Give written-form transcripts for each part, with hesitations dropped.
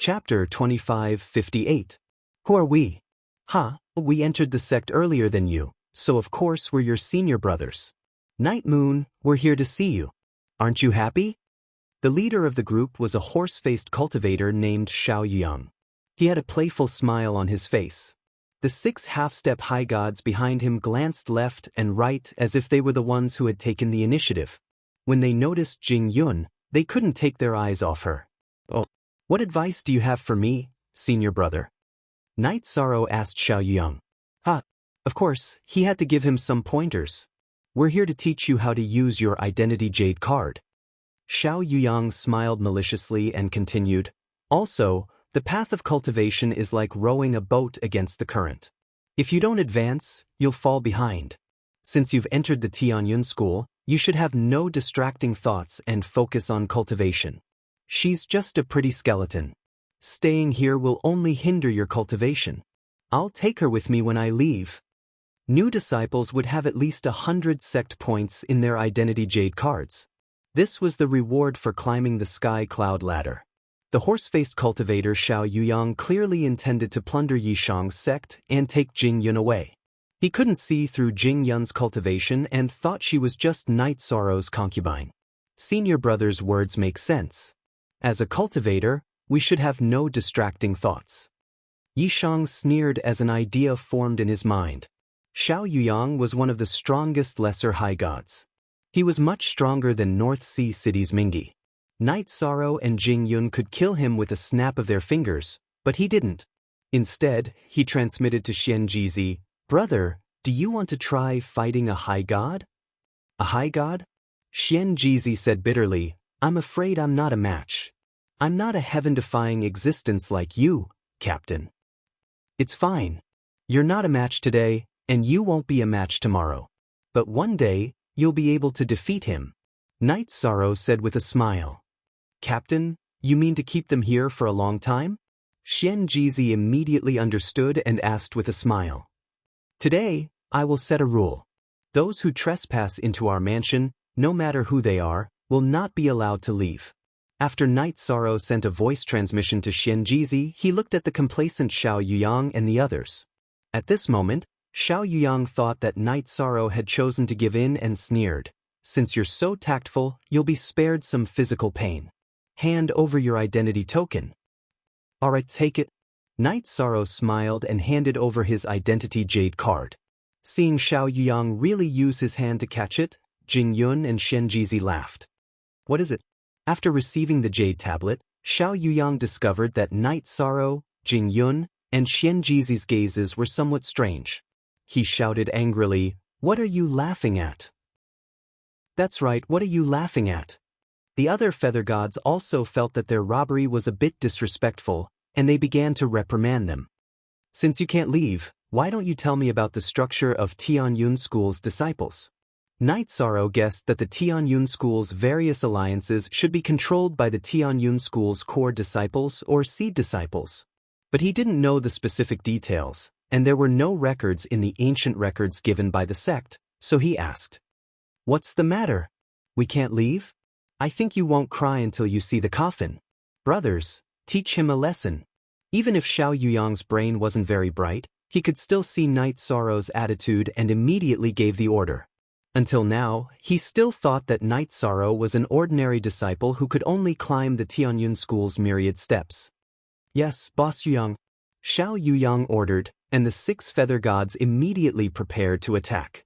Chapter 2558. Who are we? We entered the sect earlier than you, so of course we're your senior brothers. Night Moon, we're here to see you. Aren't you happy? The leader of the group was a horse-faced cultivator named Xiao Yuyang. He had a playful smile on his face. The 6 half-step high gods behind him glanced left and right as if they were the ones who had taken the initiative. When they noticed Jing Yun, they couldn't take their eyes off her. "Oh, what advice do you have for me, senior brother?" Night Sorrow asked Xiao Yuyang. Of course, he had to give him some pointers. "We're here to teach you how to use your identity jade card." Xiao Yuyang smiled maliciously and continued, "Also, the path of cultivation is like rowing a boat against the current. If you don't advance, you'll fall behind. Since you've entered the Tianyun school, you should have no distracting thoughts and focus on cultivation. She's just a pretty skeleton. Staying here will only hinder your cultivation. I'll take her with me when I leave." New disciples would have at least 100 sect points in their identity jade cards. This was the reward for climbing the sky cloud ladder. The horse-faced cultivator Xiao Yuyang clearly intended to plunder Yishang's sect and take Jing Yun away. He couldn't see through Jing Yun's cultivation and thought she was just Night Sorrow's concubine. Senior brother's words make sense. As a cultivator, we should have no distracting thoughts. Yishang sneered as an idea formed in his mind. Xiao Yuyang was one of the strongest lesser high gods. He was much stronger than North Sea City's Mingi. Night Sorrow and Jing Yun could kill him with a snap of their fingers, but he didn't. Instead, he transmitted to Xianjizi, "Brother, do you want to try fighting a high god?" "A high god?" Xianjizi said bitterly, "I'm afraid I'm not a match. I'm not a heaven-defying existence like you, Captain." "It's fine. You're not a match today, and you won't be a match tomorrow. But one day, you'll be able to defeat him," Night Sorrow said with a smile. "Captain, you mean to keep them here for a long time?" Xianjizi immediately understood and asked with a smile. "Today, I will set a rule. Those who trespass into our mansion, no matter who they are, will not be allowed to leave." After Night Sorrow sent a voice transmission to Xianjizi, he looked at the complacent Xiao Yuyang and the others. At this moment, Xiao Yuyang thought that Night Sorrow had chosen to give in and sneered, "Since you're so tactful, you'll be spared some physical pain. Hand over your identity token." "Alright, take it." Night Sorrow smiled and handed over his identity jade card. Seeing Xiao Yuyang really use his hand to catch it, Jing Yun and Xianjizi laughed. "What is it?" After receiving the jade tablet, Xiao Yuyang discovered that Night Sorrow, Jing Yun, and Xianjizi's gazes were somewhat strange. He shouted angrily, "What are you laughing at?" "That's right, what are you laughing at?" The other feather gods also felt that their robbery was a bit disrespectful, and they began to reprimand them. "Since you can't leave, why don't you tell me about the structure of Tianyun School's disciples?" Night Sorrow guessed that the Tianyun School's various alliances should be controlled by the Tianyun School's core disciples or seed disciples. But he didn't know the specific details, and there were no records in the ancient records given by the sect, so he asked, "What's the matter? We can't leave? I think you won't cry until you see the coffin. Brothers, teach him a lesson." Even if Xiao Yuyang's brain wasn't very bright, he could still see Night Sorrow's attitude and immediately gave the order. Until now, he still thought that Night Sorrow was an ordinary disciple who could only climb the Tianyun School's myriad steps. "Yes, Boss Yuyang," Xiao Yuyang ordered, and the 6 feather gods immediately prepared to attack.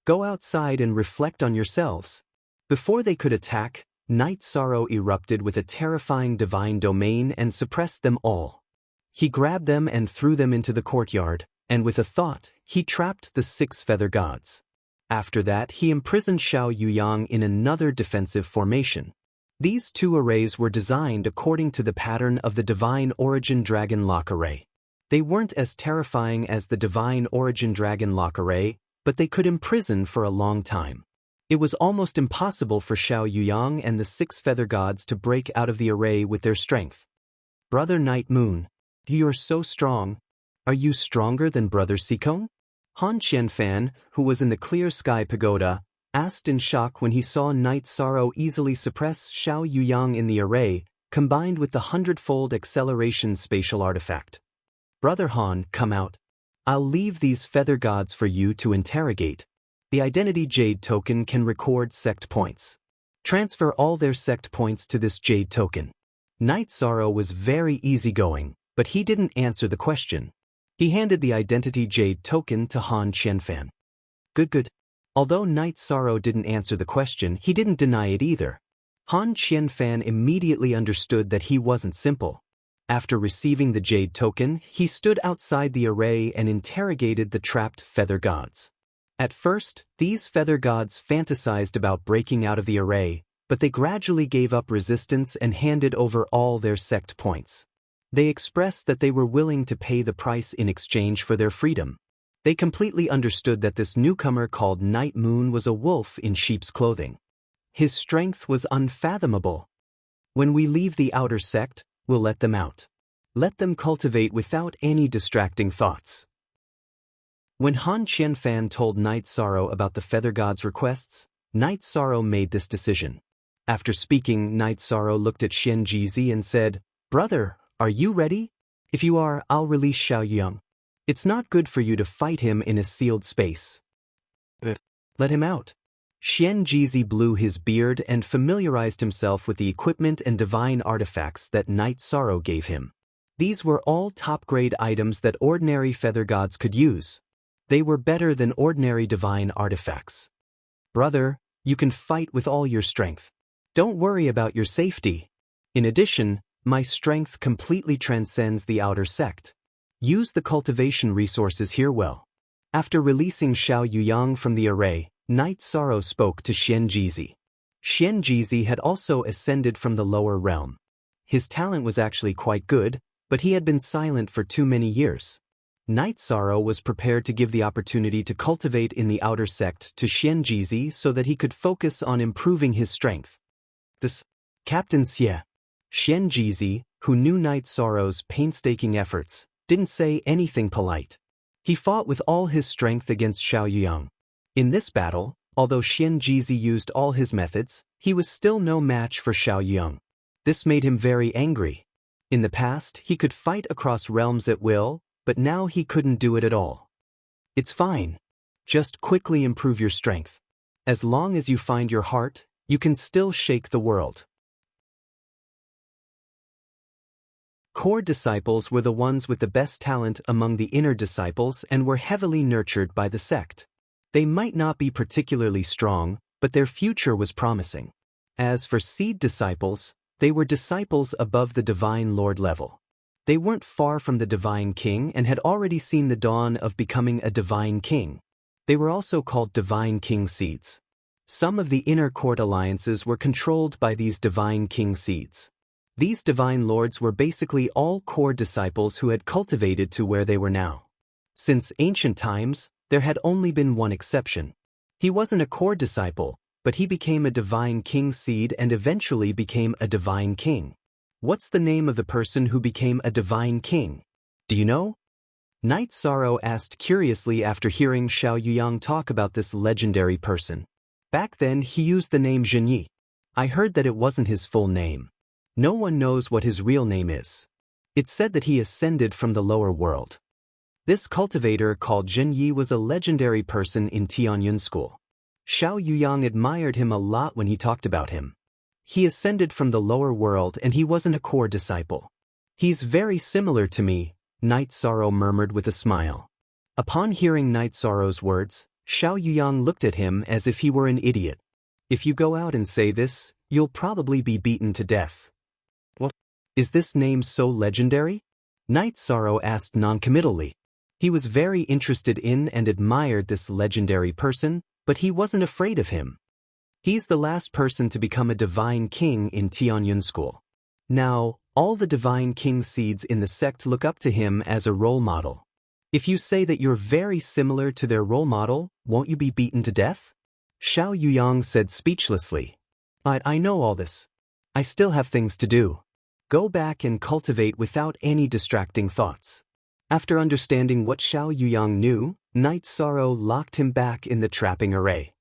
"Go outside and reflect on yourselves." Before they could attack, Night Sorrow erupted with a terrifying divine domain and suppressed them all. He grabbed them and threw them into the courtyard, and with a thought, he trapped the 6 feather gods. After that, he imprisoned Xiao Yuyang in another defensive formation. These 2 arrays were designed according to the pattern of the Divine Origin Dragon Lock Array. They weren't as terrifying as the Divine Origin Dragon Lock Array, but they could imprison for a long time. It was almost impossible for Xiao Yuyang and the 6 feather gods to break out of the array with their strength. "Brother Night Moon, you are so strong. Are you stronger than Brother Sikong?" Han Qianfan, who was in the Clear Sky Pagoda, asked in shock when he saw Night Sorrow easily suppress Xiao Yuyang in the array, combined with the 100-fold acceleration spatial artifact. Brother Han, come out. I'll leave these feather gods for you to interrogate. The Identity Jade token can record sect points. Transfer all their sect points to this Jade token. Night Sorrow was very easygoing, but he didn't answer the question. He handed the Identity Jade token to Han Qianfan. Good. Although Night Sorrow didn't answer the question, he didn't deny it either. Han Qianfan immediately understood that he wasn't simple. After receiving the Jade token, he stood outside the array and interrogated the trapped feather gods. At first, these feather gods fantasized about breaking out of the array, but they gradually gave up resistance and handed over all their sect points. They expressed that they were willing to pay the price in exchange for their freedom. They completely understood that this newcomer called Night Moon was a wolf in sheep's clothing. His strength was unfathomable. When we leave the outer sect, we'll let them out. Let them cultivate without any distracting thoughts. When Han Qianfan told Night Sorrow about the Feather God's requests, Night Sorrow made this decision. After speaking, Night Sorrow looked at Xian Jizi and said, "Brother, are you ready? If you are, I'll release Xiao Yang. It's not good for you to fight him in a sealed space. Let him out." Xian Jizi blew his beard and familiarized himself with the equipment and divine artifacts that Night Sorrow gave him. These were all top-grade items that ordinary feather gods could use. They were better than ordinary divine artifacts. "Brother, you can fight with all your strength. Don't worry about your safety. In addition, my strength completely transcends the outer sect. Use the cultivation resources here well." After releasing Xiao Yuyang from the array, Night Sorrow spoke to Xian Jizi. Xian Jizi had also ascended from the lower realm. His talent was actually quite good, but he had been silent for too many years. Night Sorrow was prepared to give the opportunity to cultivate in the outer sect to Xian Jizi so that he could focus on improving his strength. This Captain Xie. Xian Jizi, who knew Night Sorrow's painstaking efforts, didn't say anything polite. He fought with all his strength against Xiao Yuyang. In this battle, although Xian Jizi used all his methods, he was still no match for Xiao Yuyang. This made him very angry. In the past, he could fight across realms at will, but now he couldn't do it at all. It's fine. Just quickly improve your strength. As long as you find your heart, you can still shake the world. Core disciples were the ones with the best talent among the inner disciples and were heavily nurtured by the sect. They might not be particularly strong, but their future was promising. As for seed disciples, they were disciples above the Divine Lord level. They weren't far from the Divine King and had already seen the dawn of becoming a Divine King. They were also called Divine King seeds. Some of the inner court alliances were controlled by these Divine King seeds. These Divine Lords were basically all core disciples who had cultivated to where they were now. Since ancient times, there had only been one exception. He wasn't a core disciple, but he became a Divine King seed and eventually became a Divine King. What's the name of the person who became a Divine King? Do you know? Night Sorrow asked curiously after hearing Xiao Yuyang talk about this legendary person. Back then he used the name Zhenyi. I heard that it wasn't his full name. No one knows what his real name is. It's said that he ascended from the lower world. This cultivator called Zhenyi was a legendary person in Tianyun school. Xiao Yuyang admired him a lot when he talked about him. He ascended from the lower world and he wasn't a core disciple. He's very similar to me, Night Sorrow murmured with a smile. Upon hearing Night Sorrow's words, Xiao Yuyang looked at him as if he were an idiot. If you go out and say this, you'll probably be beaten to death. What? Is this name so legendary? Night Sorrow asked noncommittally. He was very interested in and admired this legendary person, but he wasn't afraid of him. He's the last person to become a Divine King in Tianyun school. Now, all the Divine King seeds in the sect look up to him as a role model. If you say that you're very similar to their role model, won't you be beaten to death? Xiao Yuyang said speechlessly. I know all this. I still have things to do. Go back and cultivate without any distracting thoughts. After understanding what Xiao Yuyang knew, Night Sorrow locked him back in the trapping array.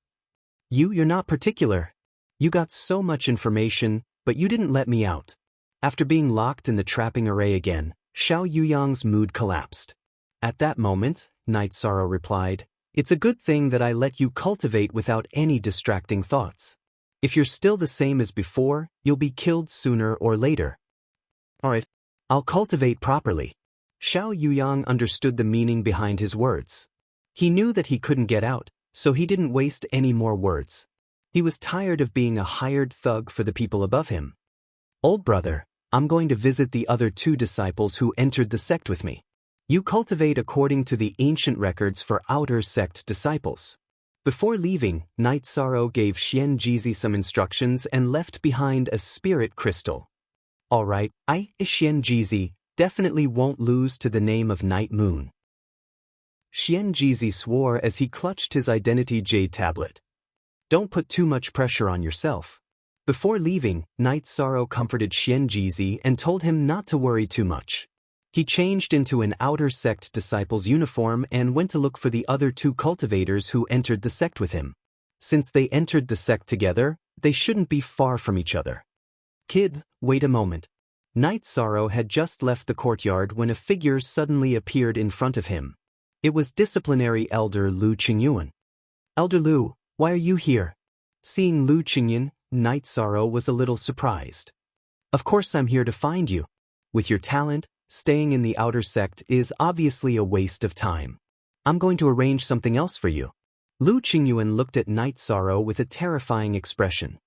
You're not particular. You got so much information, but you didn't let me out. After being locked in the trapping array again, Xiao Yuyang's mood collapsed. At that moment, Night Sorrow replied, "It's a good thing that I let you cultivate without any distracting thoughts. If you're still the same as before, you'll be killed sooner or later." "Alright, I'll cultivate properly." Xiao Yuyang understood the meaning behind his words. He knew that he couldn't get out, so he didn't waste any more words. He was tired of being a hired thug for the people above him. "Old brother, I'm going to visit the other 2 disciples who entered the sect with me. You cultivate according to the ancient records for outer sect disciples." Before leaving, Night Sorrow gave Xian Jizi some instructions and left behind a spirit crystal. "Alright, Xian Jizi, definitely won't lose to the name of Night Moon." Xian Jizi swore as he clutched his identity jade tablet. "Don't put too much pressure on yourself." Before leaving, Night Sorrow comforted Xian Jizi and told him not to worry too much. He changed into an outer sect disciple's uniform and went to look for the other 2 cultivators who entered the sect with him. Since they entered the sect together, they shouldn't be far from each other. "Kid, wait a moment." Night Sorrow had just left the courtyard when a figure suddenly appeared in front of him. It was disciplinary elder Lu Qingyuan. "Elder Lu, why are you here?" Seeing Lu Qingyuan, Night Sorrow was a little surprised. "Of course I'm here to find you. With your talent, staying in the outer sect is obviously a waste of time. I'm going to arrange something else for you." Lu Qingyuan looked at Night Sorrow with a terrifying expression.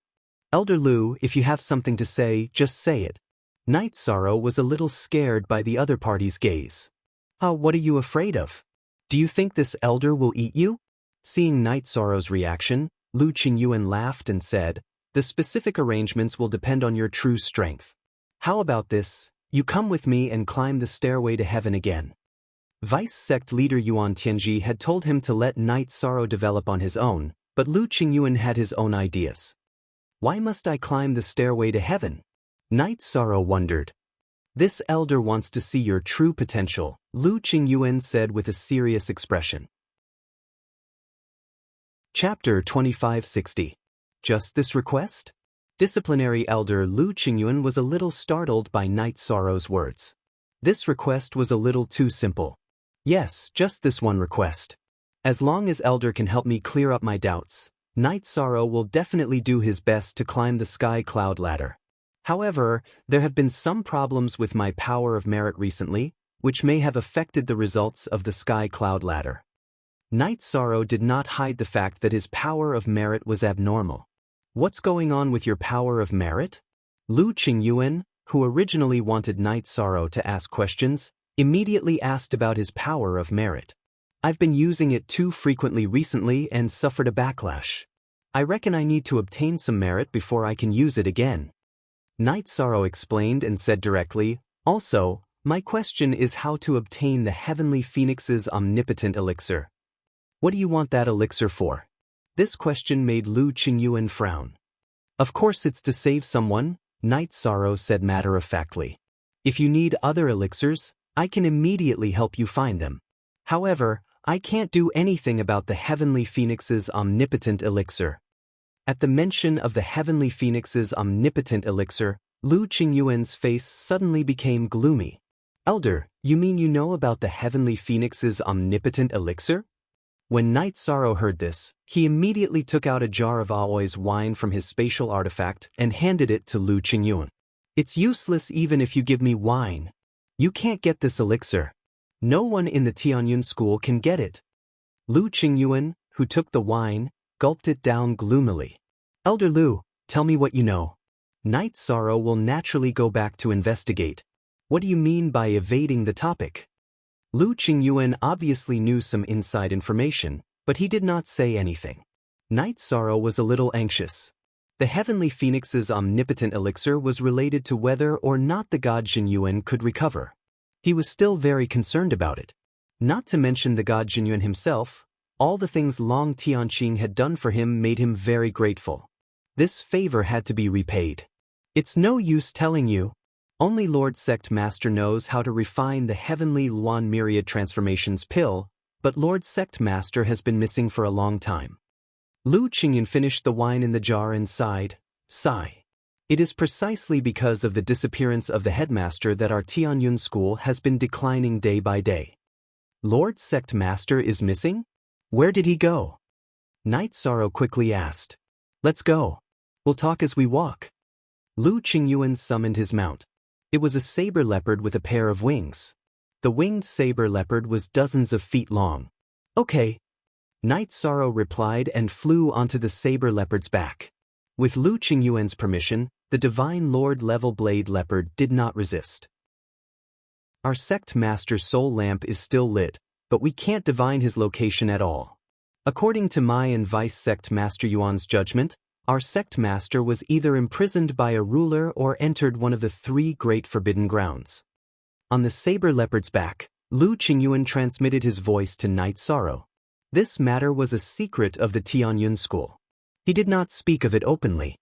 "Elder Lu, if you have something to say, just say it." Night Sorrow was a little scared by the other party's gaze. What are you afraid of? Do you think this elder will eat you?" Seeing Night Sorrow's reaction, Lu Qingyuan laughed and said, "The specific arrangements will depend on your true strength. How about this? You come with me and climb the stairway to heaven again." Vice sect leader Yuan Tianji had told him to let Night Sorrow develop on his own, but Lu Qingyuan had his own ideas. "Why must I climb the stairway to heaven?" Night Sorrow wondered. "This elder wants to see your true potential," Lu Qingyuan said with a serious expression. Chapter 2560. Just this request? Disciplinary elder Lu Qingyuan was a little startled by Night Sorrow's words. This request was a little too simple. "Yes, just this one request. As long as elder can help me clear up my doubts, Night Sorrow will definitely do his best to climb the sky cloud ladder. However, there have been some problems with my power of merit recently, which may have affected the results of the sky cloud ladder." Night Sorrow did not hide the fact that his power of merit was abnormal. "What's going on with your power of merit?" Lu Qingyuan, who originally wanted Night Sorrow to ask questions, immediately asked about his power of merit. "I've been using it too frequently recently and suffered a backlash. I reckon I need to obtain some merit before I can use it again." Night Sorrow explained and said directly, "Also, my question is how to obtain the Heavenly Phoenix's omnipotent elixir." "What do you want that elixir for?" This question made Lu Qingyuan frown. "Of course it's to save someone," Night Sorrow said matter-of-factly. "If you need other elixirs, I can immediately help you find them. However, I can't do anything about the Heavenly Phoenix's omnipotent elixir." At the mention of the Heavenly Phoenix's omnipotent elixir, Lu Qingyuan's face suddenly became gloomy. "Elder, you mean you know about the Heavenly Phoenix's omnipotent elixir?" When Night Sorrow heard this, he immediately took out a jar of Aoi's wine from his spatial artifact and handed it to Lu Qingyuan. "It's useless even if you give me wine. You can't get this elixir. No one in the Tianyun school can get it." Lu Qingyuan, who took the wine, gulped it down gloomily. "Elder Lu, tell me what you know." Night Sorrow will naturally go back to investigate. "What do you mean by evading the topic?" Lu Qingyuan obviously knew some inside information, but he did not say anything. Night Sorrow was a little anxious. The Heavenly Phoenix's omnipotent elixir was related to whether or not the god Jinyuan could recover. He was still very concerned about it. Not to mention the god Jinyuan himself, all the things Long Tianqing had done for him made him very grateful. This favor had to be repaid. "It's no use telling you. Only Lord Sect Master knows how to refine the Heavenly Luan Myriad Transformations pill, but Lord Sect Master has been missing for a long time." Lu Qingyuan finished the wine in the jar and sighed. "Sigh. It is precisely because of the disappearance of the headmaster that our Tianyun school has been declining day by day. Lord Sect Master is missing? Where did he go? Night Sorrow quickly asked. Let's go. We'll talk as we walk. Lu Qingyuan summoned his mount. It was a saber leopard with a pair of wings. The winged saber leopard was dozens of feet long. Okay. Night Sorrow replied and flew onto the saber leopard's back. With Lu Qingyuan's permission, the Divine Lord Level Blade Leopard did not resist. Our sect master's soul lamp is still lit, but we can't divine his location at all. According to my and Vice Sect Master Yuan's judgment, our sect master was either imprisoned by a ruler or entered one of the 3 great forbidden grounds. On the saber leopard's back, Lu Qingyuan transmitted his voice to Night Sorrow. This matter was a secret of the Tianyun school. He did not speak of it openly.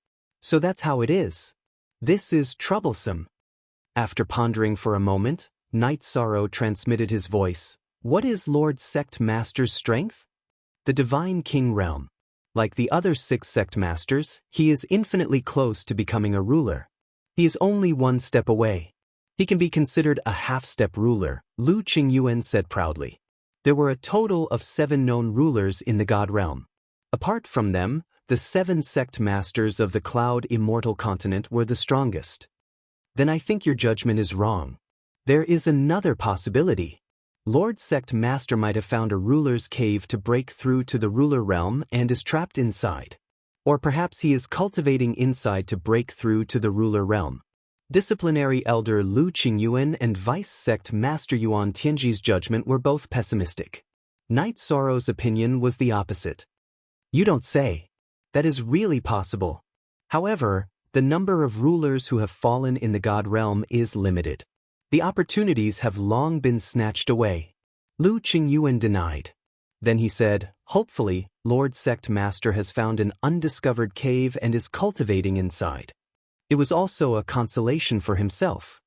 So that's how it is. This is troublesome. After pondering for a moment, Night Sorrow transmitted his voice. What is Lord Sect Master's strength? The Divine King Realm. Like the other 6 sect masters, he is infinitely close to becoming a ruler. He is only 1 step away. He can be considered a half-step ruler, Lu Qingyuan said proudly. There were a total of 7 known rulers in the God Realm. Apart from them, the 7 sect masters of the Cloud Immortal Continent were the strongest. Then I think your judgment is wrong. There is another possibility. Lord Sect Master might have found a ruler's cave to break through to the ruler realm and is trapped inside. Or perhaps he is cultivating inside to break through to the ruler realm. Disciplinary Elder Lu Qingyuan and Vice Sect Master Yuan Tianji's judgment were both pessimistic. Night Sorrow's opinion was the opposite. You don't say. That is really possible. However, the number of rulers who have fallen in the God realm is limited. The opportunities have long been snatched away. Lu Qingyuan denied. Then he said, hopefully, Lord Sect Master has found an undiscovered cave and is cultivating inside. It was also a consolation for himself.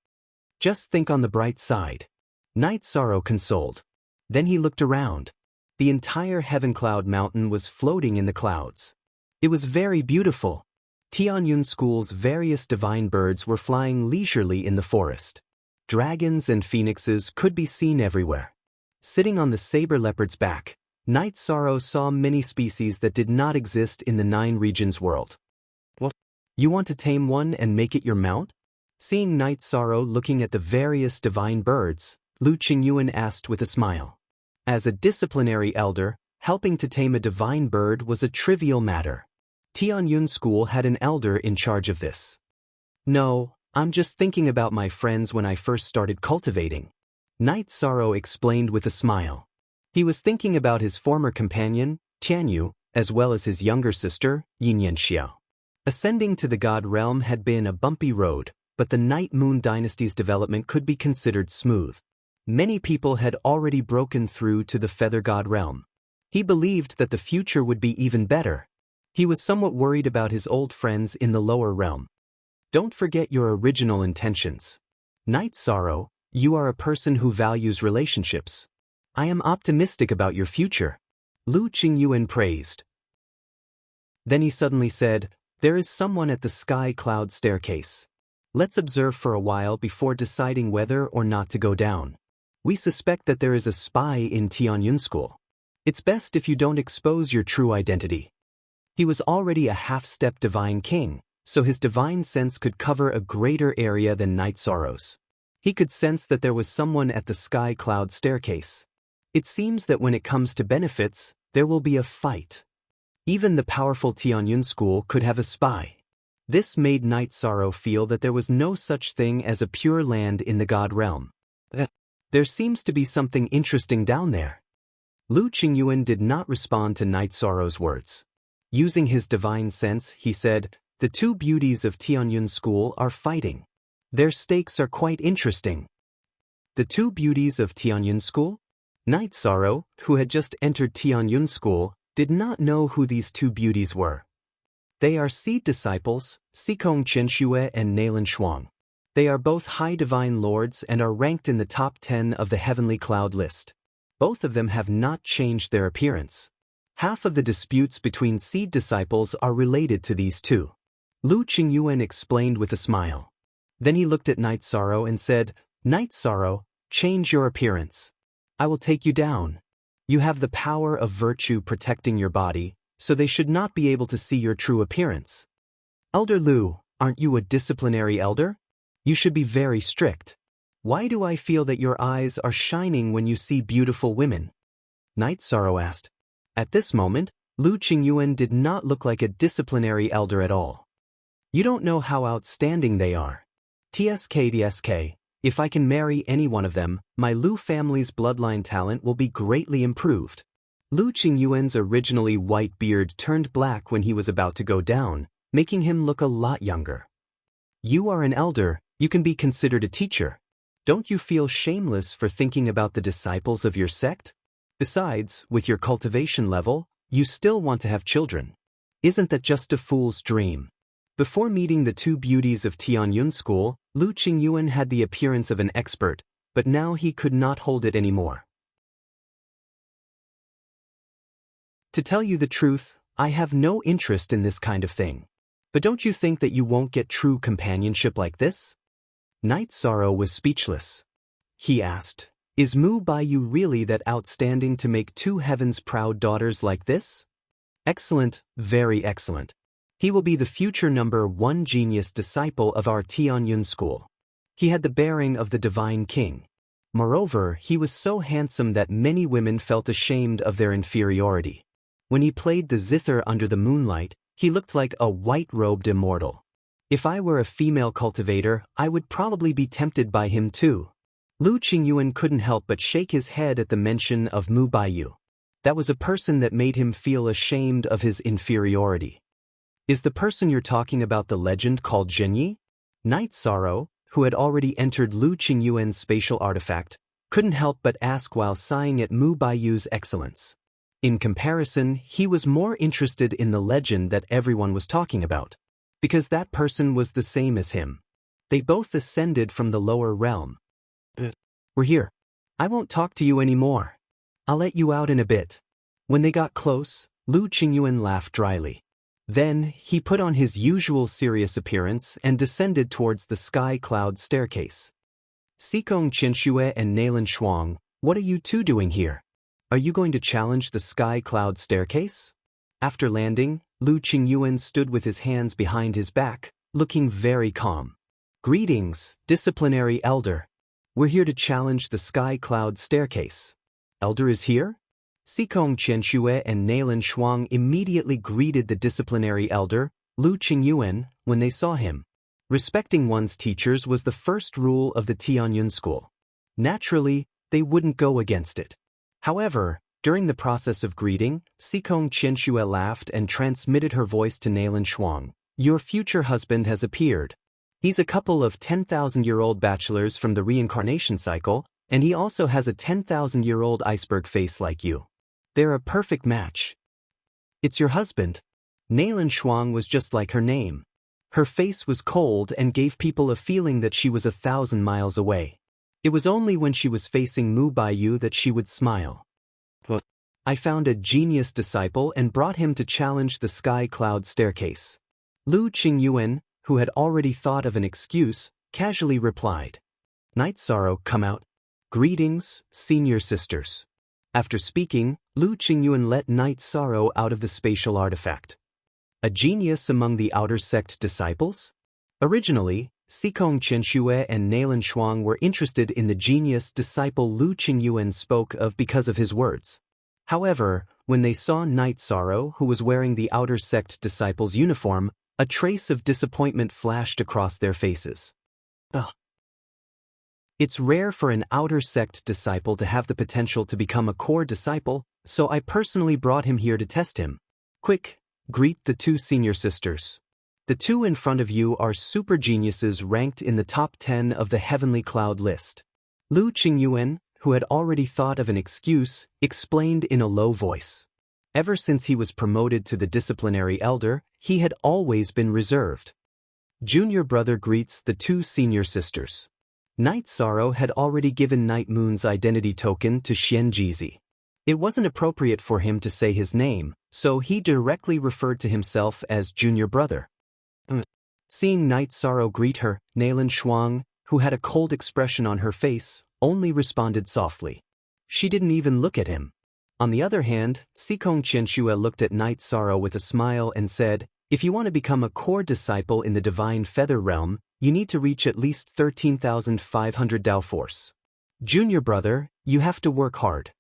Just think on the bright side. Night Sorrow consoled. Then he looked around. The entire Heaven Cloud Mountain was floating in the clouds. It was very beautiful. Tianyun School's various divine birds were flying leisurely in the forest. Dragons and phoenixes could be seen everywhere. Sitting on the saber leopard's back, Night Sorrow saw many species that did not exist in the 9 regions world. What? You want to tame one and make it your mount? Seeing Night Sorrow looking at the various divine birds, Lu Qingyuan asked with a smile. As a disciplinary elder, helping to tame a divine bird was a trivial matter. Tianyun School had an elder in charge of this. No, I'm just thinking about my friends when I first started cultivating. Night Sorrow explained with a smile. He was thinking about his former companion, Tianyu, as well as his younger sister, Yinyanxiao. Ascending to the God Realm had been a bumpy road, but the Night Moon Dynasty's development could be considered smooth. Many people had already broken through to the Feather God Realm. He believed that the future would be even better. He was somewhat worried about his old friends in the lower realm. Don't forget your original intentions. Night Sorrow, you are a person who values relationships. I am optimistic about your future. Lu Qingyuan praised. Then he suddenly said, there is someone at the sky cloud staircase. Let's observe for a while before deciding whether or not to go down. We suspect that there is a spy in Tianyun School. It's best if you don't expose your true identity. He was already a half-step divine king, so his divine sense could cover a greater area than Night Sorrow's. He could sense that there was someone at the sky cloud staircase. It seems that when it comes to benefits, there will be a fight. Even the powerful Tianyun School could have a spy. This made Night Sorrow feel that there was no such thing as a pure land in the God Realm. There seems to be something interesting down there. Lu Qingyuan did not respond to Night Sorrow's words. Using his divine sense, he said, the 2 beauties of Tianyun School are fighting. Their stakes are quite interesting. The 2 beauties of Tianyun School? Night Sorrow, who had just entered Tianyun School, did not know who these 2 beauties were. They are seed disciples, Sikong Chenxue and Nailan Shuang. They are both high divine lords and are ranked in the top 10 of the Heavenly Cloud list. Both of them have not changed their appearance. Half of the disputes between seed disciples are related to these 2. Lu Qingyuan explained with a smile. Then he looked at Night Sorrow and said, Night Sorrow, change your appearance. I will take you down. You have the power of virtue protecting your body, so they should not be able to see your true appearance. Elder Lu, aren't you a disciplinary elder? You should be very strict. Why do I feel that your eyes are shining when you see beautiful women? Night Sorrow asked. At this moment, Lu Qingyuan did not look like a disciplinary elder at all. You don't know how outstanding they are. TSK, if I can marry any one of them, my Lu family's bloodline talent will be greatly improved. Lu Qingyuan's originally white beard turned black when he was about to go down, making him look a lot younger. You are an elder, you can be considered a teacher. Don't you feel shameless for thinking about the disciples of your sect? Besides, with your cultivation level, you still want to have children. Isn't that just a fool's dream? Before meeting the two beauties of Tianyun School, Lu Qingyuan had the appearance of an expert, but now he could not hold it anymore. To tell you the truth, I have no interest in this kind of thing. But don't you think that you won't get true companionship like this? Night Sorrow was speechless. He asked, Is Mu Baiyu really that outstanding to make two heavens proud daughters like this? Excellent, very excellent. He will be the future #1 genius disciple of our Tianyun school. He had the bearing of the divine king. Moreover, he was so handsome that many women felt ashamed of their inferiority. When he played the zither under the moonlight, he looked like a white-robed immortal. If I were a female cultivator, I would probably be tempted by him too. Lu Qingyuan couldn't help but shake his head at the mention of Mu Baiyu. That was a person that made him feel ashamed of his inferiority. Is the person you're talking about the legend called Zhenyi? Night Sorrow, who had already entered Lu Qingyuan's spatial artifact, couldn't help but ask while sighing at Mu Baiyu's excellence. In comparison, he was more interested in the legend that everyone was talking about, because that person was the same as him. They both ascended from the lower realm. We're here. I won't talk to you anymore. I'll let you out in a bit. When they got close, Lu Qingyuan laughed dryly. Then, he put on his usual serious appearance and descended towards the sky cloud staircase. Xikong Qianxue and Nailan Shuang, what are you two doing here? Are you going to challenge the sky cloud staircase? After landing, Lu Qingyuan stood with his hands behind his back, looking very calm. Greetings, disciplinary elder. We're here to challenge the sky cloud staircase. Elder is here? Xikong Qianxue and Nailan Shuang immediately greeted the disciplinary elder, Lu Qingyuan, when they saw him. Respecting one's teachers was the first rule of the Tianyun school. Naturally, they wouldn't go against it. However, during the process of greeting, Xikong Qianxue laughed and transmitted her voice to Nailan Shuang. Your future husband has appeared. He's a couple of 10,000-year-old bachelors from the reincarnation cycle, and he also has a 10,000-year-old iceberg face like you. They're a perfect match. It's your husband. Nailan Shuang was just like her name. Her face was cold and gave people a feeling that she was 1,000 miles away. It was only when she was facing Mu Baiyu that she would smile. I found a genius disciple and brought him to challenge the sky cloud staircase. Lu Qingyuan, who had already thought of an excuse, casually replied. Night Sorrow, come out. Greetings, senior sisters. After speaking, Lu Qingyuan let Night Sorrow out of the spatial artifact. A genius among the outer sect disciples? Originally, Xikong Qianxue and Nailan Shuang were interested in the genius disciple Lu Qingyuan spoke of because of his words. However, when they saw Night Sorrow, who was wearing the outer sect disciple's uniform, a trace of disappointment flashed across their faces. Ugh. It's rare for an outer sect disciple to have the potential to become a core disciple, so I personally brought him here to test him. Quick, greet the two senior sisters. The two in front of you are super geniuses ranked in the top 10 of the Heavenly Cloud list. Lu Qingyuan, who had already thought of an excuse, explained in a low voice. Ever since he was promoted to the disciplinary elder, he had always been reserved. Junior brother greets the two senior sisters. Night Sorrow had already given Night Moon's identity token to Xian Jizi. It wasn't appropriate for him to say his name, so he directly referred to himself as Junior Brother. Seeing Night Sorrow greet her, Nailan Shuang, who had a cold expression on her face, only responded softly. She didn't even look at him. On the other hand, Sikong Qianxue looked at Night Sorrow with a smile and said, "If you want to become a core disciple in the Divine Feather Realm, you need to reach at least 13,500 Dao Force. Junior brother, you have to work hard."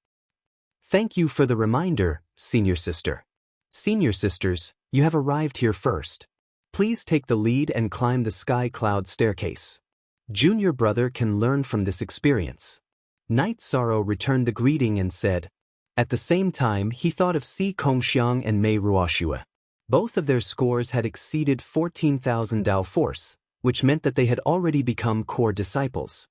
"Thank you for the reminder, senior sister." "Senior sisters, you have arrived here first. Please take the lead and climb the sky cloud staircase. Junior brother can learn from this experience." Night Sorrow returned the greeting and said. At the same time, he thought of Si Kongxiang and Mei Ruoxue. Both of their scores had exceeded 14,000 Dao Force, which meant that they had already become core disciples.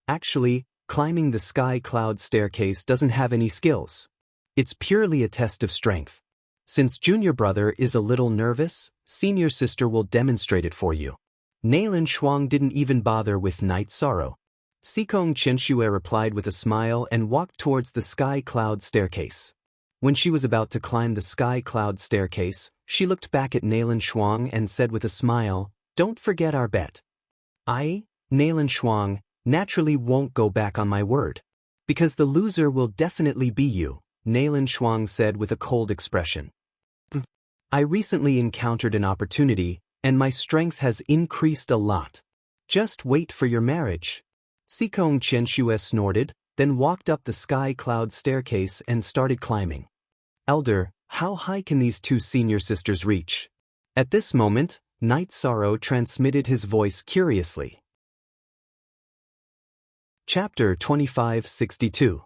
Actually, climbing the sky cloud staircase doesn't have any skills. It's purely a test of strength. Since junior brother is a little nervous, senior sister will demonstrate it for you. Nailan Shuang didn't even bother with Night Sorrow. Sikong Qianxue replied with a smile and walked towards the sky cloud staircase. When she was about to climb the sky cloud staircase, she looked back at Nailan Shuang and said with a smile, "Don't forget our bet." "I, Nailan Shuang, naturally won't go back on my word. Because the loser will definitely be you," Nailan Shuang said with a cold expression. "I recently encountered an opportunity, and my strength has increased a lot. Just wait for your marriage." Sikong Qianxue snorted, then walked up the sky cloud staircase and started climbing. "Elder, how high can these two senior sisters reach?" At this moment, Night Sorrow transmitted his voice curiously. Chapter 2562.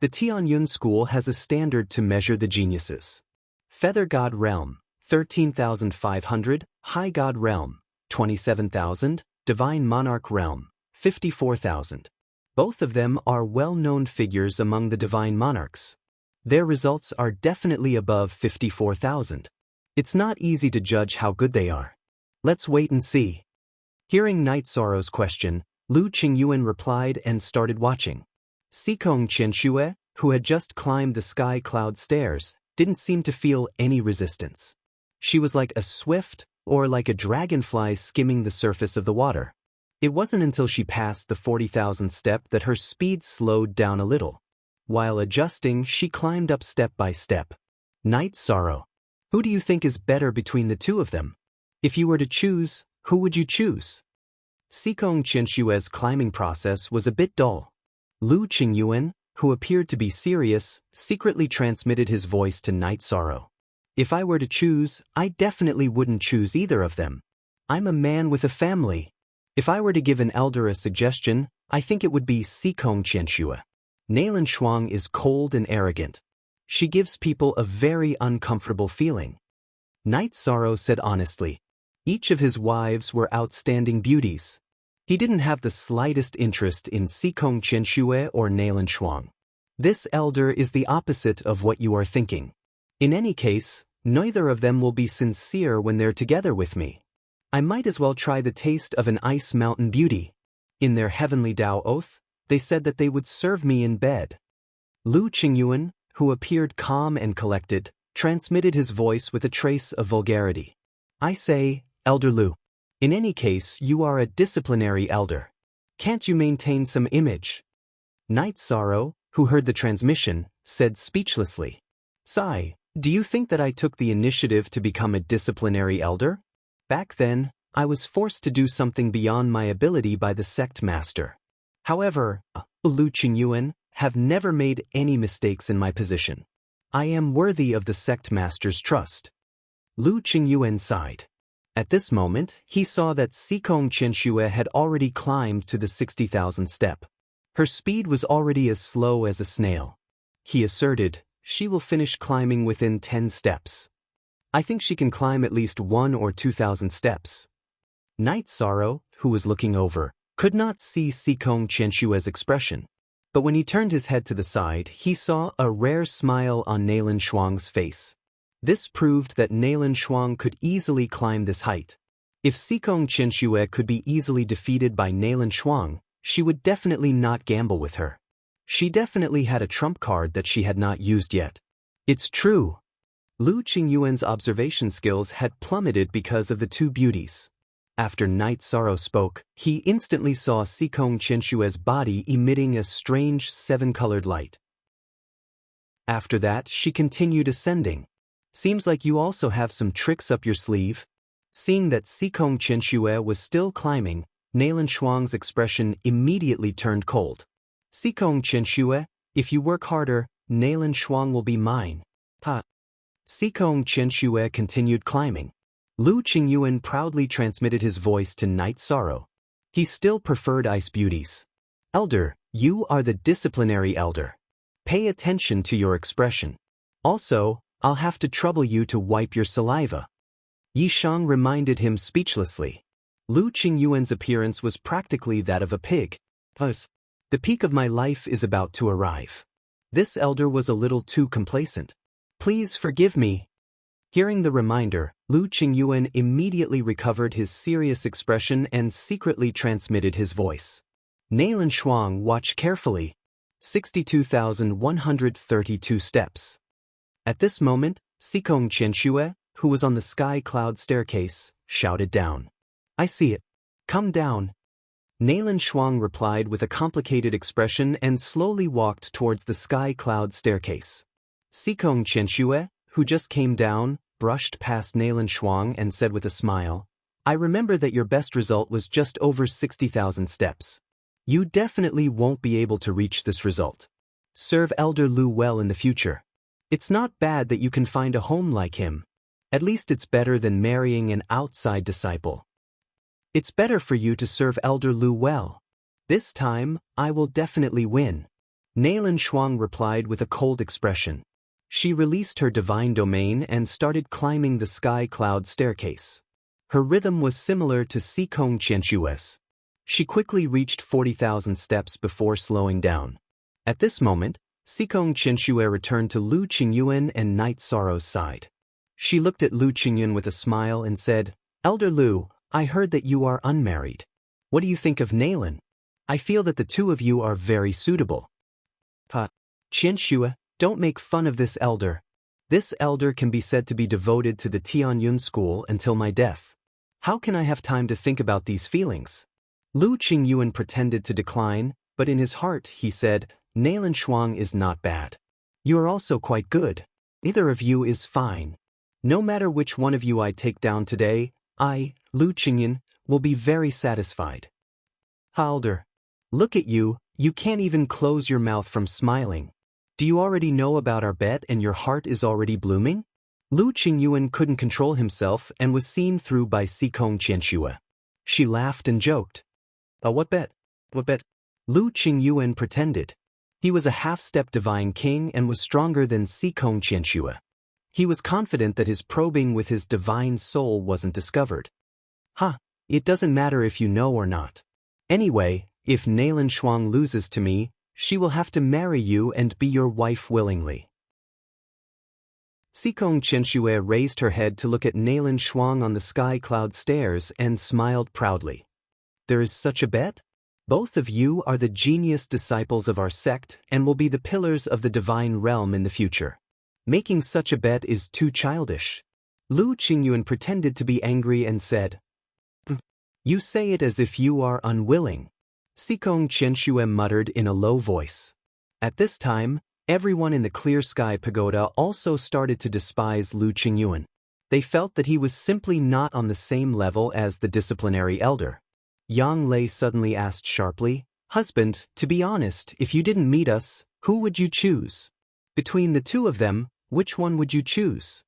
The Tianyun School has a standard to measure the geniuses. Feather God Realm, 13,500, High God Realm, 27,000, Divine Monarch Realm, 54,000. Both of them are well-known figures among the Divine Monarchs. Their results are definitely above 54,000. It's not easy to judge how good they are. Let's wait and see. Hearing Night Sorrow's question, Lu Qingyuan replied and started watching. Sikong Qianxue, who had just climbed the sky cloud stairs, didn't seem to feel any resistance. She was like a swift, or like a dragonfly skimming the surface of the water. It wasn't until she passed the 40,000 step that her speed slowed down a little. While adjusting, she climbed up step by step. Night Sorrow. Who do you think is better between the two of them? If you were to choose, who would you choose? Sikong Qianxue's climbing process was a bit dull. Lu Qingyuan, who appeared to be serious, secretly transmitted his voice to Night Sorrow. "If I were to choose, I definitely wouldn't choose either of them. I'm a man with a family. If I were to give an elder a suggestion, I think it would be Sikong Qianxue. Nailan Shuang is cold and arrogant. She gives people a very uncomfortable feeling." Night Sorrow said honestly. Each of his wives were outstanding beauties. He didn't have the slightest interest in Sikong Qianxue or Nailan Shuang. This elder is the opposite of what you are thinking. In any case, neither of them will be sincere when they're together with me. I might as well try the taste of an ice mountain beauty. In their heavenly Tao oath, they said that they would serve me in bed. Lu Qingyuan, who appeared calm and collected, transmitted his voice with a trace of vulgarity. "I say, Elder Lu. In any case, you are a disciplinary elder. Can't you maintain some image?" Night Sorrow, who heard the transmission, said speechlessly. "Sai, do you think that I took the initiative to become a disciplinary elder? Back then, I was forced to do something beyond my ability by the sect master. However, Lu Qingyuan, have never made any mistakes in my position. I am worthy of the sect master's trust." Lu Qingyuan sighed. At this moment, he saw that Sikong Qianxue had already climbed to the 60,000 step. Her speed was already as slow as a snail. He asserted, "She will finish climbing within 10 steps. I think she can climb at least 1 or 2,000 steps." Night Sorrow, who was looking over, could not see Sikong Qianxue's expression. But when he turned his head to the side, he saw a rare smile on Nailan Shuang's face. This proved that Nailan Shuang could easily climb this height. If Sikong Qianxue could be easily defeated by Nailan Shuang, she would definitely not gamble with her. She definitely had a trump card that she had not used yet. It's true. Lu Qingyuan's observation skills had plummeted because of the two beauties. After Night Sorrow spoke, he instantly saw Sikong Qianshue's body emitting a strange seven-colored light. After that, she continued ascending. Seems like you also have some tricks up your sleeve. Seeing that Sikong Qianshue was still climbing, Nailan Shuang's expression immediately turned cold. Sikong Qianshue, if you work harder, Nailan Shuang will be mine. Ha! Sikong Qianshue continued climbing. Lu Qingyuan proudly transmitted his voice to Night Sorrow. He still preferred ice beauties. Elder, you are the disciplinary elder. Pay attention to your expression. Also, I'll have to trouble you to wipe your saliva. Yi Shang reminded him speechlessly. Lu Qingyuan's appearance was practically that of a pig. The peak of my life is about to arrive. This elder was a little too complacent. Please forgive me. Hearing the reminder, Lu Qingyuan immediately recovered his serious expression and secretly transmitted his voice. Nailan Shuang, watch carefully. 62,132 steps. At this moment, Sikong Qianshue, who was on the sky cloud staircase, shouted down. I see it. Come down. Nailan Shuang replied with a complicated expression and slowly walked towards the sky cloud staircase. Sikong Qianshue, who just came down, brushed past Nailan Shuang and said with a smile, I remember that your best result was just over 60,000 steps. You definitely won't be able to reach this result. Serve Elder Lu well in the future. It's not bad that you can find a home like him. At least it's better than marrying an outside disciple. It's better for you to serve Elder Lu well. This time, I will definitely win. Nailan Shuang replied with a cold expression. She released her divine domain and started climbing the sky cloud staircase. Her rhythm was similar to Sikong Qianshue's. She quickly reached 40,000 steps before slowing down. At this moment, Sikong Qianshue returned to Lu Qingyuan and Night Sorrow's side. She looked at Lu Qingyuan with a smile and said, Elder Lu, I heard that you are unmarried. What do you think of Nailan? I feel that the two of you are very suitable. Qianshue, don't make fun of this elder. This elder can be said to be devoted to the Tianyun school until my death. How can I have time to think about these feelings? Lu Qingyuan pretended to decline, but in his heart he said, Nailan Shuang is not bad. You are also quite good. Either of you is fine. No matter which one of you I take down today, I, Lu Qingyuan, will be very satisfied. Elder, look at you, you can't even close your mouth from smiling. Do you already know about our bet and your heart is already blooming? Lu Qingyuan couldn't control himself and was seen through by Sikong Qianshue. She laughed and joked. What bet? What bet? Lu Qingyuan pretended. He was a half-step divine king and was stronger than Sikong Qianshue. He was confident that his probing with his divine soul wasn't discovered. It doesn't matter if you know or not. Anyway, if Nailan Shuang loses to me, she will have to marry you and be your wife willingly. Sikong Qianshue raised her head to look at Nailan Shuang on the sky cloud stairs and smiled proudly. There is such a bet? Both of you are the genius disciples of our sect and will be the pillars of the divine realm in the future. Making such a bet is too childish. Lu Qingyuan pretended to be angry and said, You say it as if you are unwilling. Sikong Qianshue muttered in a low voice. At this time, everyone in the Clear Sky Pagoda also started to despise Lu Qingyuan. They felt that he was simply not on the same level as the disciplinary elder. Yang Lei suddenly asked sharply, Husband, to be honest, if you didn't meet us, who would you choose? Between the two of them, which one would you choose?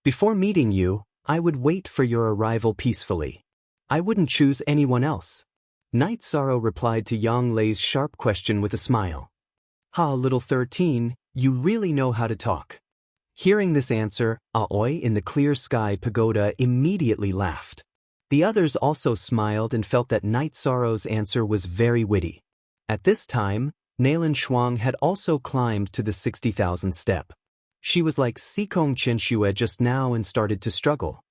Before meeting you, I would wait for your arrival peacefully. I wouldn't choose anyone else. Night Sorrow replied to Yang Lei's sharp question with a smile. Little 13, you really know how to talk. Hearing this answer, Aoi in the Clear Sky Pagoda immediately laughed. The others also smiled and felt that Night Sorrow's answer was very witty. At this time, Nailan Shuang had also climbed to the 60,000 step. She was like Sikong Qianshue just now and started to struggle.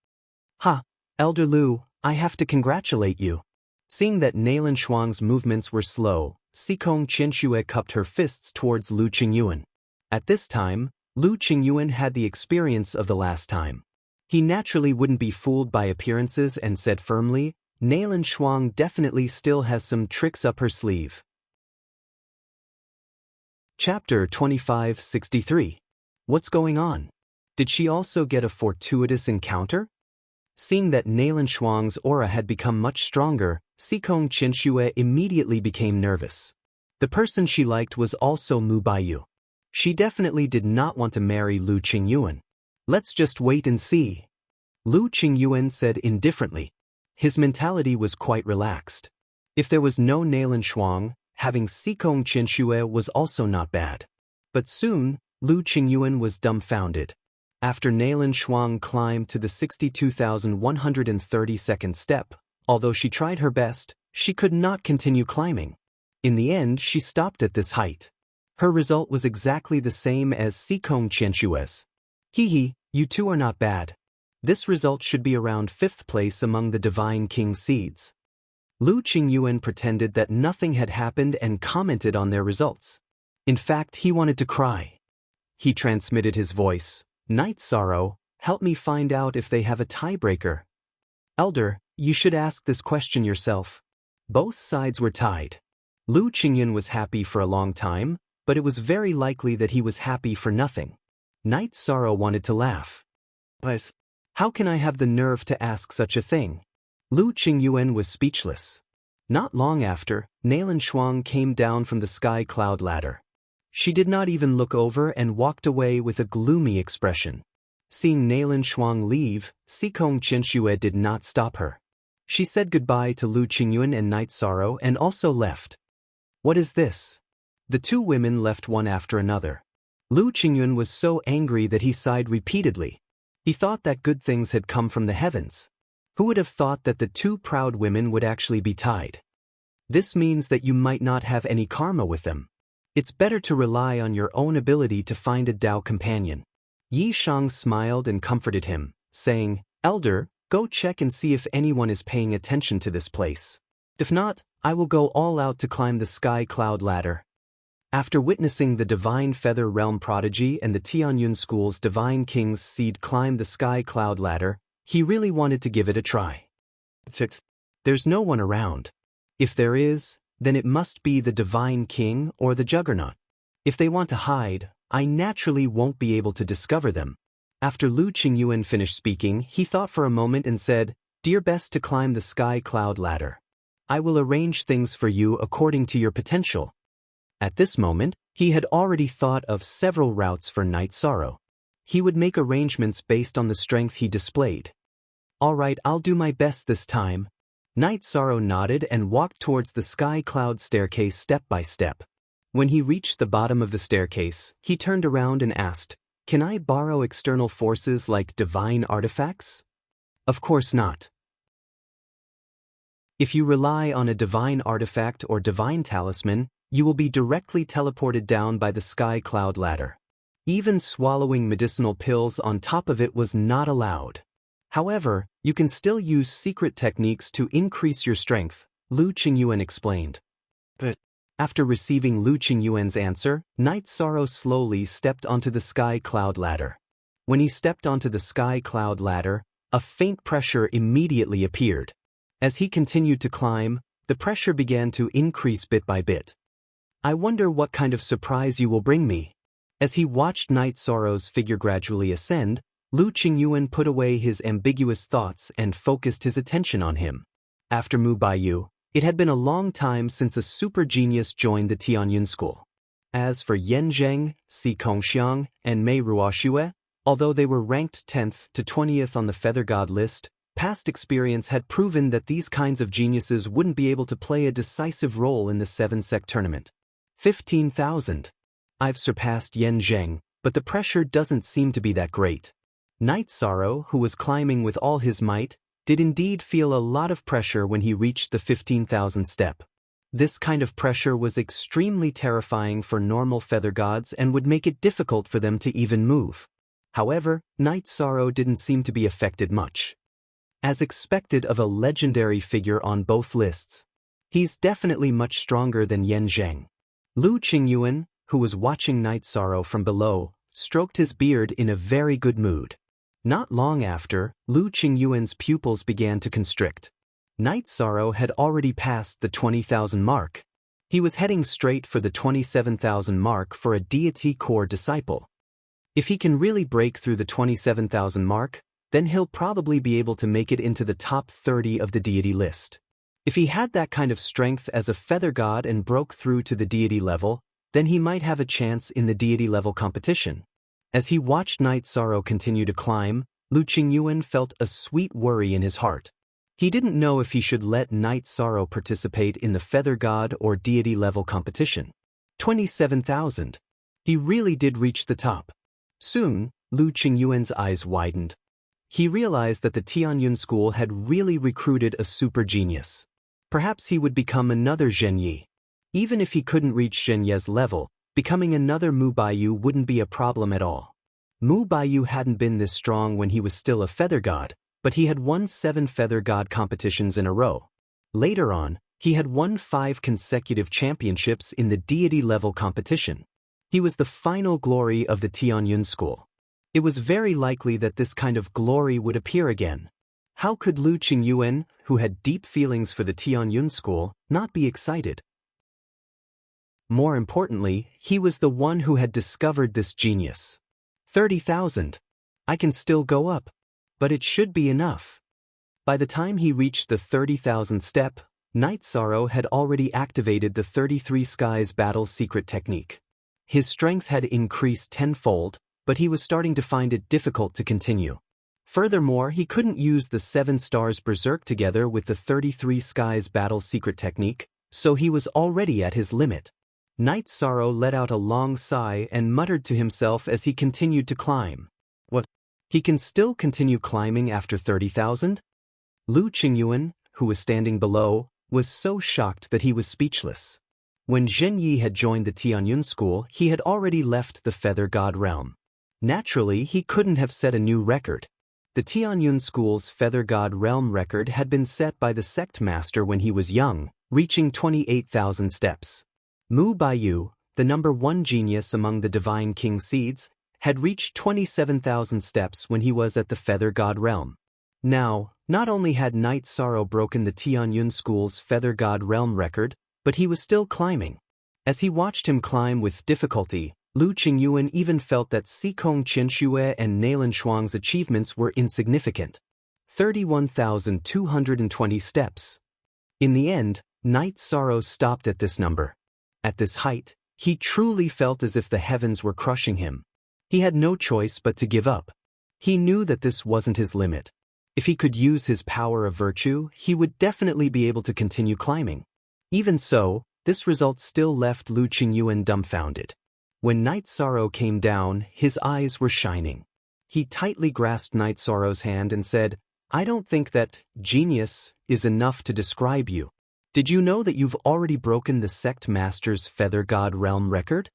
Elder Lu, I have to congratulate you. Seeing that Nailan Shuang's movements were slow, Sikong Qianshue cupped her fists towards Lu Qingyuan. At this time, Lu Qingyuan had the experience of the last time. He naturally wouldn't be fooled by appearances and said firmly, Nalan Shuang definitely still has some tricks up her sleeve. Chapter 2563. What's going on? Did she also get a fortuitous encounter? Seeing that Nalan Shuang's aura had become much stronger, Xikong Qianxue immediately became nervous. The person she liked was also Mu Baiyu. She definitely did not want to marry Lu Qingyuan. Let's just wait and see. Lu Qingyuan said indifferently. His mentality was quite relaxed. If there was no Nalan Shuang, having Xikong Qianxue was also not bad. But soon, Lu Qingyuan was dumbfounded. After Nalan Shuang climbed to the 62,132nd step, although she tried her best, she could not continue climbing. In the end, she stopped at this height. Her result was exactly the same as Xikong Qianxue's. Hee, you two are not bad. This result should be around 5th place among the Divine King's seeds. Lu Qingyuan pretended that nothing had happened and commented on their results. In fact, he wanted to cry. He transmitted his voice, Night Sorrow, help me find out if they have a tiebreaker. Elder, you should ask this question yourself. Both sides were tied. Lu Qingyuan was happy for a long time, but it was very likely that he was happy for nothing. Night Sorrow wanted to laugh. But how can I have the nerve to ask such a thing? Lu Qingyuan was speechless. Not long after, Nalan Shuang came down from the sky cloud ladder. She did not even look over and walked away with a gloomy expression. Seeing Nalan Shuang leave, Xikong Qianxue did not stop her. She said goodbye to Lu Qingyuan and Night Sorrow and also left. What is this? The two women left one after another. Lu Qingyuan was so angry that he sighed repeatedly. He thought that good things had come from the heavens. Who would have thought that the two proud women would actually be tied? This means that you might not have any karma with them. It's better to rely on your own ability to find a Tao companion. Yi Shang smiled and comforted him, saying, Elder, go check and see if anyone is paying attention to this place. If not, I will go all out to climb the sky cloud ladder. After witnessing the Divine Feather Realm Prodigy and the Tianyun School's Divine King's Seed climb the sky cloud ladder, he really wanted to give it a try. There's no one around. If there is, then it must be the Divine King or the Juggernaut. If they want to hide, I naturally won't be able to discover them. After Lu Qingyuan finished speaking, he thought for a moment and said, Do your best to climb the sky cloud ladder. I will arrange things for you according to your potential. At this moment, he had already thought of several routes for Night Sorrow. He would make arrangements based on the strength he displayed. All right, I'll do my best this time. Night Sorrow nodded and walked towards the sky cloud staircase step by step. When he reached the bottom of the staircase, he turned around and asked, Can I borrow external forces like divine artifacts? Of course not. If you rely on a divine artifact or divine talisman, you will be directly teleported down by the sky cloud ladder. Even swallowing medicinal pills on top of it was not allowed. However, you can still use secret techniques to increase your strength, Lu Qingyuan explained. But after receiving Lu Qingyuan's answer, Night Sorrow slowly stepped onto the sky cloud ladder. When he stepped onto the sky cloud ladder, a faint pressure immediately appeared. As he continued to climb, the pressure began to increase bit by bit. I wonder what kind of surprise you will bring me. As he watched Night Sorrow's figure gradually ascend, Lu Qingyuan put away his ambiguous thoughts and focused his attention on him. After Mu Baiyu, it had been a long time since a super genius joined the Tianyun school. As for Yan Zheng, Si Kongxiang, and Mei Ruoxue, although they were ranked 10th to 20th on the Feather God list, past experience had proven that these kinds of geniuses wouldn't be able to play a decisive role in the 7-sec tournament. 15,000. I've surpassed Yan Zheng, but the pressure doesn't seem to be that great. Night Sorrow, who was climbing with all his might, did indeed feel a lot of pressure when he reached the 15,000 step. This kind of pressure was extremely terrifying for normal feather gods and would make it difficult for them to even move. However, Night Sorrow didn't seem to be affected much. As expected of a legendary figure on both lists, he's definitely much stronger than Yan Zheng. Lu Qingyuan, who was watching Night Sorrow from below, stroked his beard in a very good mood. Not long after, Lu Qingyuan's pupils began to constrict. Night Sorrow had already passed the 20,000 mark. He was heading straight for the 27,000 mark for a deity core disciple. If he can really break through the 27,000 mark, then he'll probably be able to make it into the top 30 of the deity list. If he had that kind of strength as a feather god and broke through to the deity level, then he might have a chance in the deity level competition. As he watched Night Sorrow continue to climb, Lu Qingyuan felt a sweet worry in his heart. He didn't know if he should let Night Sorrow participate in the feather god or deity level competition. 27,000. He really did reach the top. Soon, Lu Qingyuan's eyes widened. He realized that the Tianyun school had really recruited a super genius. Perhaps he would become another Zhen Yi. Even if he couldn't reach Zhen Ye's level, becoming another Mu Baiyu wouldn't be a problem at all. Mu Baiyu hadn't been this strong when he was still a feather god, but he had won 7 feather god competitions in a row. Later on, he had won 5 consecutive championships in the deity level competition. He was the final glory of the Tianyun school. It was very likely that this kind of glory would appear again. How could Lu Qingyuan, who had deep feelings for the Tianyun school, not be excited? More importantly, he was the one who had discovered this genius. 30,000. I can still go up. But it should be enough. By the time he reached the 30,000 step, Night Sorrow had already activated the 33 Skies battle secret technique. His strength had increased tenfold, but he was starting to find it difficult to continue. Furthermore, he couldn't use the 7 stars berserk together with the 33 Skies battle secret technique, so he was already at his limit. Night Sorrow let out a long sigh and muttered to himself as he continued to climb. What? He can still continue climbing after 30,000? Lu Qingyuan, who was standing below, was so shocked that he was speechless. When Zhen Yi had joined the Tianyun school, he had already left the feather god realm. Naturally, he couldn't have set a new record. The Tianyun school's feather god realm record had been set by the sect master when he was young, reaching 28,000 steps. Mu Baiyu, the number 1 genius among the divine king seeds, had reached 27,000 steps when he was at the feather god realm. Now, not only had Night Sorrow broken the Tianyun school's feather god realm record, but he was still climbing. As he watched him climb with difficulty, Lu Qingyuan even felt that Xikong Qianxue and Nailan Shuang's achievements were insignificant. 31,220 steps. In the end, Night Sorrow stopped at this number. At this height, he truly felt as if the heavens were crushing him. He had no choice but to give up. He knew that this wasn't his limit. If he could use his power of virtue, he would definitely be able to continue climbing. Even so, this result still left Lu Qingyuan dumbfounded. When Night Sorrow came down, his eyes were shining. He tightly grasped Night Sorrow's hand and said, "I don't think that genius is enough to describe you. Did you know that you've already broken the sect master's feather god realm record?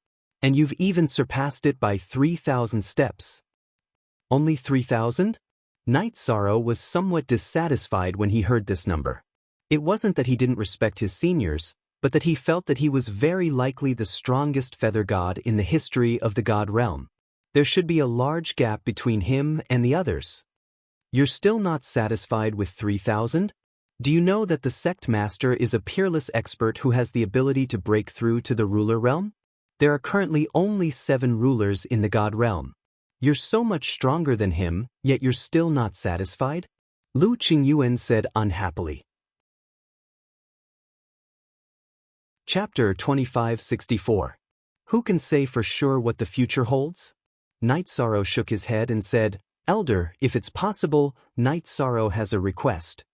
And you've even surpassed it by 3,000 steps." Only 3,000? Night Sorrow was somewhat dissatisfied when he heard this number. It wasn't that he didn't respect his seniors, but that he felt that he was very likely the strongest feather god in the history of the god realm. There should be a large gap between him and the others. You're still not satisfied with 3,000? Do you know that the sect master is a peerless expert who has the ability to break through to the ruler realm? There are currently only 7 rulers in the god realm. You're so much stronger than him, yet you're still not satisfied? Lu Qingyuan said unhappily. Chapter 2564. Who can say for sure what the future holds? Night Sorrow shook his head and said, "Elder, if it's possible, Night Sorrow has a request."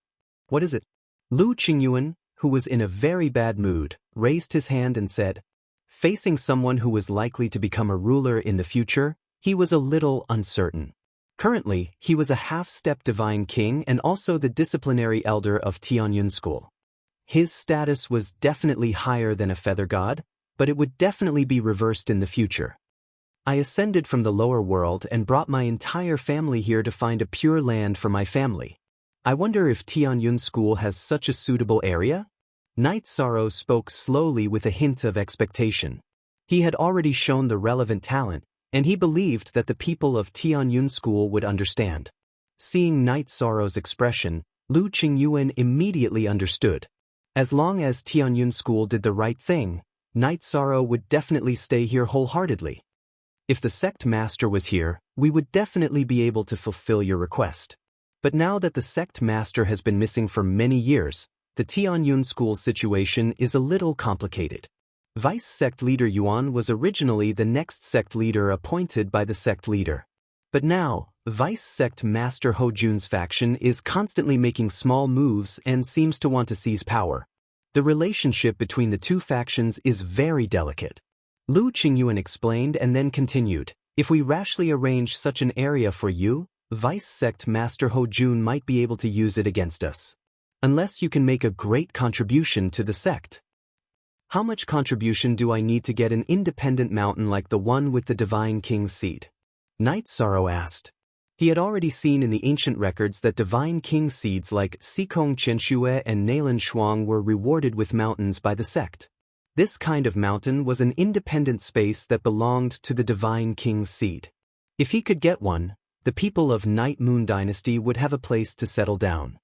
"What is it?" Lu Qingyuan, who was in a very bad mood, raised his hand and said, facing someone who was likely to become a ruler in the future, he was a little uncertain. Currently, he was a half-step divine king and also the disciplinary elder of Tianyun school. His status was definitely higher than a feather god, but it would definitely be reversed in the future. "I ascended from the lower world and brought my entire family here to find a pure land for my family. I wonder if Tianyun school has such a suitable area?" Night Sorrow spoke slowly with a hint of expectation. He had already shown the relevant talent, and he believed that the people of Tianyun School would understand. Seeing Night Sorrow's expression, Lu Qingyuan immediately understood. As long as Tianyun School did the right thing, Night Sorrow would definitely stay here wholeheartedly. If the sect master was here, we would definitely be able to fulfill your request. But now that the sect master has been missing for many years, the Tianyun School's situation is a little complicated. Vice sect leader Yuan was originally the next sect leader appointed by the sect leader. But now, Vice Sect Master Ho Jun's faction is constantly making small moves and seems to want to seize power. The relationship between the two factions is very delicate. Lu Qingyuan explained and then continued, if we rashly arrange such an area for you, Vice Sect Master Ho Jun might be able to use it against us. Unless you can make a great contribution to the sect. How much contribution do I need to get an independent mountain like the one with the Divine King's seed? Night Sorrow asked. He had already seen in the ancient records that Divine King seeds like Xikong Qianxue and Nalan Shuang were rewarded with mountains by the sect. This kind of mountain was an independent space that belonged to the Divine King's seed. If he could get one, the people of Night Moon Dynasty would have a place to settle down.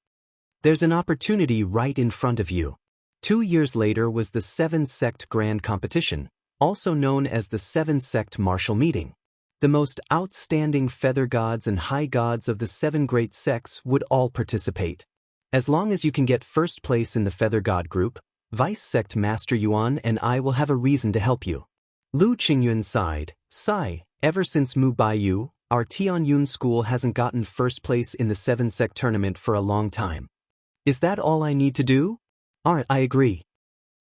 There's an opportunity right in front of you. 2 years later was the Seven Sect Grand Competition, also known as the Seven Sect Martial Meeting. The most outstanding feather gods and high gods of the 7 great sects would all participate. As long as you can get first place in the feather god group, Vice Sect Master Yuan and I will have a reason to help you. Lu Qingyuan sighed, ever since Mu Baiyu, our Tianyun School hasn't gotten first place in the 7 sect tournament for a long time. Is that all I need to do? I agree.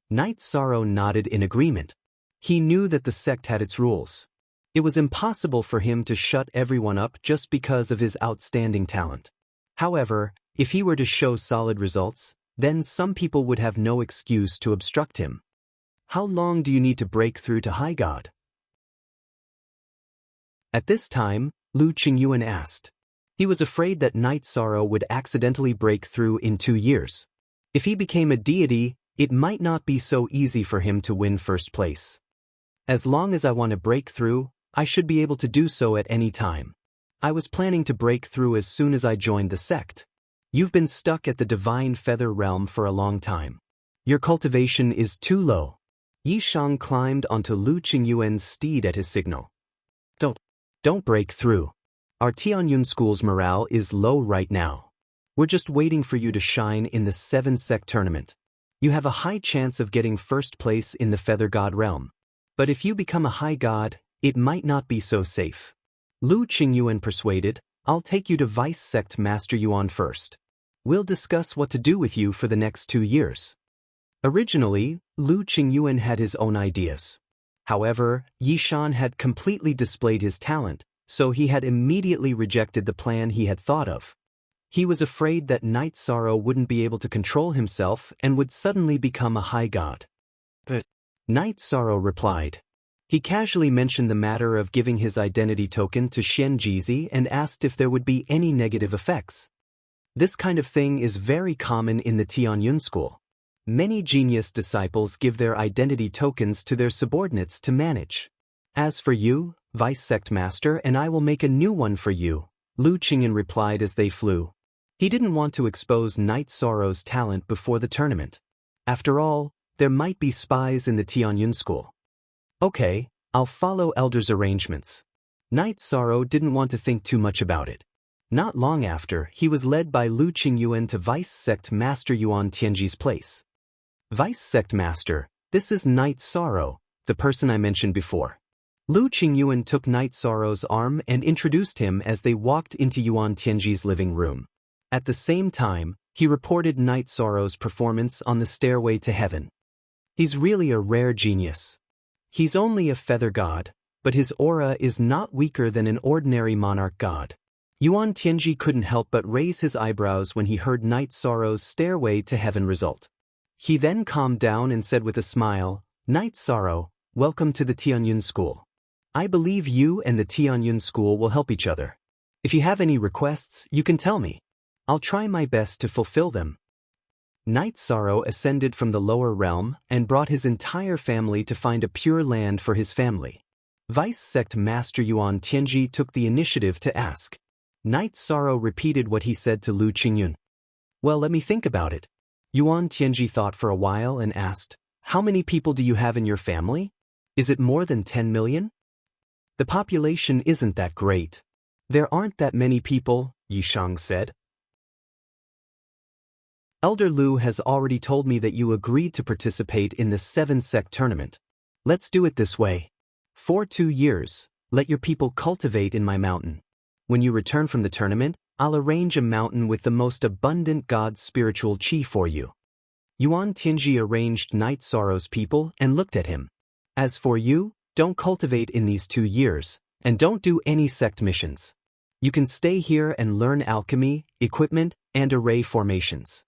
Night Sorrow nodded in agreement. He knew that the sect had its rules. It was impossible for him to shut everyone up just because of his outstanding talent. However, if he were to show solid results, then some people would have no excuse to obstruct him. How long do you need to break through to High God? At this time, Lu Qingyuan asked. He was afraid that Night Sorrow would accidentally break through in 2 years. If he became a deity, it might not be so easy for him to win first place. As long as I want to break through, I should be able to do so at any time. I was planning to break through as soon as I joined the sect. You've been stuck at the Divine Feather Realm for a long time. Your cultivation is too low. Yi Shang climbed onto Lu Qingyuan's steed at his signal. Don't break through. Our Tianyun School's morale is low right now. We're just waiting for you to shine in the 7 sect tournament. You have a high chance of getting first place in the Feather God realm. But if you become a high god, it might not be so safe. Lu Qingyuan persuaded, I'll take you to Vice Sect Master Yuan first. We'll discuss what to do with you for the next 2 years. Originally, Lu Qingyuan had his own ideas. However, Yi Shan had completely displayed his talent, so he had immediately rejected the plan he had thought of. He was afraid that Night Sorrow wouldn't be able to control himself and would suddenly become a high god. But Night Sorrow replied. He casually mentioned the matter of giving his identity token to Shen Jizi and asked if there would be any negative effects. This kind of thing is very common in the Tianyun School. Many genius disciples give their identity tokens to their subordinates to manage. As for you, Vice Sect Master, and I will make a new one for you, Lu Qingyuan replied as they flew. He didn't want to expose Night Sorrow's talent before the tournament. After all, there might be spies in the Tianyun School. Okay, I'll follow Elder's arrangements. Night Sorrow didn't want to think too much about it. Not long after, he was led by Lu Qingyuan to Vice Sect Master Yuan Tianji's place. Vice Sect Master, this is Night Sorrow, the person I mentioned before. Lu Qingyuan took Night Sorrow's arm and introduced him as they walked into Yuan Tianji's living room. At the same time, he reported Night Sorrow's performance on the stairway to heaven. He's really a rare genius. He's only a feather god, but his aura is not weaker than an ordinary monarch god. Yuan Tianji couldn't help but raise his eyebrows when he heard Night Sorrow's stairway to heaven result. He then calmed down and said with a smile, Night Sorrow, welcome to the Tianyun School. I believe you and the Tianyun School will help each other. If you have any requests, you can tell me. I'll try my best to fulfill them. Night Sorrow ascended from the lower realm and brought his entire family to find a pure land for his family. Vice Sect Master Yuan Tianji took the initiative to ask. Night Sorrow repeated what he said to Lu Qingyun. Well, let me think about it. Yuan Tianji thought for a while and asked, how many people do you have in your family? Is it more than 10 million? The population isn't that great. There aren't that many people, Yishang said. Elder Lu has already told me that you agreed to participate in the 7-sect tournament. Let's do it this way. For 2 years, let your people cultivate in my mountain. When you return from the tournament, I'll arrange a mountain with the most abundant God's spiritual chi for you. Yuan Tianji arranged Night Sorrow's people and looked at him. As for you, don't cultivate in these 2 years, and don't do any sect missions. You can stay here and learn alchemy, equipment, and array formations.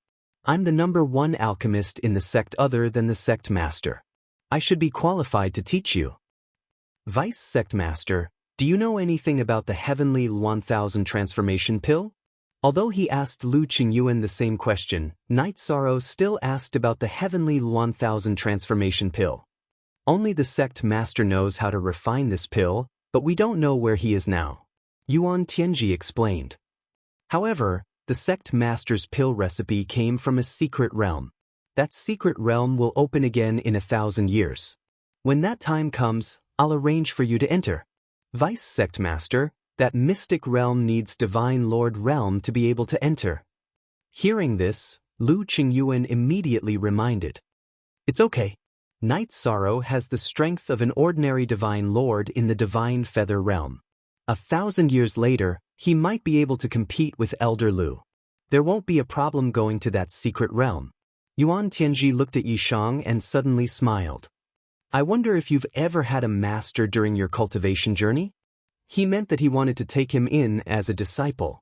I'm the #1 alchemist in the sect other than the sect master. I should be qualified to teach you. Vice Sect Master, do you know anything about the heavenly 1000 transformation pill? Although he asked Lu Qingyuan the same question, Night Sorrow still asked about the heavenly 1000 transformation pill. Only the sect master knows how to refine this pill, but we don't know where he is now. Yuan Tianji explained. However, the sect master's pill recipe came from a secret realm. That secret realm will open again in 1,000 years. When that time comes, I'll arrange for you to enter. Vice Sect Master, that mystic realm needs Divine Lord Realm to be able to enter. Hearing this, Lu Qingyuan immediately reminded. It's okay. Night Sorrow has the strength of an ordinary Divine Lord in the Divine Feather Realm. 1,000 years later, he might be able to compete with Elder Lu. There won't be a problem going to that secret realm. Yuan Tianji looked at Yishang and suddenly smiled. I wonder if you've ever had a master during your cultivation journey? He meant that he wanted to take him in as a disciple.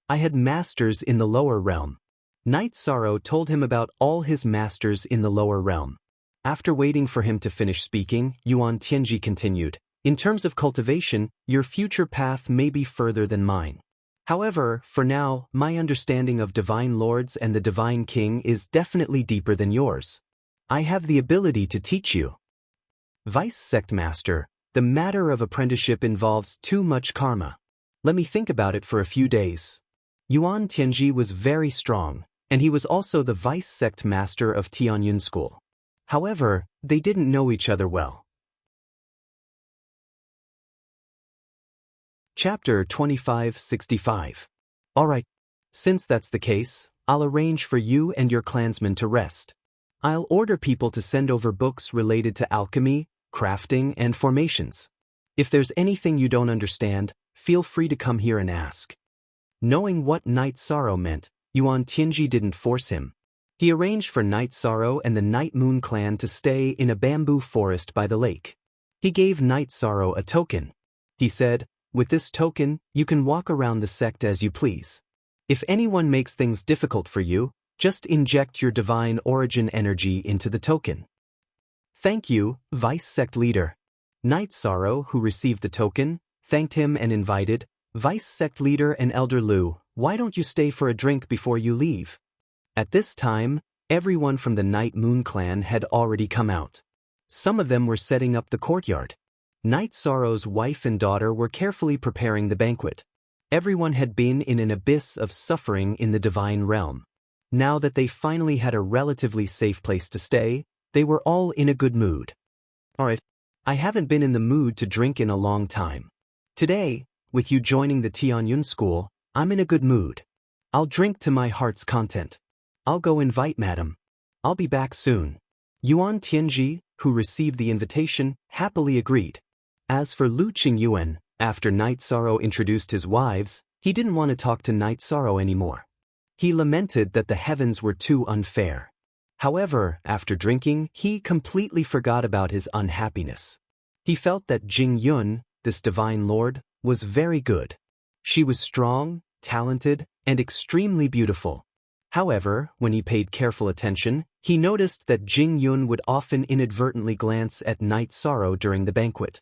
I had masters in the lower realm. Night Sorrow told him about all his masters in the lower realm. After waiting for him to finish speaking, Yuan Tianji continued. In terms of cultivation, your future path may be further than mine. However, for now, my understanding of Divine Lords and the Divine King is definitely deeper than yours. I have the ability to teach you. Vice Sect Master, the matter of apprenticeship involves too much karma. Let me think about it for a few days. Yuan Tianji was very strong, and he was also the Vice Sect Master of Tianyun School. However, they didn't know each other well. Chapter 2565. Alright. Since that's the case, I'll arrange for you and your clansmen to rest. I'll order people to send over books related to alchemy, crafting, and formations. If there's anything you don't understand, feel free to come here and ask. Knowing what Night Sorrow meant, Yuan Tianji didn't force him. He arranged for Night Sorrow and the Night Moon clan to stay in a bamboo forest by the lake. He gave Night Sorrow a token. He said, with this token, you can walk around the sect as you please. If anyone makes things difficult for you, just inject your divine origin energy into the token. Thank you, Vice Sect Leader. Night Sorrow, who received the token, thanked him and invited, Vice Sect Leader and Elder Lu, why don't you stay for a drink before you leave? At this time, everyone from the Night Moon clan had already come out. Some of them were setting up the courtyard. Night Sorrow's wife and daughter were carefully preparing the banquet. Everyone had been in an abyss of suffering in the divine realm. Now that they finally had a relatively safe place to stay, they were all in a good mood. Alright, I haven't been in the mood to drink in a long time. Today, with you joining the Tianyun school, I'm in a good mood. I'll drink to my heart's content. I'll go invite Madam. I'll be back soon. Yuan Tianji, who received the invitation, happily agreed. As for Lu Qingyuan, after Night Sorrow introduced his wives, he didn't want to talk to Night Sorrow anymore. He lamented that the heavens were too unfair. However, after drinking, he completely forgot about his unhappiness. He felt that Jing Yun, this divine lord, was very good. She was strong, talented, and extremely beautiful. However, when he paid careful attention, he noticed that Jing Yun would often inadvertently glance at Night Sorrow during the banquet.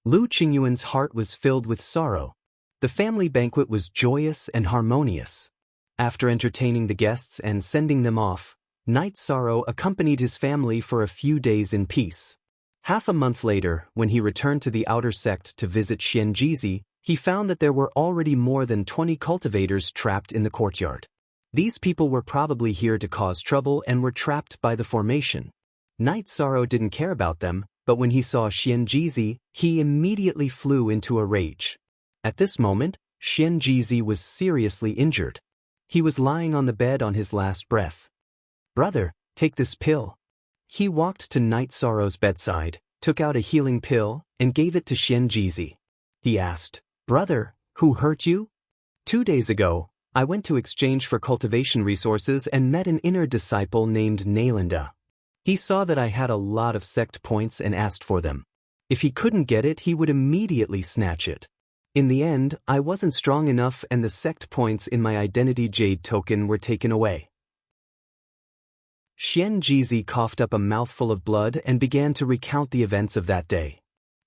Lu Qingyuan's heart was filled with sorrow. The family banquet was joyous and harmonious. After entertaining the guests and sending them off, Night Sorrow accompanied his family for a few days in peace. Half a month later, when he returned to the outer sect to visit Xianjizi, he found that there were already more than 20 cultivators trapped in the courtyard. These people were probably here to cause trouble and were trapped by the formation. Night Sorrow didn't care about them, but when he saw Xianjizi, he immediately flew into a rage. At this moment, Xianjizi was seriously injured. He was lying on the bed on his last breath. "Brother, take this pill." He walked to Night Sorrow's bedside, took out a healing pill, and gave it to Xianjizi. He asked, "Brother, who hurt you?" 2 days ago, I went to exchange for cultivation resources and met an inner disciple named Nailinda. He saw that I had a lot of sect points and asked for them. If he couldn't get it, he would immediately snatch it. In the end, I wasn't strong enough and the sect points in my identity jade token were taken away. Xianjizi coughed up a mouthful of blood and began to recount the events of that day.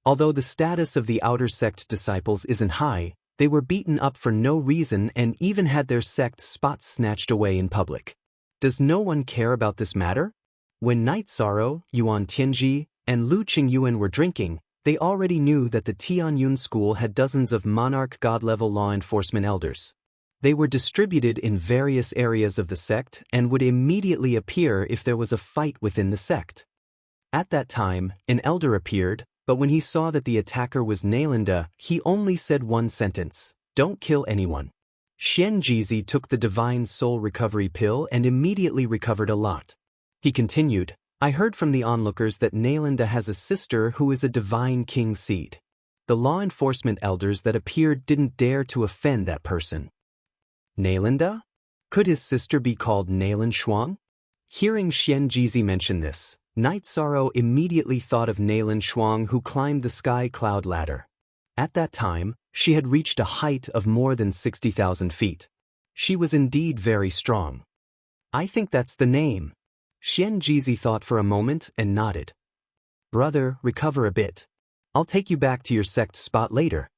Although the status of the outer sect disciples isn't high, they were beaten up for no reason and even had their sect spots snatched away in public. Does no one care about this matter? When Night Sorrow, Yuan Tianji, and Lu Qingyuan were drinking, they already knew that the Tianyun school had dozens of monarch god-level law enforcement elders. They were distributed in various areas of the sect and would immediately appear if there was a fight within the sect. At that time, an elder appeared, but when he saw that the attacker was Nailinda, he only said one sentence: "Don't kill anyone." Xianjizi took the Divine Soul Recovery pill and immediately recovered a lot. He continued, "I heard from the onlookers that Nailinda has a sister who is a divine king seed. The law enforcement elders that appeared didn't dare to offend that person." Nailinda? Could his sister be called Nailin Shuang? Hearing Xianjizi mention this, Night Sorrow immediately thought of Nailin Shuang, who climbed the sky cloud ladder. At that time, she had reached a height of more than 60,000 feet. She was indeed very strong. "I think that's the name." Xianjizi thought for a moment and nodded. "Brother, recover a bit. I'll take you back to your sect spot later.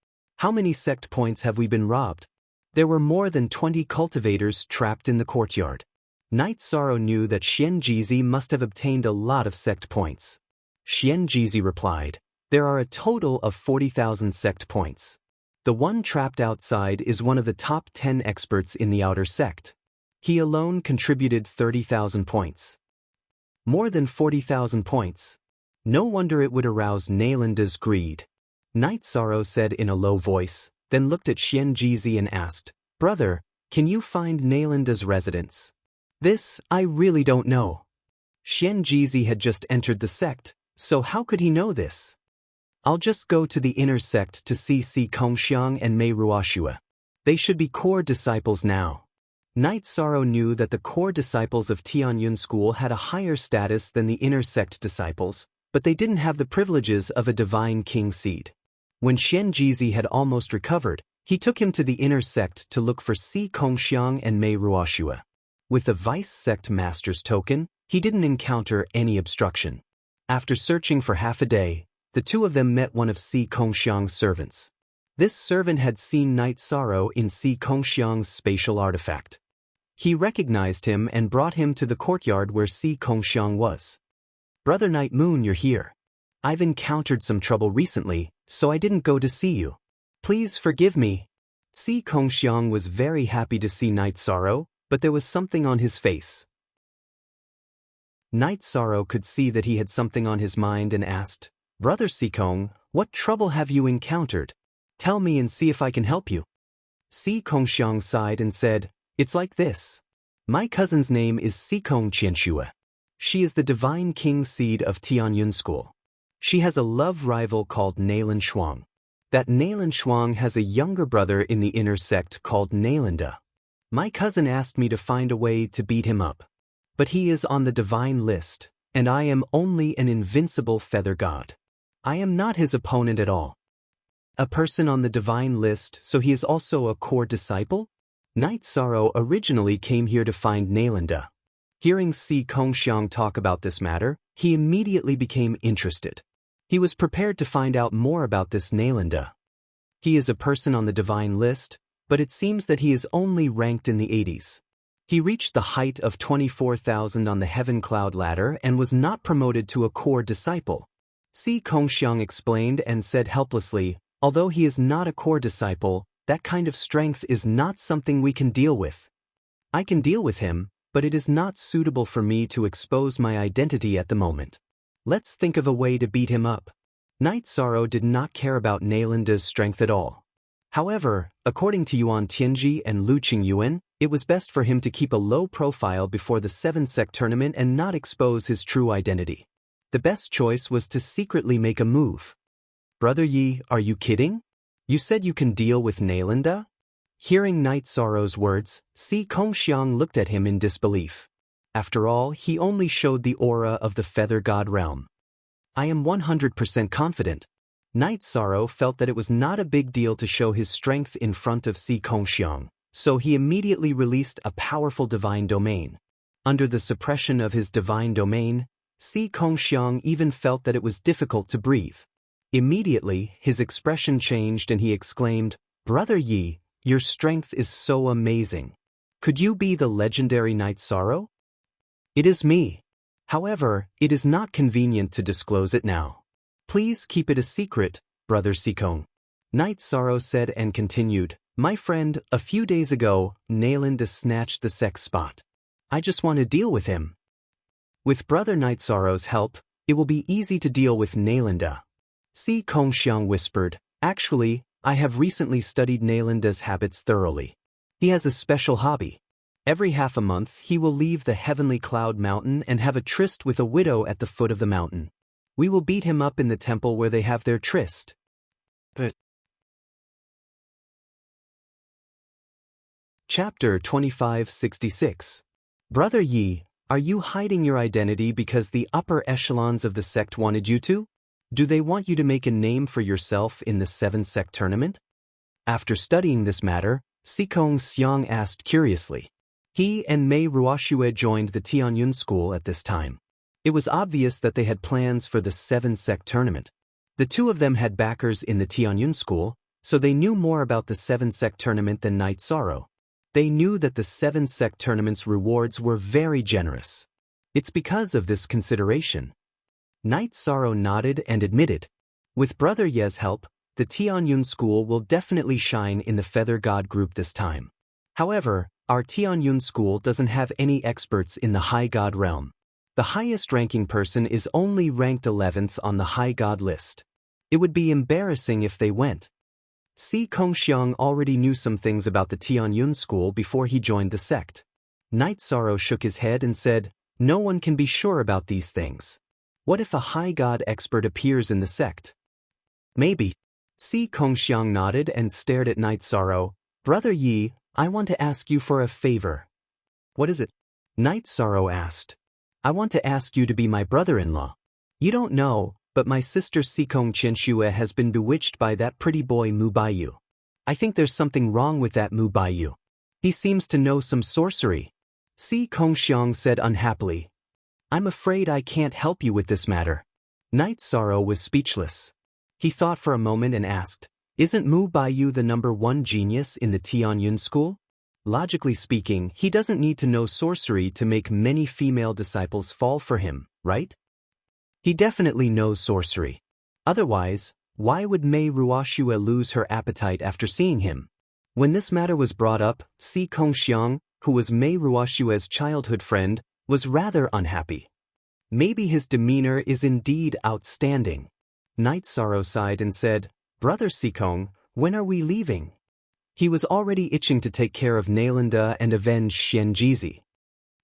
How many sect points have we been robbed?" There were more than 20 cultivators trapped in the courtyard. Night Sorrow knew that Xianjizi must have obtained a lot of sect points. Xianjizi replied, "There are a total of 40,000 sect points. The one trapped outside is one of the top 10 experts in the outer sect. He alone contributed 30,000 points. More than 40,000 points. No wonder it would arouse Nailinda's greed." Night Sorrow said in a low voice, then looked at Xianjizi and asked, "Brother, can you find Nailinda's residence?" "This, I really don't know." Xianjizi had just entered the sect, so how could he know this? "I'll just go to the inner sect to see Si Kongxiang and Mei Ruoxue. They should be core disciples now." Night Sorrow knew that the core disciples of Tianyun School had a higher status than the inner sect disciples, but they didn't have the privileges of a divine king seed. When Xianjizi had almost recovered, he took him to the inner sect to look for Si Kongxiang and Mei Ruoxue. With the vice sect master's token, he didn't encounter any obstruction. After searching for half a day, the two of them met one of Si Kongxiang's servants. This servant had seen Night Sorrow in Si Kongxiang's spatial artifact. He recognized him and brought him to the courtyard where Si Kongxiang was. "Brother Night Moon, you're here. I've encountered some trouble recently, so I didn't go to see you. Please forgive me." Si Kongxiang was very happy to see Night Sorrow, but there was something on his face. Night Sorrow could see that he had something on his mind and asked, "Brother Sikong, what trouble have you encountered? Tell me and see if I can help you." Si Kongxiang sighed and said, "It's like this. My cousin's name is Sikong Qianxue. She is the divine king seed of Tianyun School. She has a love rival called Nailin Shuang. That Nailin Shuang has a younger brother in the inner sect called Nailinda. My cousin asked me to find a way to beat him up. But he is on the divine list, and I am only an invincible feather god. I am not his opponent at all." "A person on the divine list, so he is also a core disciple?" Night Sorrow originally came here to find Nailinda. Hearing Si Kongxiang talk about this matter, he immediately became interested. He was prepared to find out more about this Nailinda. He is a person on the divine list, but it seems that he is only ranked in the 80s. He reached the height of 24,000 on the heaven cloud ladder and was not promoted to a core disciple. Si Kongxiang explained and said helplessly, although he is not a core disciple, that kind of strength is not something we can deal with. I can deal with him, but it is not suitable for me to expose my identity at the moment. Let's think of a way to beat him up. Night Sorrow did not care about Nailanda's strength at all. However, according to Yuan Tianji and Lu Qingyuan, it was best for him to keep a low profile before the 7-sect tournament and not expose his true identity. The best choice was to secretly make a move. Brother Yi, are you kidding? You said you can deal with Nailanda? Hearing Night Sorrow's words, Si Kongxiang looked at him in disbelief. After all, he only showed the aura of the Feather God realm. I am 100% confident. Night Sorrow felt that it was not a big deal to show his strength in front of Si Kongxiang, so he immediately released a powerful divine domain. Under the suppression of his divine domain, Si Kongxiang even felt that it was difficult to breathe. Immediately, his expression changed and he exclaimed, Brother Yi, your strength is so amazing. Could you be the legendary Night Sorrow? It is me. However, it is not convenient to disclose it now. Please keep it a secret, Brother Sikong. Night Sorrow said and continued, My friend, a few days ago, Nailanda snatched the sex spot. I just want to deal with him. With Brother Night Sorrow's help, it will be easy to deal with Nailanda. Si Kongxiang whispered, Actually, I have recently studied Nailanda's habits thoroughly. He has a special hobby. Every half a month he will leave the heavenly cloud mountain and have a tryst with a widow at the foot of the mountain. We will beat him up in the temple where they have their tryst. But Chapter 2566. Brother Yi, are you hiding your identity because the upper echelons of the sect wanted you to? Do they want you to make a name for yourself in the 7-sect tournament? After studying this matter, Si Kongxiang asked curiously. He and Mei Ruoxue joined the Tianyun school at this time. It was obvious that they had plans for the 7-sect tournament. The two of them had backers in the Tianyun school, so they knew more about the 7-sect tournament than Night Sorrow. They knew that the 7-sect tournament's rewards were very generous. It's because of this consideration. Night Sorrow nodded and admitted, with Brother Ye's help, the Tianyun school will definitely shine in the Feather God group this time. However, our Tianyun school doesn't have any experts in the High God realm. The highest ranking person is only ranked 11th on the High God list. It would be embarrassing if they went. Si Kongxiang already knew some things about the Tianyun school before he joined the sect. Night Sorrow shook his head and said, No one can be sure about these things. What if a High God expert appears in the sect? Maybe. Si Kongxiang nodded and stared at Night Sorrow. Brother Yi, I want to ask you for a favor. What is it? Night Sorrow asked. I want to ask you to be my brother-in-law. You don't know, but my sister Sikong Qianxue has been bewitched by that pretty boy Mu Baiyu. I think there's something wrong with that Mu Baiyu. He seems to know some sorcery. Si Kongxiang said unhappily. I'm afraid I can't help you with this matter. Night Sorrow was speechless. He thought for a moment and asked, Isn't Mu Baiyu the #1 genius in the Tianyun school? Logically speaking, he doesn't need to know sorcery to make many female disciples fall for him, right? He definitely knows sorcery. Otherwise, why would Mei Ruoxue lose her appetite after seeing him? When this matter was brought up, Si Kongxiang, who was Mei Ruoxue's childhood friend, was rather unhappy. Maybe his demeanor is indeed outstanding. Night Sorrow sighed and said, Brother Sikong, when are we leaving? He was already itching to take care of Nailanda and avenge Xianjizi.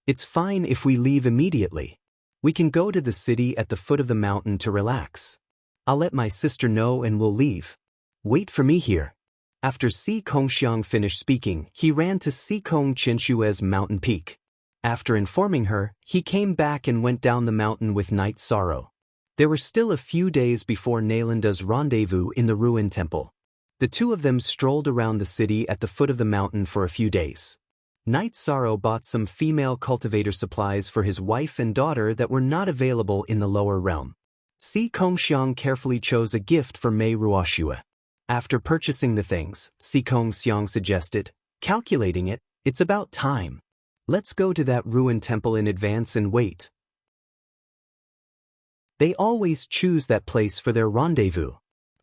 It's fine if we leave immediately. We can go to the city at the foot of the mountain to relax. I'll let my sister know and we'll leave. Wait for me here. After Si Kongxiang finished speaking, he ran to Si Kong Qianxue's mountain peak. After informing her, he came back and went down the mountain with Night Sorrow. There were still a few days before Nailanda's rendezvous in the ruin temple. The two of them strolled around the city at the foot of the mountain for a few days. Night Sorrow bought some female cultivator supplies for his wife and daughter that were not available in the lower realm. Si Kongxiang carefully chose a gift for Mei Ruoxue. After purchasing the things, Si Kongxiang suggested, calculating it, it's about time. Let's go to that ruined temple in advance and wait. They always choose that place for their rendezvous.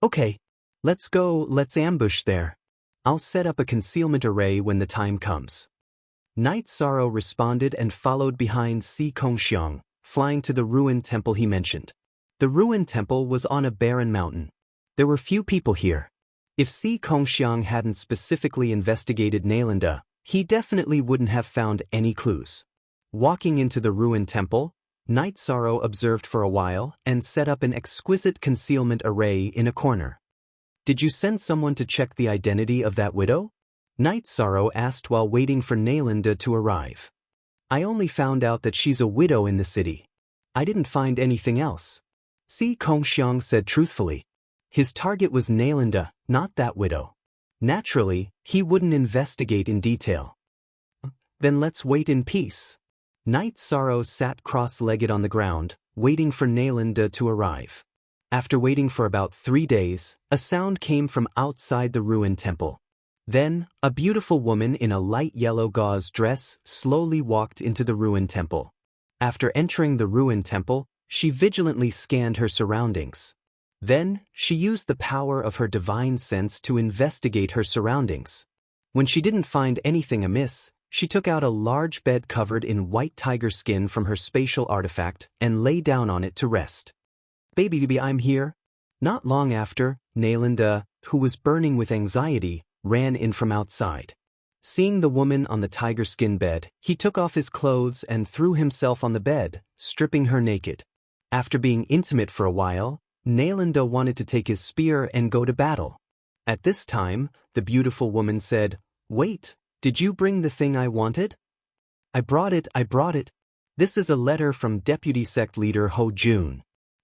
Okay. Let's go, let's ambush there. I'll set up a concealment array when the time comes. Night Sorrow responded and followed behind Si Kongxiang, flying to the ruined temple he mentioned. The ruined temple was on a barren mountain. There were few people here. If Si Kongxiang hadn't specifically investigated Nalanda, he definitely wouldn't have found any clues. Walking into the ruined temple, Night Sorrow observed for a while and set up an exquisite concealment array in a corner. Did you send someone to check the identity of that widow? Night Sorrow asked while waiting for Nalanda to arrive. I only found out that she's a widow in the city. I didn't find anything else. Si Kongxiang said truthfully. His target was Nalanda, not that widow. Naturally, he wouldn't investigate in detail. Then let's wait in peace. Night Sorrow sat cross-legged on the ground, waiting for Nalanda to arrive. After waiting for about 3 days, a sound came from outside the ruined temple. Then, a beautiful woman in a light yellow gauze dress slowly walked into the ruined temple. After entering the ruined temple, she vigilantly scanned her surroundings. Then, she used the power of her divine sense to investigate her surroundings. When she didn't find anything amiss, she took out a large bed covered in white tiger skin from her spatial artifact and lay down on it to rest. Baby, I'm here. Not long after, Nalanda, who was burning with anxiety, ran in from outside. Seeing the woman on the tiger skin bed, he took off his clothes and threw himself on the bed, stripping her naked. After being intimate for a while, Nalanda wanted to take his spear and go to battle. At this time, the beautiful woman said, "Wait. Did you bring the thing I wanted?" I brought it. This is a letter from Deputy Sect Leader Ho Jun."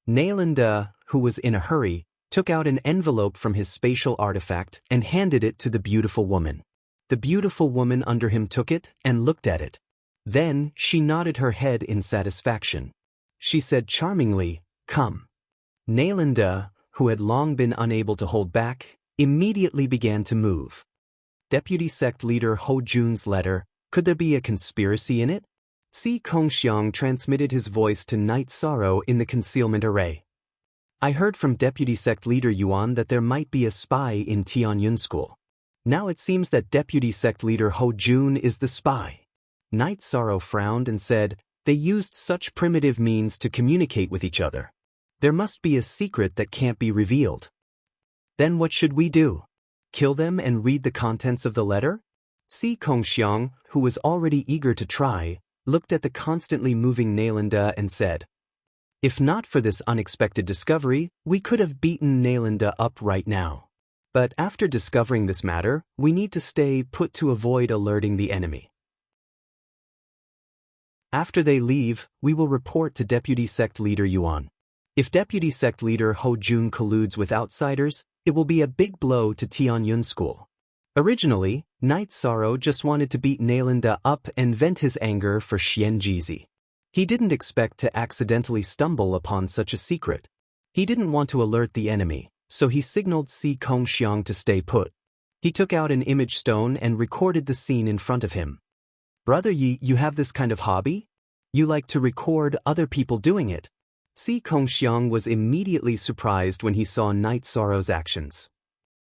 Nalanda, who was in a hurry, took out an envelope from his spatial artifact and handed it to the beautiful woman. The beautiful woman under him took it and looked at it. Then, she nodded her head in satisfaction. She said charmingly, "Come." Nalanda, who had long been unable to hold back, immediately began to move. Deputy Sect Leader Ho Jun's letter, could there be a conspiracy in it? Si Kongxiang transmitted his voice to Night Sorrow in the concealment array. I heard from Deputy Sect Leader Yuan that there might be a spy in Tianyun School. Now it seems that Deputy Sect Leader Ho Jun is the spy. Night Sorrow frowned and said, they used such primitive means to communicate with each other. There must be a secret that can't be revealed. Then what should we do? Kill them and read the contents of the letter? Si Kongxiang, who was already eager to try, looked at the constantly moving Nalanda and said, if not for this unexpected discovery, we could have beaten Nalanda up right now. But after discovering this matter, we need to stay put to avoid alerting the enemy. After they leave, we will report to Deputy Sect Leader Yuan. If Deputy Sect Leader Ho Jun colludes with outsiders, it will be a big blow to Tianyun School. Originally, Night Sorrow just wanted to beat Nalanda up and vent his anger for Xianjizi. He didn't expect to accidentally stumble upon such a secret. He didn't want to alert the enemy, so he signaled Si Kongxiang to stay put. He took out an image stone and recorded the scene in front of him. Brother Yi, you have this kind of hobby? You like to record other people doing it. Si Kongxiang was immediately surprised when he saw Night Sorrow's actions.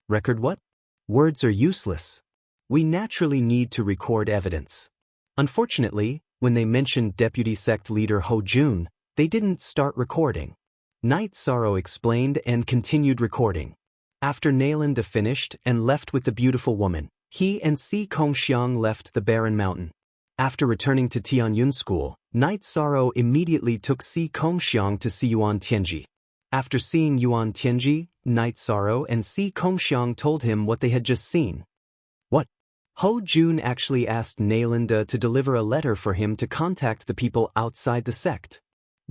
Record what? Words are useless. We naturally need to record evidence. Unfortunately, when they mentioned Deputy Sect Leader Ho Jun, they didn't start recording. Night Sorrow explained and continued recording. After Nalanda finished and left with the beautiful woman, he and Si Kongxiang left the barren mountain. After returning to Tianyun School, Night Sorrow immediately took Si Kongxiang to see Yuan Tianji. After seeing Yuan Tianji, Night Sorrow and Si Kongxiang told him what they had just seen. What? Ho Jun actually asked Nalanda to deliver a letter for him to contact the people outside the sect.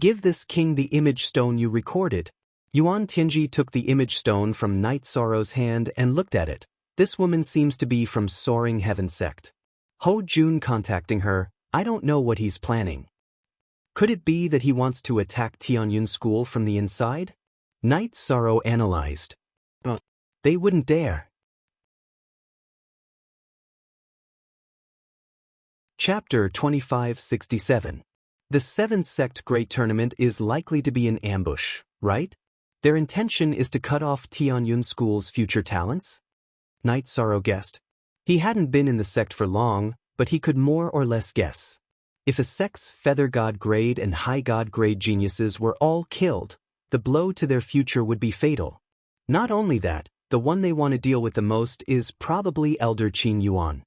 Give this king the image stone you recorded. Yuan Tianji took the image stone from Night Sorrow's hand and looked at it. This woman seems to be from Soaring Heaven sect. Ho Jun contacting her, I don't know what he's planning. Could it be that he wants to attack Tianyun School from the inside? Night Sorrow analyzed. They wouldn't dare. Chapter 2567. The 7th Sect Great Tournament is likely to be an ambush, right? Their intention is to cut off Tianyun School's future talents? Night Sorrow guessed. He hadn't been in the sect for long, but he could more or less guess. If a sect's Feather God grade and High God grade geniuses were all killed, the blow to their future would be fatal. Not only that, the one they want to deal with the most is probably Elder Qin Yuan.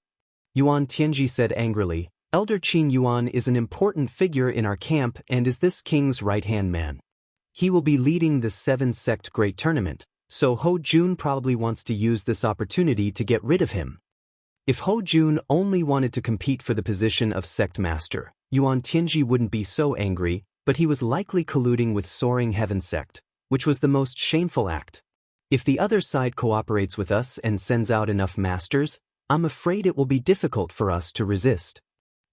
Yuan Tianji said angrily, Elder Qin Yuan is an important figure in our camp and is this king's right-hand man. He will be leading the 7th Sect Great Tournament, so Ho Jun probably wants to use this opportunity to get rid of him. If Ho Jun only wanted to compete for the position of Sect Master, Yuan Tianji wouldn't be so angry, but he was likely colluding with Soaring Heaven Sect, which was the most shameful act. If the other side cooperates with us and sends out enough masters, I'm afraid it will be difficult for us to resist.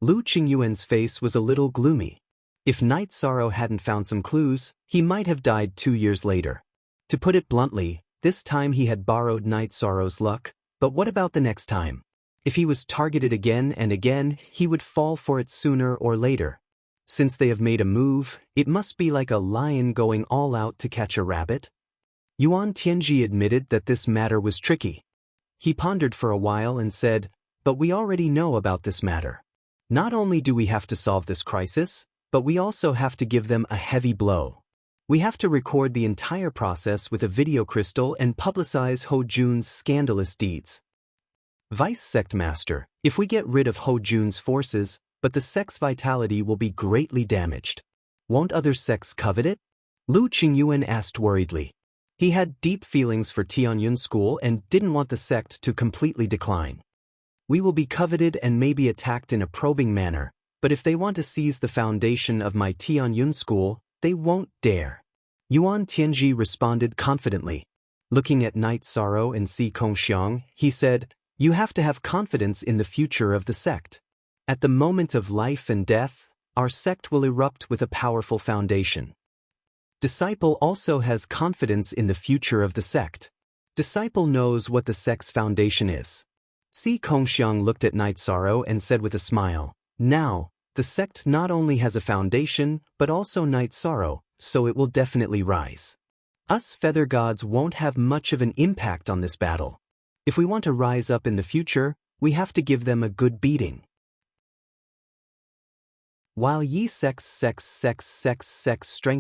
Lu Qingyuan's face was a little gloomy. If Night Sorrow hadn't found some clues, he might have died 2 years later. To put it bluntly, this time he had borrowed Night Sorrow's luck, but what about the next time? If he was targeted again and again, he would fall for it sooner or later. Since they have made a move, it must be like a lion going all out to catch a rabbit. Yuan Tianji admitted that this matter was tricky. He pondered for a while and said, but we already know about this matter. Not only do we have to solve this crisis, but we also have to give them a heavy blow. We have to record the entire process with a video crystal and publicize Ho Jun's scandalous deeds. Vice Sect Master, if we get rid of Ho Jun's forces, but the sect's vitality will be greatly damaged. Won't other sects covet it? Lu Qingyuan asked worriedly. He had deep feelings for Tianyun School and didn't want the sect to completely decline. We will be coveted and maybe attacked in a probing manner, but if they want to seize the foundation of my Tianyun School, they won't dare. Yuan Tianji responded confidently. Looking at Night Sorrow and Si Kongxiang, he said, you have to have confidence in the future of the sect. At the moment of life and death, our sect will erupt with a powerful foundation. Disciple also has confidence in the future of the sect. Disciple knows what the sect's foundation is. Si Kongxiang looked at Night Sorrow and said with a smile, now, the sect not only has a foundation, but also Night Sorrow, so it will definitely rise. Us Feather Gods won't have much of an impact on this battle. If we want to rise up in the future, we have to give them a good beating. While Yi Sec's strength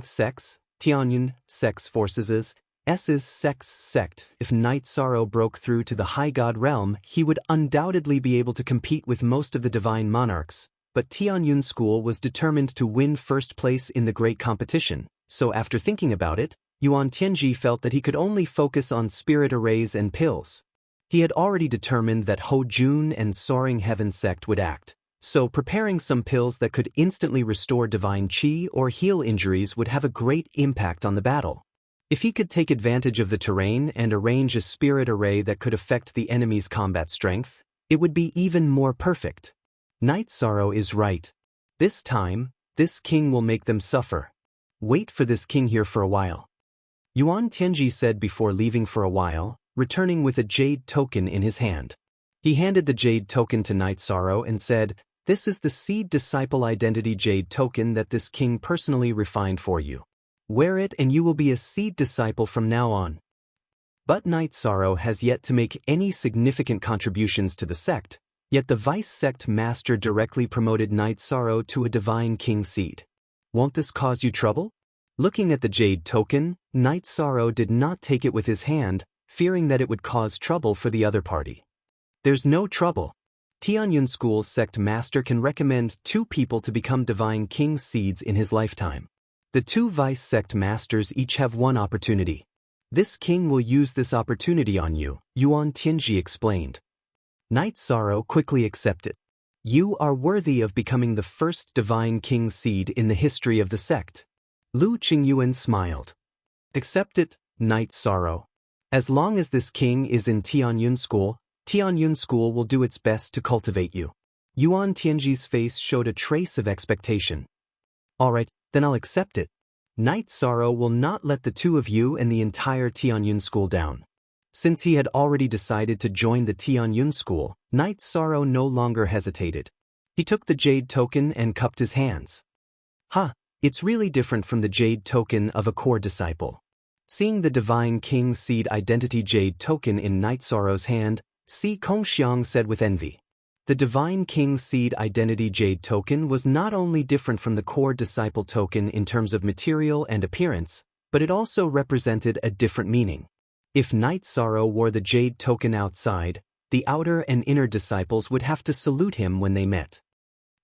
sects, Tianyun Sec's forces S's sect, if Night Sorrow broke through to the High God realm, he would undoubtedly be able to compete with most of the divine monarchs, but Tianyun School was determined to win first place in the great competition, so after thinking about it, Yuan Tianji felt that he could only focus on spirit arrays and pills. He had already determined that Ho Jun and Soaring Heaven Sect would act, so preparing some pills that could instantly restore divine qi or heal injuries would have a great impact on the battle. If he could take advantage of the terrain and arrange a spirit array that could affect the enemy's combat strength, it would be even more perfect. Night Sorrow is right. This time, this king will make them suffer. Wait for this king here for a while. Yuan Tianji said before leaving for a while, returning with a jade token in his hand. He handed the jade token to Night Sorrow and said, this is the Seed Disciple Identity Jade token that this king personally refined for you. Wear it and you will be a Seed Disciple from now on. But Night Sorrow has yet to make any significant contributions to the sect, yet the Vice Sect Master directly promoted Night Sorrow to a Divine King seed. Won't this cause you trouble? Looking at the jade token, Night Sorrow did not take it with his hand, fearing that it would cause trouble for the other party. There's no trouble. Tianyun School's sect master can recommend 2 people to become Divine King seeds in his lifetime. The 2 vice sect masters each have 1 opportunity. This king will use this opportunity on you, Yuan Tianji explained. Night Sorrow quickly accepted. You are worthy of becoming the first Divine King seed in the history of the sect. Lu Qingyuan smiled. Accept it, Night Sorrow. As long as this king is in Tianyun School will do its best to cultivate you. Yuan Tianji's face showed a trace of expectation. Alright, then I'll accept it. Night Sorrow will not let the 2 of you and the entire Tianyun School down. Since he had already decided to join the Tianyun School, Night Sorrow no longer hesitated. He took the jade token and cupped his hands. Ha! It's really different from the jade token of a core disciple. Seeing the Divine King Seed Identity Jade token in Night Sorrow's hand, Si Kongxiang said with envy. The Divine King Seed Identity Jade token was not only different from the core disciple token in terms of material and appearance, but it also represented a different meaning. If Night Sorrow wore the jade token outside, the outer and inner disciples would have to salute him when they met.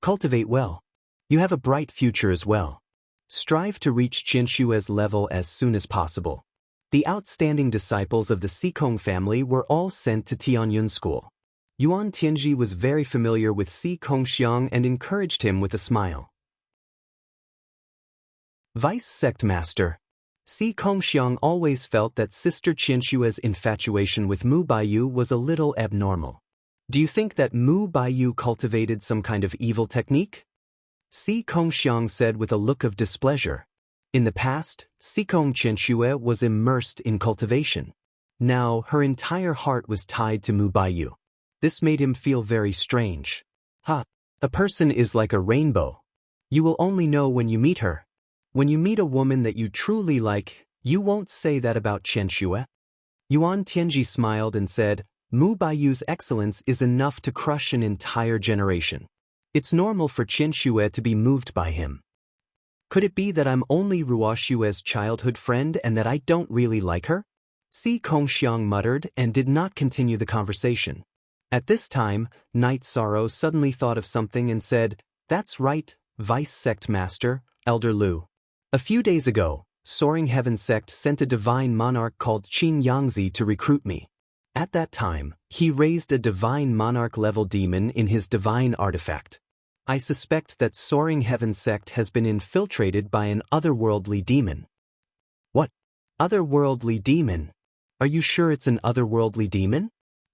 Cultivate well. You have a bright future as well. Strive to reach Qianshue's level as soon as possible. The outstanding disciples of the Sikong family were all sent to Tianyun School. Yuan Tianji was very familiar with Si Kongxiang and encouraged him with a smile. Vice Sect Master. Si Kongxiang always felt that Sister Qianshue's infatuation with Mu Baiyu was a little abnormal. Do you think that Mu Baiyu cultivated some kind of evil technique? Si Kongxiang said with a look of displeasure. In the past, Sikong Qianshue was immersed in cultivation. Now, her entire heart was tied to Mu Baiyu. This made him feel very strange. Ha! A person is like a rainbow. You will only know when you meet her. When you meet a woman that you truly like, you won't say that about Qianshue. Yuan Tianji smiled and said, Mu Baiyu's excellence is enough to crush an entire generation. It's normal for Qianshue to be moved by him. Could it be that I'm only Ruoshue's childhood friend and that I don't really like her? Si Kongxiang muttered and did not continue the conversation. At this time, Night Sorrow suddenly thought of something and said, That's right, Vice Sect Master, Elder Lu. A few days ago, Soaring Heaven Sect sent a divine monarch called Qing Yangzi to recruit me. At that time, he raised a divine monarch-level demon in his divine artifact. I suspect that Soaring Heaven Sect has been infiltrated by an otherworldly demon. What? Otherworldly demon? Are you sure it's an otherworldly demon?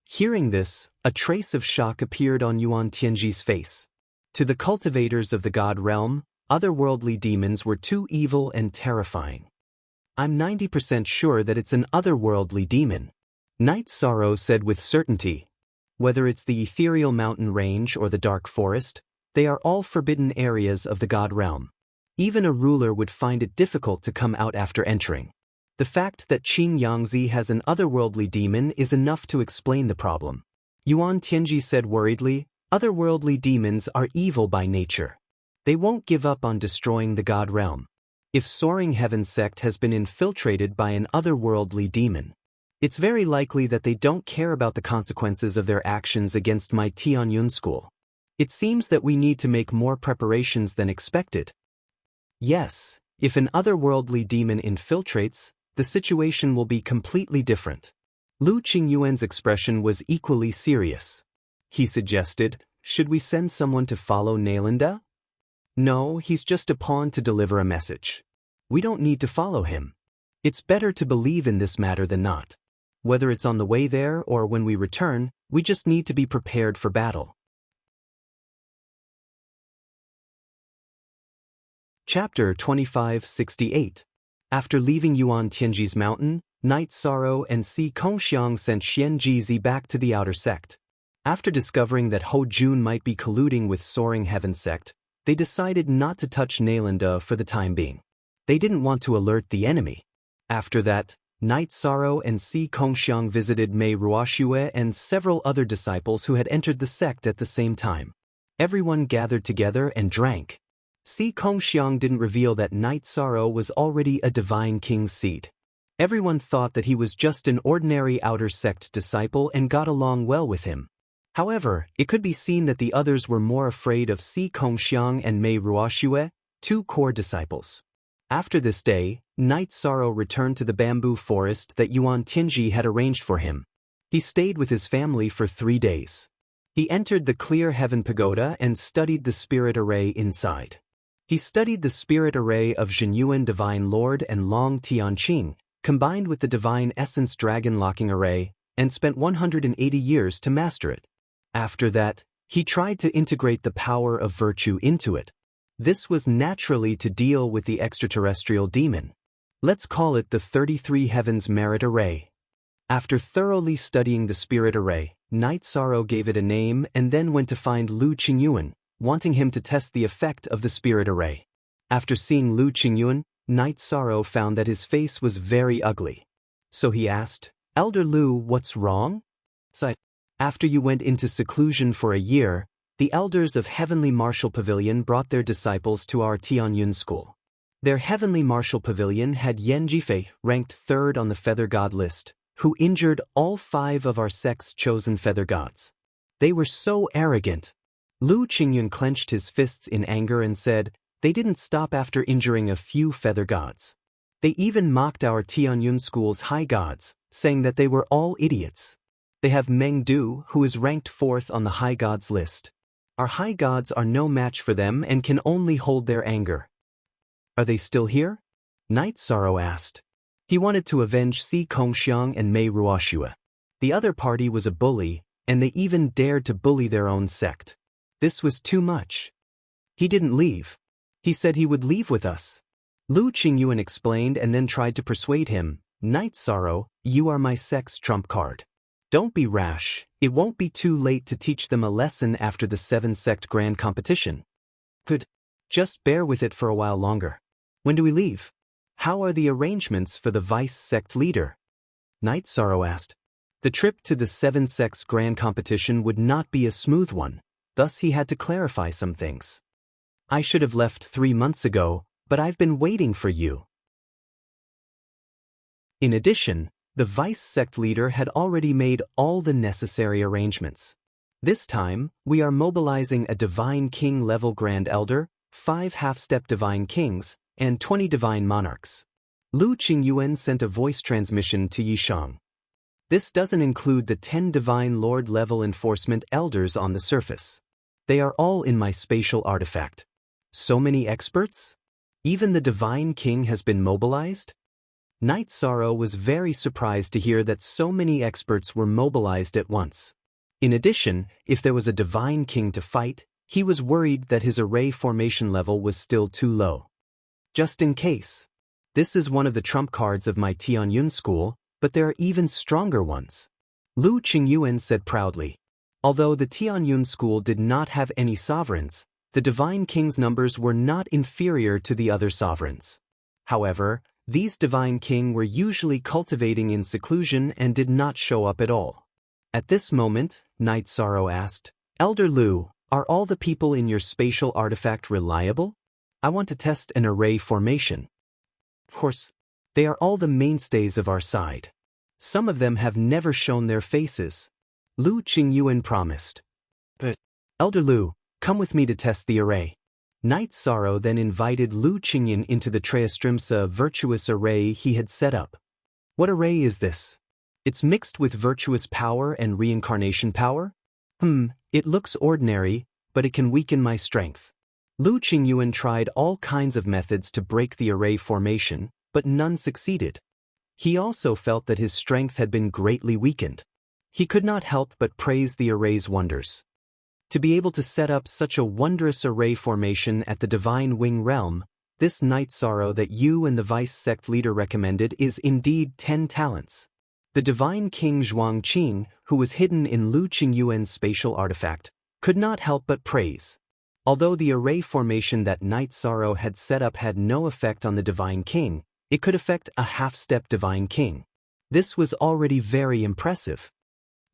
Hearing this, a trace of shock appeared on Yuan Tianji's face. To the cultivators of the God realm, otherworldly demons were too evil and terrifying. I'm 90% sure that it's an otherworldly demon. Night Sorrow said with certainty. Whether it's the ethereal mountain range or the dark forest, they are all forbidden areas of the God realm. Even a ruler would find it difficult to come out after entering. The fact that Qing Yangzi has an otherworldly demon is enough to explain the problem. Yuan Tianji said worriedly, Otherworldly demons are evil by nature. They won't give up on destroying the God realm. If Soaring Heaven Sect has been infiltrated by an otherworldly demon, it's very likely that they don't care about the consequences of their actions against my Tianyun school. It seems that we need to make more preparations than expected. Yes, if an otherworldly demon infiltrates, the situation will be completely different. Lu Qingyuan's expression was equally serious. He suggested, should we send someone to follow Nalanda? No, he's just a pawn to deliver a message. We don't need to follow him. It's better to believe in this matter than not. Whether it's on the way there or when we return, we just need to be prepared for battle. Chapter 2568. After leaving Yuan Tianji's mountain, Night Sorrow and Si Kongxiang sent Xian Jizi back to the outer sect. After discovering that Ho Jun might be colluding with Soaring Heaven Sect, they decided not to touch Nalanda for the time being. They didn't want to alert the enemy. After that, Night Sorrow and Si Kongxiang visited Mei Ruoshue and several other disciples who had entered the sect at the same time. Everyone gathered together and drank. Si Kongxiang didn't reveal that Night Sorrow was already a divine king's seed. Everyone thought that he was just an ordinary outer sect disciple and got along well with him. However, it could be seen that the others were more afraid of Si Kongxiang and Mei Ruoshue, two core disciples. After this day, Night Sorrow returned to the bamboo forest that Yuan Tianji had arranged for him. He stayed with his family for 3 days. He entered the Clear Heaven Pagoda and studied the spirit array inside. He studied the spirit array of Zhenyuan Divine Lord and Long Tianqing, combined with the Divine Essence Dragon Locking Array, and spent 180 years to master it. After that, he tried to integrate the power of virtue into it. This was naturally to deal with the extraterrestrial demon. Let's call it the 33 Heavens Merit Array. After thoroughly studying the spirit array, Night Sorrow gave it a name and then went to find Lu Qingyuan, wanting him to test the effect of the spirit array. After seeing Lu Qingyuan, Night Sorrow found that his face was very ugly. So he asked, "Elder Lu, what's wrong?" So, after you went into seclusion for a year, the elders of Heavenly Martial Pavilion brought their disciples to our Tianyun school. Their Heavenly Martial Pavilion had Yan Jifei, ranked 3rd on the Feather God list, who injured all 5 of our sect's chosen feather gods. They were so arrogant. Lu Qingyun clenched his fists in anger and said, "They didn't stop after injuring a few feather gods. They even mocked our Tianyun school's high gods, saying that they were all idiots. They have Meng Du, who is ranked 4th on the high gods list. Our high gods are no match for them and can only hold their anger." "Are they still here?" Night Sorrow asked. He wanted to avenge Si Kongxiang and Mei Ruoxue. The other party was a bully, and they even dared to bully their own sect. This was too much. "He didn't leave. He said he would leave with us." Lu Qingyuan explained and then tried to persuade him, "Night Sorrow, you are my sect's trump card. Don't be rash, it won't be too late to teach them a lesson after the 7-sect grand competition. Good. Just bear with it for a while longer. When do we leave? How are the arrangements for the vice sect leader?" Night Sorrow asked. The trip to the 7-sects grand competition would not be a smooth one, thus he had to clarify some things. "I should have left 3 months ago, but I've been waiting for you." In addition, the vice sect leader had already made all the necessary arrangements. "This time, we are mobilizing a Divine King level Grand Elder, 5 half-step Divine Kings, and 20 Divine Monarchs." Lu Qingyuan sent a voice transmission to Yishang. "This doesn't include the 10 Divine Lord level Enforcement Elders on the surface. They are all in my spatial artifact." "So many experts? Even the Divine King has been mobilized?" Night Sorrow was very surprised to hear that so many experts were mobilized at once. In addition, if there was a Divine King to fight, he was worried that his array formation level was still too low. "Just in case. This is one of the trump cards of my Tianyun school, but there are even stronger ones," Lu Qingyuan said proudly. Although the Tianyun school did not have any sovereigns, the Divine King's numbers were not inferior to the other sovereigns. However, these Divine King were usually cultivating in seclusion and did not show up at all. At this moment, Night Sorrow asked, "Elder Lu, are all the people in your spatial artifact reliable? I want to test an array formation." "Of course. They are all the mainstays of our side. Some of them have never shown their faces," Lu Qingyuan promised. "But, Elder Lu, come with me to test the array." Night Sorrow then invited Lu Qingyuan into the Treastrimsa virtuous array he had set up. "What array is this? It's mixed with virtuous power and reincarnation power? It looks ordinary, but it can weaken my strength." Lu Qingyuan tried all kinds of methods to break the array formation, but none succeeded. He also felt that his strength had been greatly weakened. He could not help but praise the array's wonders. To be able to set up such a wondrous array formation at the Divine Wing realm, this Night Sorrow that you and the vice sect leader recommended is indeed 10 talents. The Divine King Zhuangqing, who was hidden in Lu Qingyuan's spatial artifact, could not help but praise. Although the array formation that Night Sorrow had set up had no effect on the Divine King, it could affect a half-step Divine King. This was already very impressive.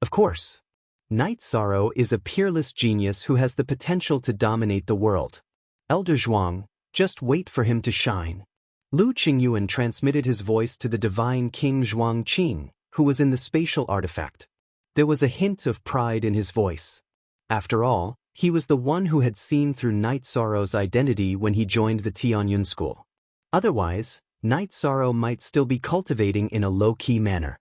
Of course, Night Sorrow is a peerless genius who has the potential to dominate the world. Elder Zhuang, just wait for him to shine. Lu Qingyuan transmitted his voice to the Divine King Zhuangqing, who was in the spatial artifact. There was a hint of pride in his voice. After all, he was the one who had seen through Night Sorrow's identity when he joined the Tianyun school. Otherwise, Night Sorrow might still be cultivating in a low-key manner.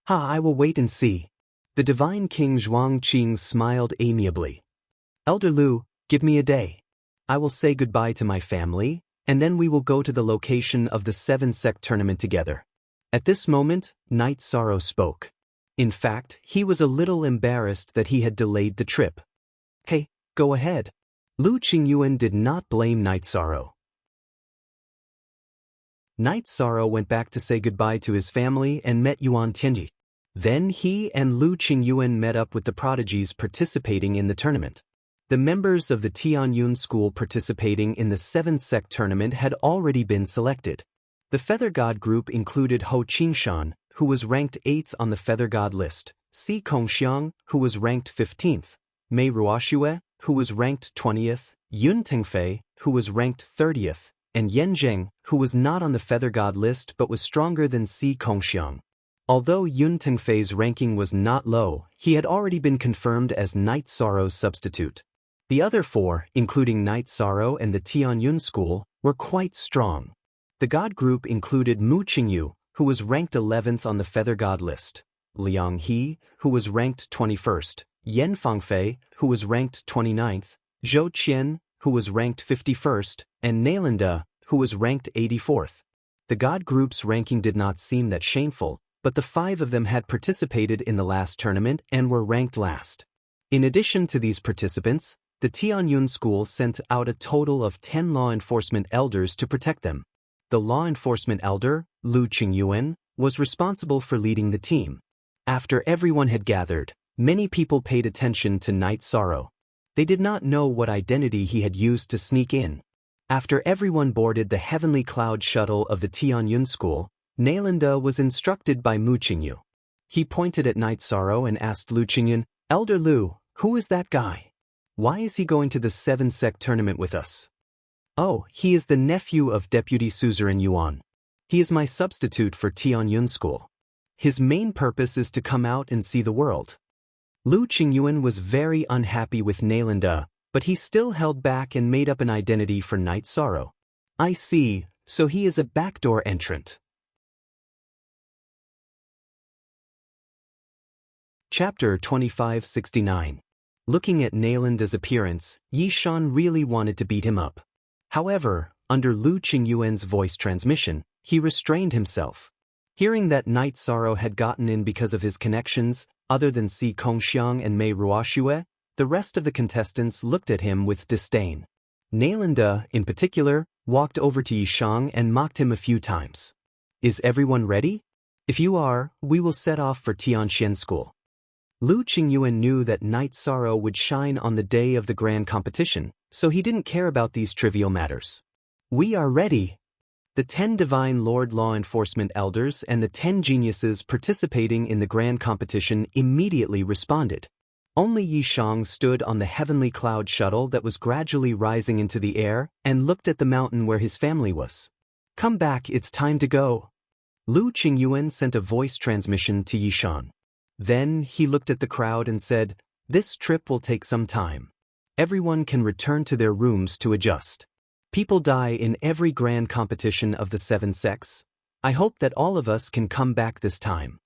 I will wait and see." The Divine King Zhuangqing smiled amiably. "Elder Lu, give me a day. I will say goodbye to my family, and then we will go to the location of the 7-sect tournament together." At this moment, Night Sorrow spoke. In fact, he was a little embarrassed that he had delayed the trip. "Okay, go ahead." Lu Qingyuan did not blame Night Sorrow. Night Sorrow went back to say goodbye to his family and met Yuan Tianyi. Then he and Lu Qingyuan met up with the prodigies participating in the tournament. The members of the Tianyun school participating in the 7-sect tournament had already been selected. The Feather God group included Ho Qingshan, who was ranked 8th on the Feather God list, Si Kongxiang, who was ranked 15th, Mei Ruoxue, who was ranked 20th, Yun Tengfei, who was ranked 30th, and Yan Zheng, who was not on the Feather God list but was stronger than Si Kongxiang. Although Yun Tengfei's ranking was not low, he had already been confirmed as Night Sorrow's substitute. The other 4, including Night Sorrow and the Tianyun school, were quite strong. The God group included Mu Qingyu, who was ranked 11th on the Feather God list, Liang He, who was ranked 21st, Yan Fangfei, who was ranked 29th, Zhou Qian, who was ranked 51st, and Nalanda, who was ranked 84th. The God group's ranking did not seem that shameful, but the 5 of them had participated in the last tournament and were ranked last. In addition to these participants, the Tianyun school sent out a total of 10 law enforcement elders to protect them. The law enforcement elder, Lu Qingyuan, was responsible for leading the team. After everyone had gathered, many people paid attention to Night Sorrow. They did not know what identity he had used to sneak in. After everyone boarded the Heavenly Cloud shuttle of the Tianyun school, Nalanda was instructed by Mu Qingyu. He pointed at Night Sorrow and asked Lu Qingyuan, "Elder Lu, who is that guy? Why is he going to the 7-sect tournament with us?" "Oh, he is the nephew of Deputy Suzerain Yuan. He is my substitute for Tianyun school. His main purpose is to come out and see the world." Lu Qingyuan was very unhappy with Nalanda, but he still held back and made up an identity for Night Sorrow. "I see, so he is a backdoor entrant." Chapter 2569. Looking at Nalanda's appearance, Yi Shan really wanted to beat him up. However, under Lu Qingyuan's voice transmission, he restrained himself. Hearing that Night Sorrow had gotten in because of his connections, other than Si Kongxiang and Mei Ruoxue, the rest of the contestants looked at him with disdain. Nalanda, in particular, walked over to Yi Shan and mocked him a few times. "Is everyone ready? If you are, we will set off for Tianxian School." Lu Qingyuan knew that Night Sorrow would shine on the day of the grand competition, so he didn't care about these trivial matters. "We are ready." The 10 Divine Lord Law Enforcement Elders and the 10 geniuses participating in the grand competition immediately responded. Only Yi Shang stood on the Heavenly Cloud shuttle that was gradually rising into the air and looked at the mountain where his family was. "Come back, it's time to go." Lu Qingyuan sent a voice transmission to Yi Shan. Then he looked at the crowd and said, "This trip will take some time. Everyone can return to their rooms to adjust. People die in every grand competition of the 7 sects. I hope that all of us can come back this time.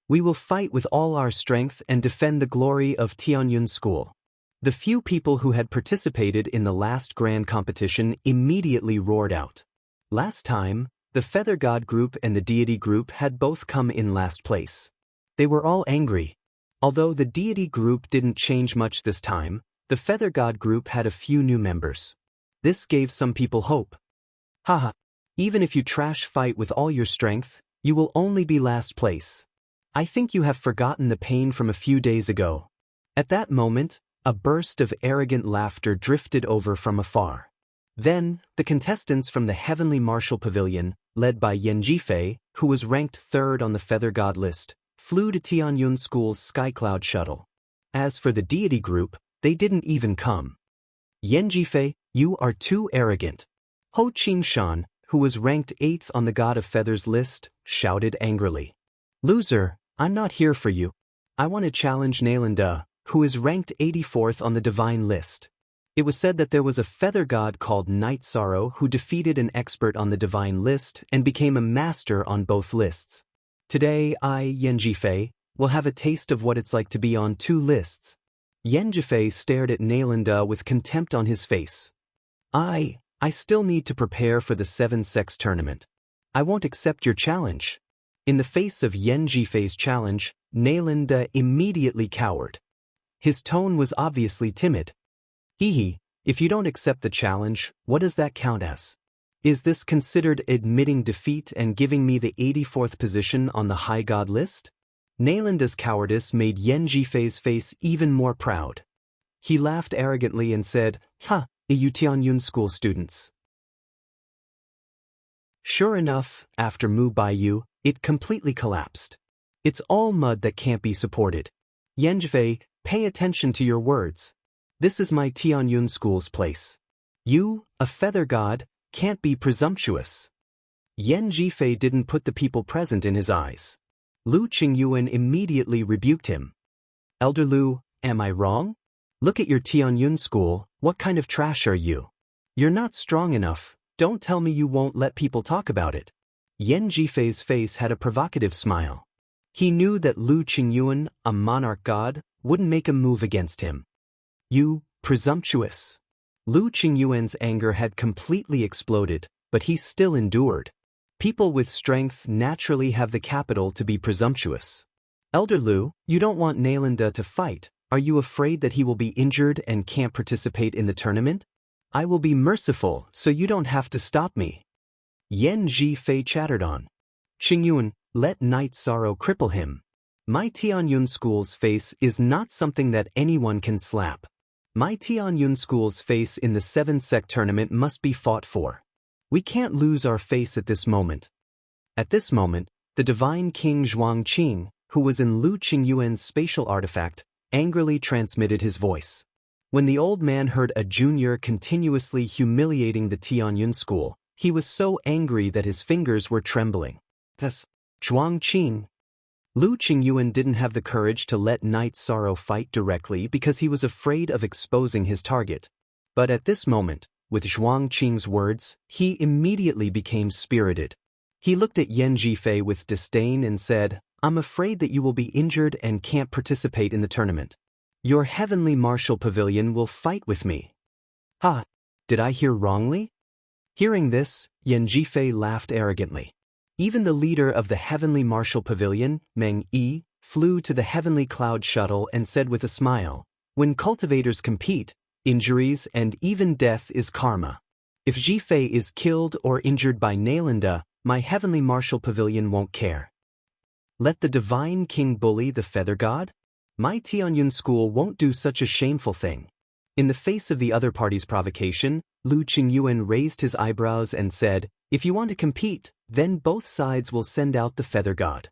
We will fight with all our strength and defend the glory of Tianyun School." The few people who had participated in the last grand competition immediately roared out. Last time, the Feather God group and the Deity group had both come in last place. They were all angry. Although the Deity group didn't change much this time, the Feather God group had a few new members. This gave some people hope. "Haha, even if you trash fight with all your strength, you will only be last place. I think you have forgotten the pain from a few days ago." At that moment, a burst of arrogant laughter drifted over from afar. Then, the contestants from the Heavenly Martial Pavilion, led by Yan Jifei, who was ranked 3rd on the Feather God list, flew to Tianyun School's Skycloud shuttle. As for the Deity group, they didn't even come. "Yan Jifei, you are too arrogant." Ho Qingshan, who was ranked 8th on the God of Feathers list, shouted angrily. "Loser, I'm not here for you. I want to challenge Nalanda, who is ranked 84th on the Divine list." It was said that there was a feather god called Night Sorrow who defeated an expert on the Divine list and became a master on both lists. Today I, Yan Jifei, will have a taste of what it's like to be on 2 lists. Yan Jifei stared at Nalanda with contempt on his face. I still need to prepare for the 7 sex tournament. I won't accept your challenge." In the face of Yan Jifei's challenge, Nalanda immediately cowered. His tone was obviously timid. "Hehe, if you don't accept the challenge, what does that count as? Is this considered admitting defeat and giving me the 84th position on the High God list?" Nalanda's cowardice made Yan Jifei's face even more proud. He laughed arrogantly and said, "Ha, you Tianyun school students." Sure enough, after Mu Baiyu, it completely collapsed. It's all mud that can't be supported. Yanjifei, pay attention to your words. This is my Tianyun school's place. You, a feather god, can't be presumptuous. Yan Jifei didn't put the people present in his eyes. Lu Qingyuan immediately rebuked him. Elder Lu, am I wrong? Look at your Tianyun school, what kind of trash are you? You're not strong enough, don't tell me you won't let people talk about it. Yan Jifei's face had a provocative smile. He knew that Lu Qingyuan, a monarch god, wouldn't make a move against him. You, presumptuous. Lu Qingyuan's anger had completely exploded, but he still endured. People with strength naturally have the capital to be presumptuous. Elder Lu, you don't want Nalanda to fight. Are you afraid that he will be injured and can't participate in the tournament? I will be merciful, so you don't have to stop me. Yan Jifei chattered on. Qingyuan, let night sorrow cripple him. My Tianyun school's face is not something that anyone can slap. My Tianyun school's face in the 7-sect tournament must be fought for. We can't lose our face at this moment. At this moment, the divine king Zhuangqing, who was in Lu Qingyuan's spatial artifact, angrily transmitted his voice. When the old man heard a junior continuously humiliating the Tianyun school, he was so angry that his fingers were trembling. Thus, Zhuangqing. Lu Qingyuan didn't have the courage to let Night Sorrow fight directly because he was afraid of exposing his target. But at this moment, with Zhuangqing's words, he immediately became spirited. He looked at Yan Jifei with disdain and said, I'm afraid that you will be injured and can't participate in the tournament. Your heavenly martial pavilion will fight with me. Ha! Did I hear wrongly? Hearing this, Yan Jifei laughed arrogantly. Even the leader of the heavenly martial pavilion, Meng Yi, flew to the heavenly cloud shuttle and said with a smile, when cultivators compete, injuries and even death is karma. If Jifei is killed or injured by Nalanda, my heavenly martial pavilion won't care. Let the divine king bully the feather god? My Tianyun school won't do such a shameful thing. In the face of the other party's provocation, Lu Qingyuan raised his eyebrows and said, if you want to compete, then both sides will send out the feather god.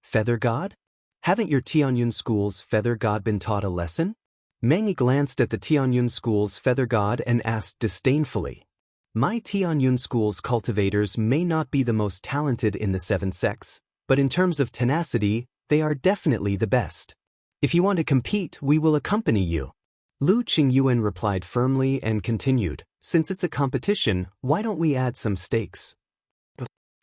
Feather god? Haven't your Tianyun school's feather god been taught a lesson? Meng Yi glanced at the Tianyun school's feather god and asked disdainfully. My Tianyun school's cultivators may not be the most talented in the 7 sects, but in terms of tenacity, they are definitely the best. If you want to compete, we will accompany you. Lu Qingyuan replied firmly and continued, since it's a competition, why don't we add some stakes?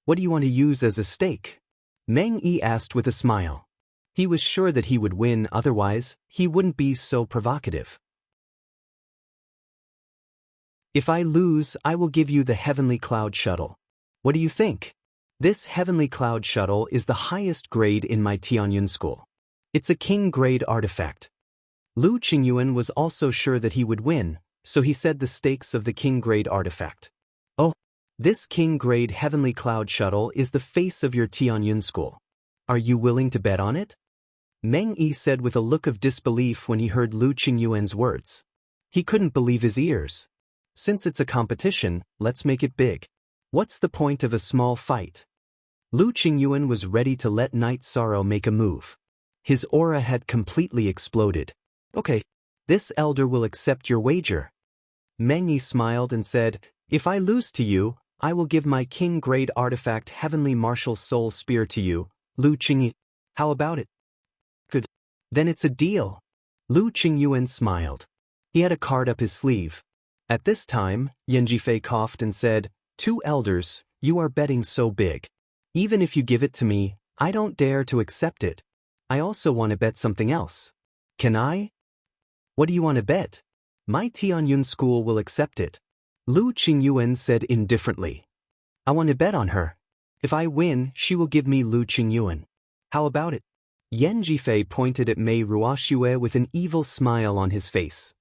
What do you want to use as a stake? Meng Yi asked with a smile. He was sure that he would win, otherwise, he wouldn't be so provocative. If I lose, I will give you the heavenly cloud shuttle. What do you think? This heavenly cloud shuttle is the highest grade in my Tianyun school. It's a king grade artifact. Lu Qingyuan was also sure that he would win, so he said the stakes of the king grade artifact. Oh, this king grade heavenly cloud shuttle is the face of your Tianyun school. Are you willing to bet on it? Meng Yi said with a look of disbelief when he heard Lu Qingyuan's words. He couldn't believe his ears. Since it's a competition, let's make it big. What's the point of a small fight? Lu Qingyuan was ready to let Night Sorrow make a move. His aura had completely exploded. Okay, this elder will accept your wager. Meng Yi smiled and said, if I lose to you, I will give my king-grade artifact Heavenly Martial Soul Spear to you, Lu Qingyi. How about it? Good. Then it's a deal. Lu Qingyuan smiled. He had a card up his sleeve. At this time, Yan Jifei coughed and said, 2 elders, you are betting so big. Even if you give it to me, I don't dare to accept it. I also want to bet something else. Can I? What do you want to bet? My Tianyun school will accept it. Lu Qingyuan said indifferently. I want to bet on her. If I win, she will give me Lu Qingyuan. How about it? Yan Jifei pointed at Mei Ruoxue with an evil smile on his face.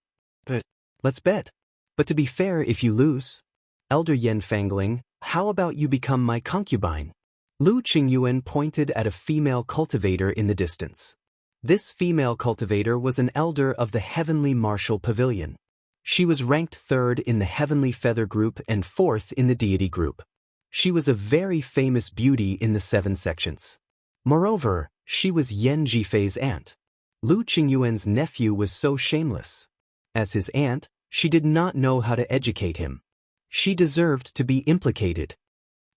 But, let's bet. But to be fair, if you lose, Elder Yan Fangling, how about you become my concubine? Lu Qingyuan pointed at a female cultivator in the distance. This female cultivator was an elder of the Heavenly Martial Pavilion. She was ranked 3rd in the Heavenly Feather group and 4th in the Deity group. She was a very famous beauty in the 7 sections. Moreover, she was Yan Jifei's aunt. Lu Qingyuan's nephew was so shameless. As his aunt, she did not know how to educate him. She deserved to be implicated.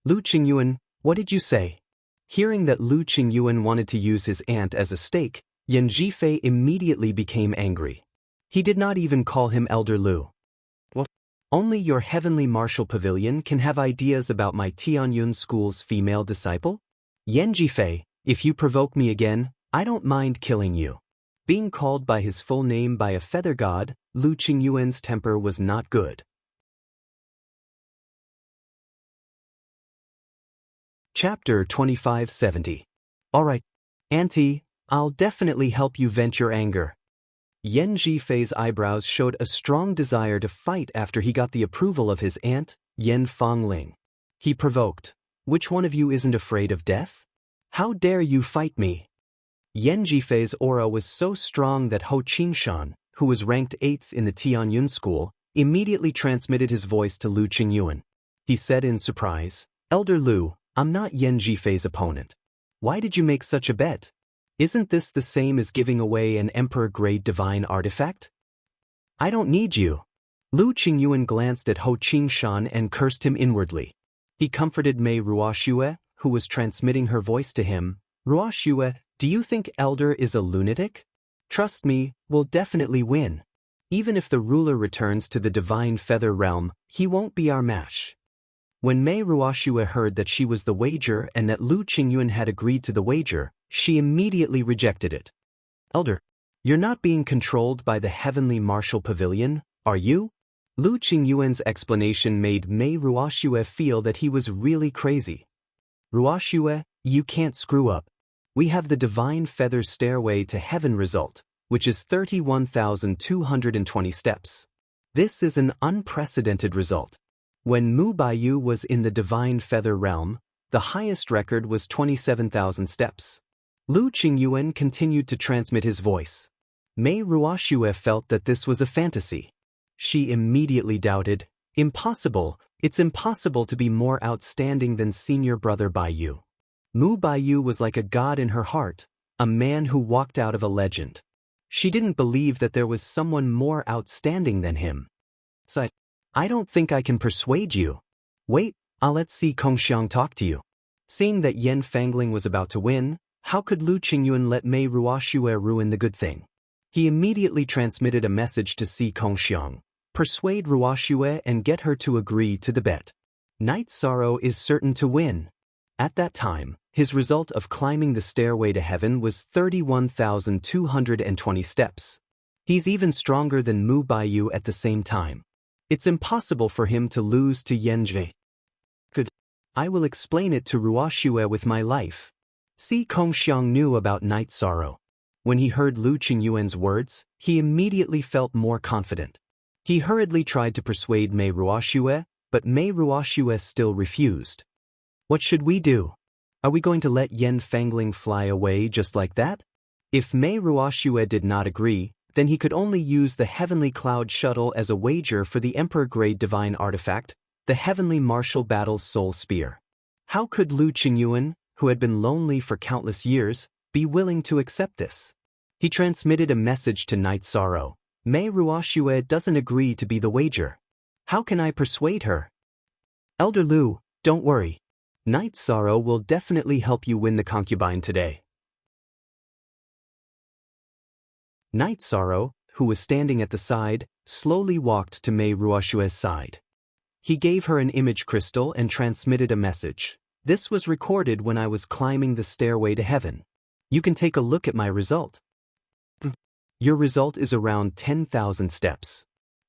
Lu Qingyuan, what did you say? Hearing that Lu Qingyuan wanted to use his aunt as a stake, Yan Jifei immediately became angry. He did not even call him Elder Lu. What? Only your Heavenly Martial Pavilion can have ideas about my Tianyun School's female disciple? Yan Jifei, if you provoke me again, I don't mind killing you. Being called by his full name by a feather god, Lu Qingyuan's temper was not good. Chapter 2570. Alright, Auntie, I'll definitely help you vent your anger. Yan Jifei's eyebrows showed a strong desire to fight after he got the approval of his aunt, Yan Fangling. He provoked, which one of you isn't afraid of death? How dare you fight me? Yan Jifei's aura was so strong that Ho Qingshan, who was ranked 8th in the Tianyun school, immediately transmitted his voice to Lu Qingyuan. He said in surprise, Elder Lu, I'm not Yan Jifei's opponent. Why did you make such a bet? Isn't this the same as giving away an emperor-grade divine artifact? I don't need you. Lu Qingyuan glanced at Ho Qingshan and cursed him inwardly. He comforted Mei Ruoxue, who was transmitting her voice to him. Ruoxue, do you think Elder is a lunatic? Trust me, we'll definitely win. Even if the ruler returns to the divine feather realm, he won't be our match. When Mei Ruoxue heard that she was the wager and that Lu Qingyuan had agreed to the wager, she immediately rejected it. Elder, you're not being controlled by the Heavenly Martial Pavilion, are you? Lu Qingyuan's explanation made Mei Ruoxue feel that he was really crazy. Ruoxue, you can't screw up. We have the Divine Feather Stairway to Heaven result, which is 31,220 steps. This is an unprecedented result. When Mu Baiyu was in the Divine Feather realm, the highest record was 27,000 steps. Lu Qingyuan continued to transmit his voice. Mei Ruoxue felt that this was a fantasy. She immediately doubted, impossible, it's impossible to be more outstanding than senior brother Baiyu. Mu Baiyu was like a god in her heart, a man who walked out of a legend. She didn't believe that there was someone more outstanding than him. So I don't think I can persuade you. Wait, I'll let Si Kongxiang talk to you. Seeing that Yan Fangling was about to win, how could Lu Qingyuan let Mei Ruoxue ruin the good thing? He immediately transmitted a message to Si Kongxiang. Persuade Ruoxue and get her to agree to the bet. Night Sorrow is certain to win. At that time, his result of climbing the stairway to heaven was 31,220 steps. He's even stronger than Mu Baiyu at the same time. It's impossible for him to lose to Yan Jifei. Good. I will explain it to Ruoxue with my life. Si Kongxiang knew about Night Sorrow. When he heard Lu Qingyuan's words, he immediately felt more confident. He hurriedly tried to persuade Mei Ruoxue, but Mei Ruoxue still refused. What should we do? Are we going to let Yan Fangling fly away just like that? If Mei Ruoxue did not agree, then he could only use the Heavenly Cloud Shuttle as a wager for the Emperor-grade divine artifact, the Heavenly Martial Battle's Soul Spear. How could Lu Qingyuan, who had been lonely for countless years, be willing to accept this? He transmitted a message to Night Sorrow. Mei Ruoxue doesn't agree to be the wager. How can I persuade her? Elder Lu, don't worry. Night Sorrow will definitely help you win the concubine today. Night Sorrow, who was standing at the side, slowly walked to Mei Ruoxue's side. He gave her an image crystal and transmitted a message. This was recorded when I was climbing the stairway to heaven. You can take a look at my result. Your result is around 10,000 steps.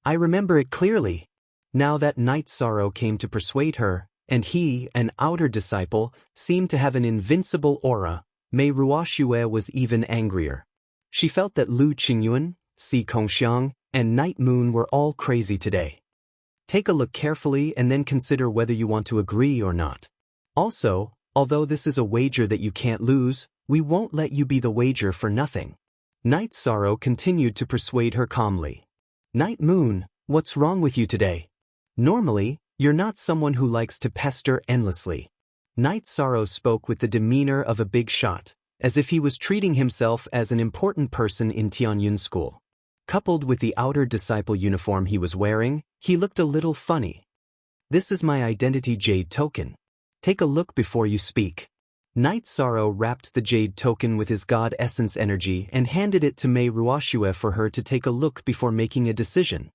I remember it clearly. Now that Night Sorrow came to persuade her, and he, an outer disciple, seemed to have an invincible aura, Mei Ruoxue was even angrier. She felt that Lu Qingyuan, Si Kongxiang, and Night Moon were all crazy today. Take a look carefully and then consider whether you want to agree or not. Also, although this is a wager that you can't lose, we won't let you be the wager for nothing. Night Sorrow continued to persuade her calmly. Night Moon, what's wrong with you today? Normally, you're not someone who likes to pester endlessly. Night Sorrow spoke with the demeanor of a big shot, as if he was treating himself as an important person in Tianyun school. Coupled with the outer disciple uniform he was wearing, he looked a little funny. This is my identity jade token. Take a look before you speak. Night Sorrow wrapped the jade token with his god essence energy and handed it to Mei Ruoxue for her to take a look before making a decision.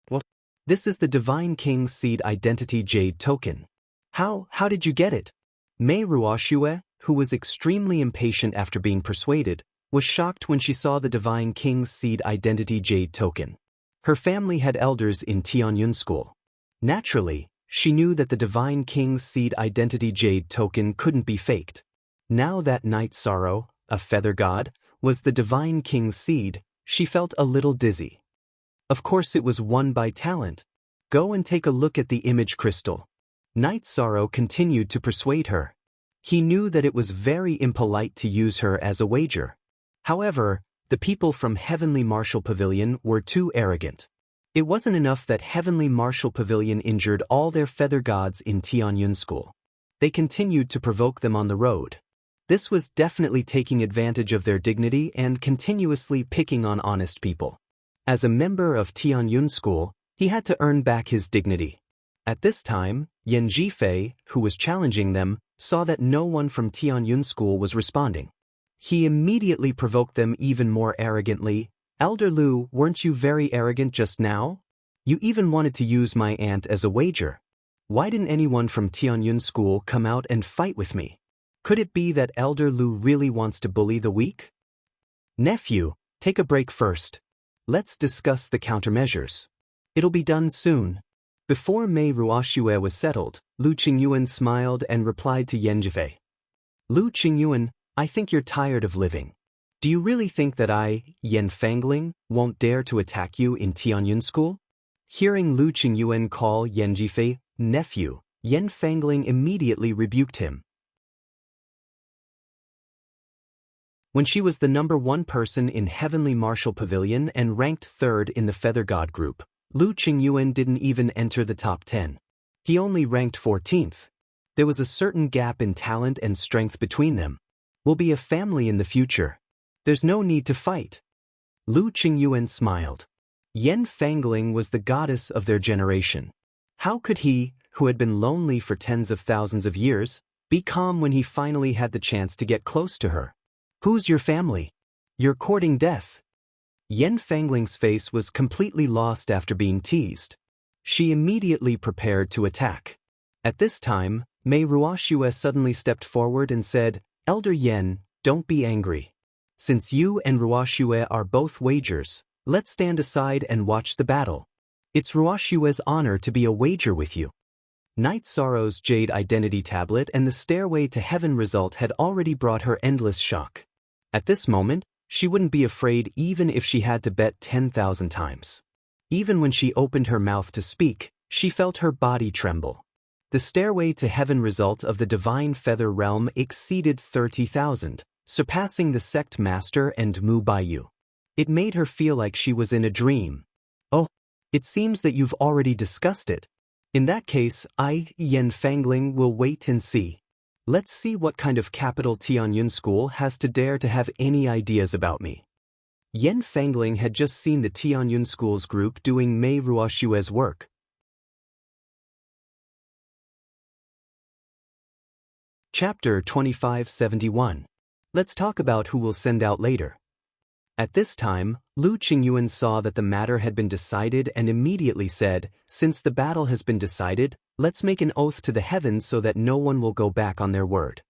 What? This is the Divine King's Seed Identity Jade token. How did you get it? Mei Ruoxue, who was extremely impatient after being persuaded, was shocked when she saw the Divine King's Seed Identity Jade token. Her family had elders in Tianyun school. Naturally, she knew that the Divine King's Seed Identity Jade token couldn't be faked. Now that Night Sorrow, a feather god, was the Divine King's seed, she felt a little dizzy. Of course it was won by talent. Go and take a look at the image crystal. Night Sorrow continued to persuade her. He knew that it was very impolite to use her as a wager. However, the people from Heavenly Martial Pavilion were too arrogant. It wasn't enough that Heavenly Martial Pavilion injured all their feather gods in Tianyun school. They continued to provoke them on the road. This was definitely taking advantage of their dignity and continuously picking on honest people. As a member of Tianyun school, he had to earn back his dignity. At this time, Yan Zhifei, who was challenging them, saw that no one from Tianyun school was responding. He immediately provoked them even more arrogantly. Elder Lu, weren't you very arrogant just now? You even wanted to use my aunt as a wager. Why didn't anyone from Tianyun school come out and fight with me? Could it be that Elder Lu really wants to bully the weak? Nephew, take a break first. Let's discuss the countermeasures. It'll be done soon. Before Mei Ruoxue was settled, Lu Qingyuan smiled and replied to Yan Zhifei. Lu Qingyuan, I think you're tired of living. Do you really think that I, Yan Fangling, won't dare to attack you in Tianyun school? Hearing Lu Qingyuan call Yan Zhifei nephew, Yan Fangling immediately rebuked him. When she was the #1 person in Heavenly Martial Pavilion and ranked 3rd in the Feather God group, Lu Qingyuan didn't even enter the top 10. He only ranked 14th. There was a certain gap in talent and strength between them. We'll be a family in the future. There's no need to fight. Lu Qingyuan smiled. Yan Fangling was the goddess of their generation. How could he, who had been lonely for tens of thousands of years, be calm when he finally had the chance to get close to her? Who's your family? You're courting death. Yan Fangling's face was completely lost after being teased. She immediately prepared to attack. At this time, Mei Ruoxue suddenly stepped forward and said, Elder Yan, don't be angry. Since you and Ruoxue are both wagers, let's stand aside and watch the battle. It's Ruoxue's honor to be a wager with you. Night Sorrow's Jade Identity Tablet and the Stairway to Heaven result had already brought her endless shock. At this moment, she wouldn't be afraid even if she had to bet 10,000 times. Even when she opened her mouth to speak, she felt her body tremble. The Stairway to Heaven result of the Divine Feather Realm exceeded 30,000, surpassing the Sect Master and Mu Baiyu. It made her feel like she was in a dream. Oh, it seems that you've already discussed it. In that case, I, Yan Fangling, will wait and see. Let's see what kind of capital Tianyun school has to dare to have any ideas about me. Yan Fangling had just seen the Tianyun school's group doing Mei Ruoxue's work. Chapter 2571. Let's talk about who we'll send out later. At this time, Lu Qingyuan saw that the matter had been decided and immediately said, since the battle has been decided, let's make an oath to the heavens so that no one will go back on their word.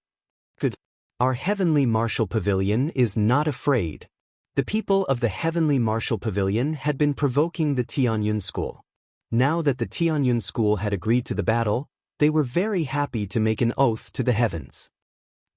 Good. Our Heavenly Martial Pavilion is not afraid. The people of the Heavenly Martial Pavilion had been provoking the Tianyun school. Now that the Tianyun school had agreed to the battle, they were very happy to make an oath to the heavens.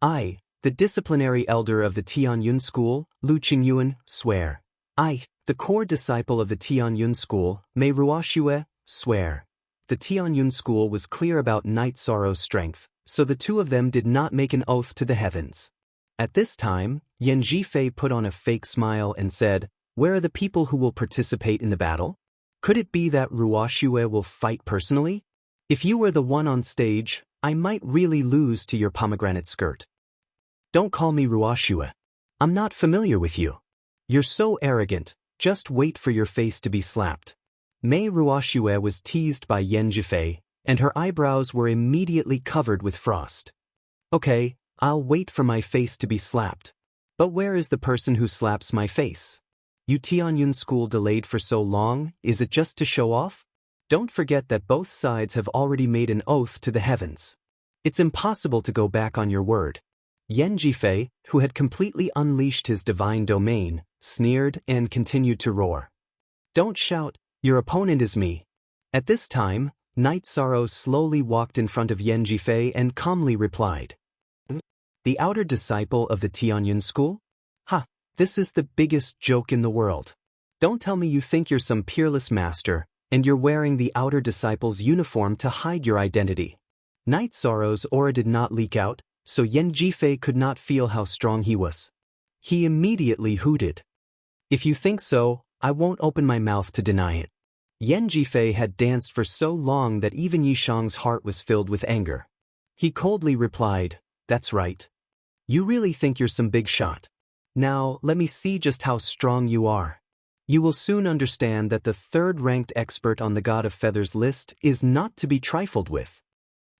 I, the disciplinary elder of the Tianyun school, Lu Qingyuan, swear. I, the core disciple of the Tianyun school, Mei Ruoxue, swear. The Tianyun school was clear about Night Sorrow's strength, so the two of them did not make an oath to the heavens. At this time, Yan Zhifei put on a fake smile and said, "Where are the people who will participate in the battle? Could it be that Ruoxue will fight personally? If you were the one on stage, I might really lose to your pomegranate skirt." "Don't call me Ruoxue. I'm not familiar with you. You're so arrogant, just wait for your face to be slapped." Mei Ruoxue was teased by Yan Zhifei, and her eyebrows were immediately covered with frost. "Okay, I'll wait for my face to be slapped. But where is the person who slaps my face? You Tianyun school delayed for so long, is it just to show off? Don't forget that both sides have already made an oath to the heavens. It's impossible to go back on your word." Yan Zhifei, who had completely unleashed his divine domain, sneered and continued to roar. "Don't shout, your opponent is me." At this time, Night Sorrow slowly walked in front of Yan Zhifei and calmly replied, "The outer disciple of the Tianyun school? Ha, this is the biggest joke in the world. Don't tell me you think you're some peerless master, and you're wearing the outer disciple's uniform to hide your identity." Night Sorrow's aura did not leak out, so Yan Zhifei could not feel how strong he was. He immediately hooted. "If you think so, I won't open my mouth to deny it." Yan Zhifei had danced for so long that even Yishang's heart was filled with anger. He coldly replied, "That's right. You really think you're some big shot. Now, let me see just how strong you are. You will soon understand that the third-ranked expert on the God of Feathers list is not to be trifled with."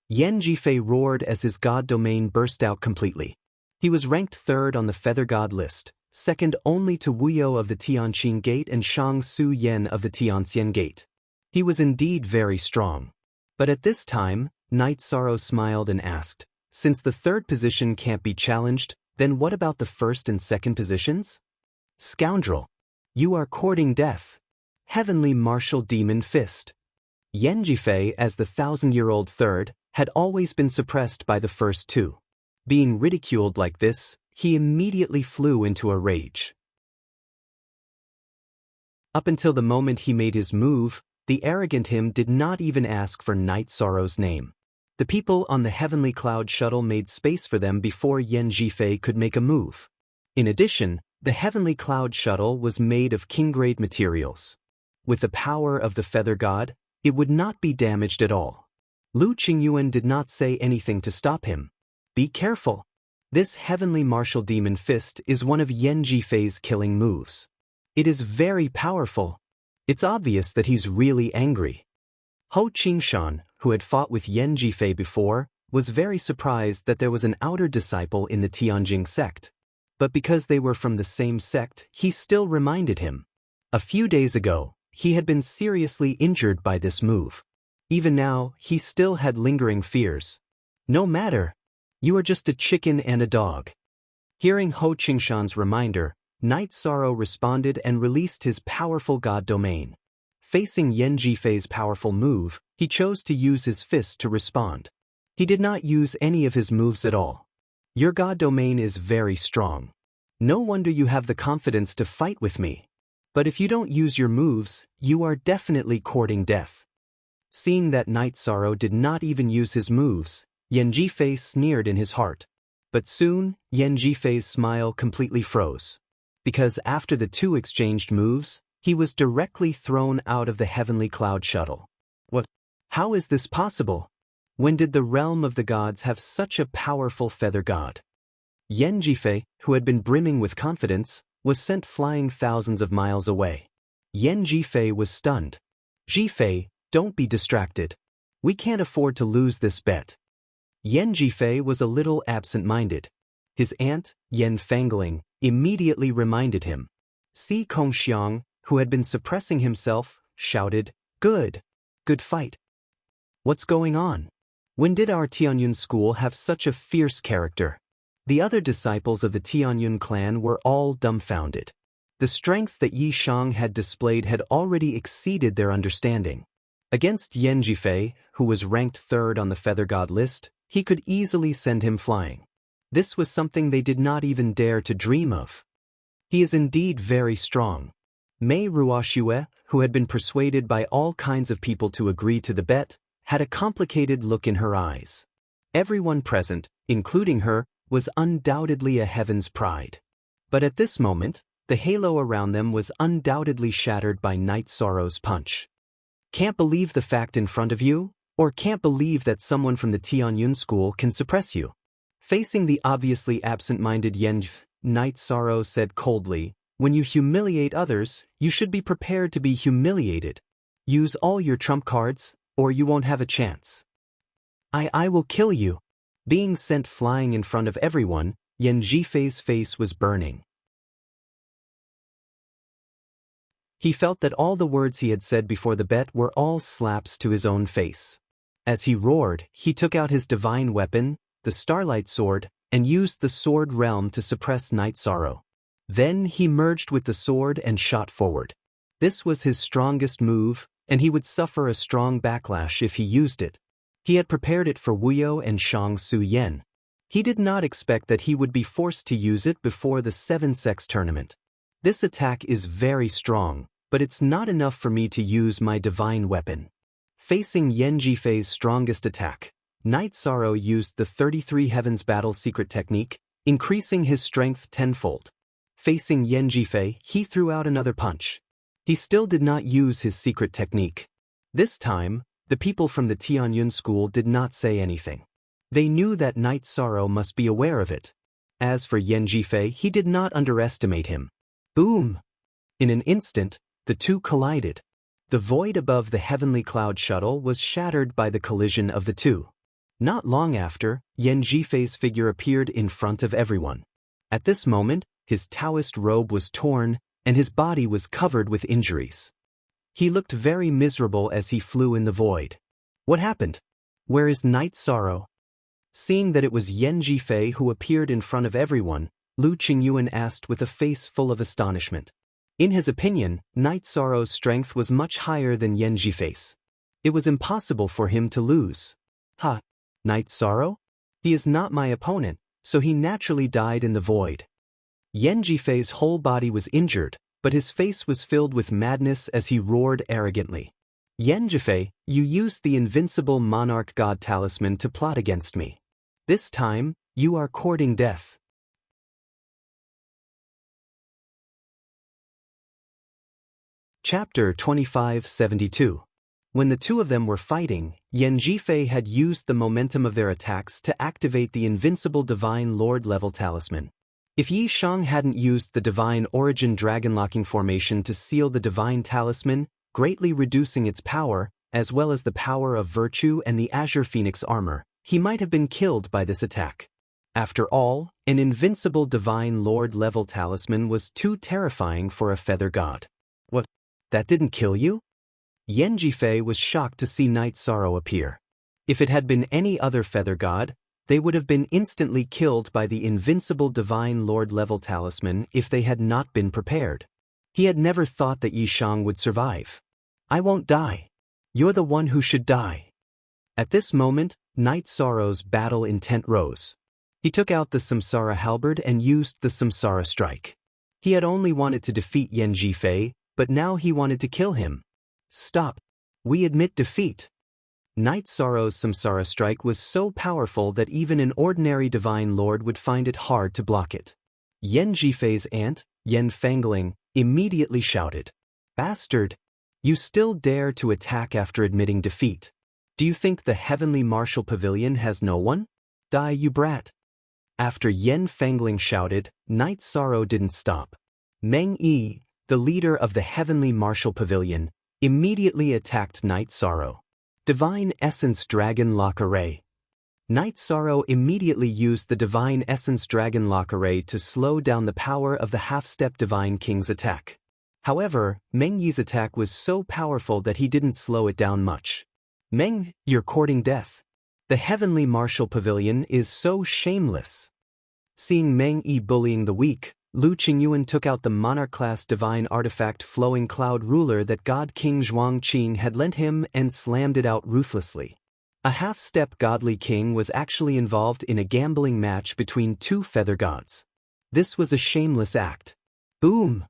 Yan Zhifei roared as his god domain burst out completely. He was ranked third on the Feather God list, second only to Wuyo of the Tianqing Gate and Shang Su Yen of the Tianxian Gate. He was indeed very strong. But at this time, Night Sorrow smiled and asked, "Since the third position can't be challenged, then what about the first and second positions?" "Scoundrel! You are courting death. Heavenly Martial Demon Fist." Yan Zhifei, as the 1,000-year-old third, had always been suppressed by the first two. Being ridiculed like this, he immediately flew into a rage. Up until the moment he made his move, the arrogant him did not even ask for Night Sorrow's name. The people on the Heavenly Cloud shuttle made space for them before Yan Zhifei could make a move. In addition, the Heavenly Cloud shuttle was made of king-grade materials. With the power of the Feather God, it would not be damaged at all. Lu Qingyuan did not say anything to stop him. "Be careful. This Heavenly Martial Demon Fist is one of Yan Zhifei's killing moves. It is very powerful. It's obvious that he's really angry." Ho Qingshan, who had fought with Yan Zhifei before, was very surprised that there was an outer disciple in the Tianjing sect. But because they were from the same sect, he still reminded him. A few days ago, he had been seriously injured by this move. Even now, he still had lingering fears. "No matter. You are just a chicken and a dog." Hearing Ho Qingshan's reminder, Night Sorrow responded and released his powerful god domain. Facing Yan Zhifei's powerful move, he chose to use his fist to respond. He did not use any of his moves at all. "Your god domain is very strong. No wonder you have the confidence to fight with me. But if you don't use your moves, you are definitely courting death." Seeing that Night Sorrow did not even use his moves, Yan Zhifei sneered in his heart. But soon, Yan Zhifei's smile completely froze. Because after the two exchanged moves, he was directly thrown out of the Heavenly Cloud shuttle. What? How is this possible? When did the realm of the gods have such a powerful feather god? Yan Zhifei, who had been brimming with confidence, was sent flying thousands of miles away. Yan Zhifei was stunned. "Zhifei, don't be distracted. We can't afford to lose this bet." Yan Zhifei was a little absent-minded. His aunt, Yan Fangling, immediately reminded him. Si Kongxiang, who had been suppressing himself, shouted, "Good! Good fight! What's going on? When did our Tianyun school have such a fierce character?" The other disciples of the Tianyun clan were all dumbfounded. The strength that Yi Shang had displayed had already exceeded their understanding. Against Yan Zhifei, who was ranked third on the Feather God list, he could easily send him flying. This was something they did not even dare to dream of. He is indeed very strong. Mei Ruoxue, who had been persuaded by all kinds of people to agree to the bet, had a complicated look in her eyes. Everyone present, including her, was undoubtedly a heaven's pride. But at this moment, the halo around them was undoubtedly shattered by Night Sorrow's punch. Can't believe the fact in front of you? Or can't believe that someone from the Tianyun school can suppress you? Facing the obviously absent-minded Night Sorrow said coldly, when you humiliate others, you should be prepared to be humiliated. Use all your trump cards, or you won't have a chance. I will kill you. Being sent flying in front of everyone, Yen Jifei's face was burning. He felt that all the words he had said before the bet were all slaps to his own face. As he roared, he took out his divine weapon, the Starlight Sword, and used the Sword Realm to suppress Night Sorrow. Then he merged with the sword and shot forward. This was his strongest move, and he would suffer a strong backlash if he used it. He had prepared it for Wuyo and Shang Su Yen. He did not expect that he would be forced to use it before the 7-sex tournament. This attack is very strong, but it's not enough for me to use my divine weapon. Facing Yen Jifei's strongest attack, Night Sorrow used the 33 Heavens Battle secret technique, increasing his strength tenfold. Facing Yen Jifei, he threw out another punch. He still did not use his secret technique. This time, the people from the Tianyun school did not say anything. They knew that Night Sorrow must be aware of it. As for Yen Jifei, he did not underestimate him. Boom! In an instant, the two collided. The void above the heavenly cloud shuttle was shattered by the collision of the two. Not long after, Yen Jifei's figure appeared in front of everyone. At this moment, his Taoist robe was torn, and his body was covered with injuries. He looked very miserable as he flew in the void. What happened? Where is Night Sorrow? Seeing that it was Yen Jifei who appeared in front of everyone, Lu Qingyuan asked with a face full of astonishment. In his opinion, Night Sorrow's strength was much higher than Yen Jifei's. It was impossible for him to lose. Ha! Night Sorrow? He is not my opponent, so he naturally died in the void. Yen Jifei's whole body was injured, but his face was filled with madness as he roared arrogantly. Yen Jifei, you used the invincible monarch god talisman to plot against me. This time, you are courting death. Chapter 2572. When the two of them were fighting, Yen Jifei had used the momentum of their attacks to activate the invincible Divine Lord level talisman. If Yi Shang hadn't used the Divine Origin Dragon-locking formation to seal the Divine Talisman, greatly reducing its power, as well as the power of Virtue and the Azure Phoenix armor, he might have been killed by this attack. After all, an invincible Divine Lord level talisman was too terrifying for a feather god. What? That didn't kill you? Yen Jifei was shocked to see Night Sorrow appear. If it had been any other feather god, they would have been instantly killed by the invincible Divine Lord level talisman if they had not been prepared. He had never thought that Yi Shang would survive. I won't die. You're the one who should die. At this moment, Night Sorrow's battle intent rose. He took out the Samsara halberd and used the Samsara strike. He had only wanted to defeat Yen Jifei, but now he wanted to kill him. Stop. We admit defeat. Night Sorrow's Samsara strike was so powerful that even an ordinary Divine Lord would find it hard to block it. Yen Jifei's aunt, Yen Fangling, immediately shouted, "Bastard! You still dare to attack after admitting defeat. Do you think the Heavenly Martial Pavilion has no one? Die, you brat!" After Yen Fangling shouted, Night Sorrow didn't stop. Meng Yi, the leader of the Heavenly Martial Pavilion, immediately attacked Night Sorrow. Divine Essence Dragon Lock Array. Night Sorrow immediately used the Divine Essence Dragon Lock Array to slow down the power of the half-step Divine King's attack. However, Meng Yi's attack was so powerful that he didn't slow it down much. Meng, you're courting death. The Heavenly Martial Pavilion is so shameless. Seeing Meng Yi bullying the weak, Lu Qingyuan took out the monarch-class divine artifact Flowing Cloud Ruler that God King Zhuangqing had lent him and slammed it out ruthlessly. A half-step godly king was actually involved in a gambling match between two feather gods. This was a shameless act. Boom!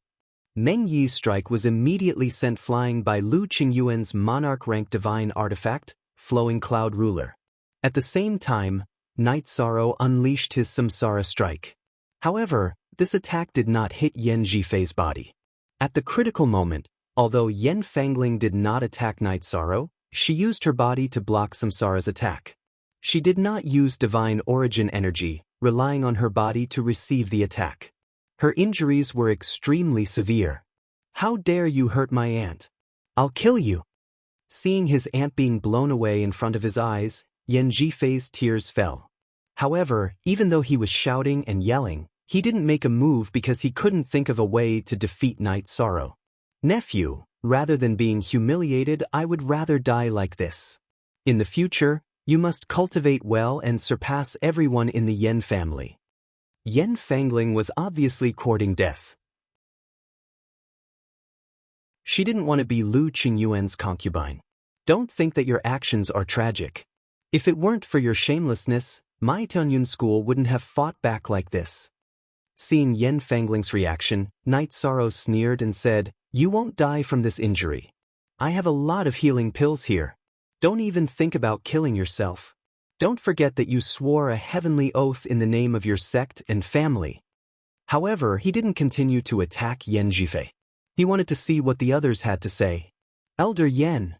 Meng Yi's strike was immediately sent flying by Lu Qingyuan's monarch-rank divine artifact, Flowing Cloud Ruler. At the same time, Night Sorrow unleashed his Samsara strike. However, this attack did not hit Yan Zhifei's body. At the critical moment, although Yan Fangling did not attack Night Sorrow, she used her body to block Samsara's attack. She did not use divine origin energy, relying on her body to receive the attack. Her injuries were extremely severe. "How dare you hurt my aunt? I'll kill you!" Seeing his aunt being blown away in front of his eyes, Yan Zhifei's tears fell. However, even though he was shouting and yelling, he didn't make a move because he couldn't think of a way to defeat Night Sorrow. "Nephew, rather than being humiliated, I would rather die like this. In the future, you must cultivate well and surpass everyone in the Yan family." Yan Fangling was obviously courting death. She didn't want to be Lu Qingyuan's concubine. Don't think that your actions are tragic. If it weren't for your shamelessness, my Tianyun school wouldn't have fought back like this. Seeing Yan Fangling's reaction, Night Sorrow sneered and said, "You won't die from this injury. I have a lot of healing pills here. Don't even think about killing yourself. Don't forget that you swore a heavenly oath in the name of your sect and family." However, he didn't continue to attack Yan Zhifei. He wanted to see what the others had to say. "Elder Yan."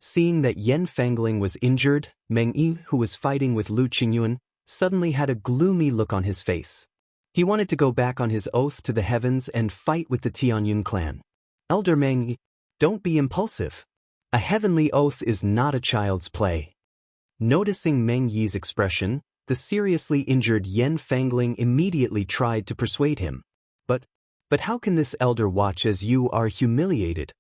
Seeing that Yan Fangling was injured, Meng Yi, who was fighting with Lu Qingyuan, suddenly had a gloomy look on his face. He wanted to go back on his oath to the heavens and fight with the Tianyun clan. "Elder Meng Yi, don't be impulsive. A heavenly oath is not a child's play." Noticing Meng Yi's expression, the seriously injured Yan Fangling immediately tried to persuade him. But how can this elder watch as you are humiliated?"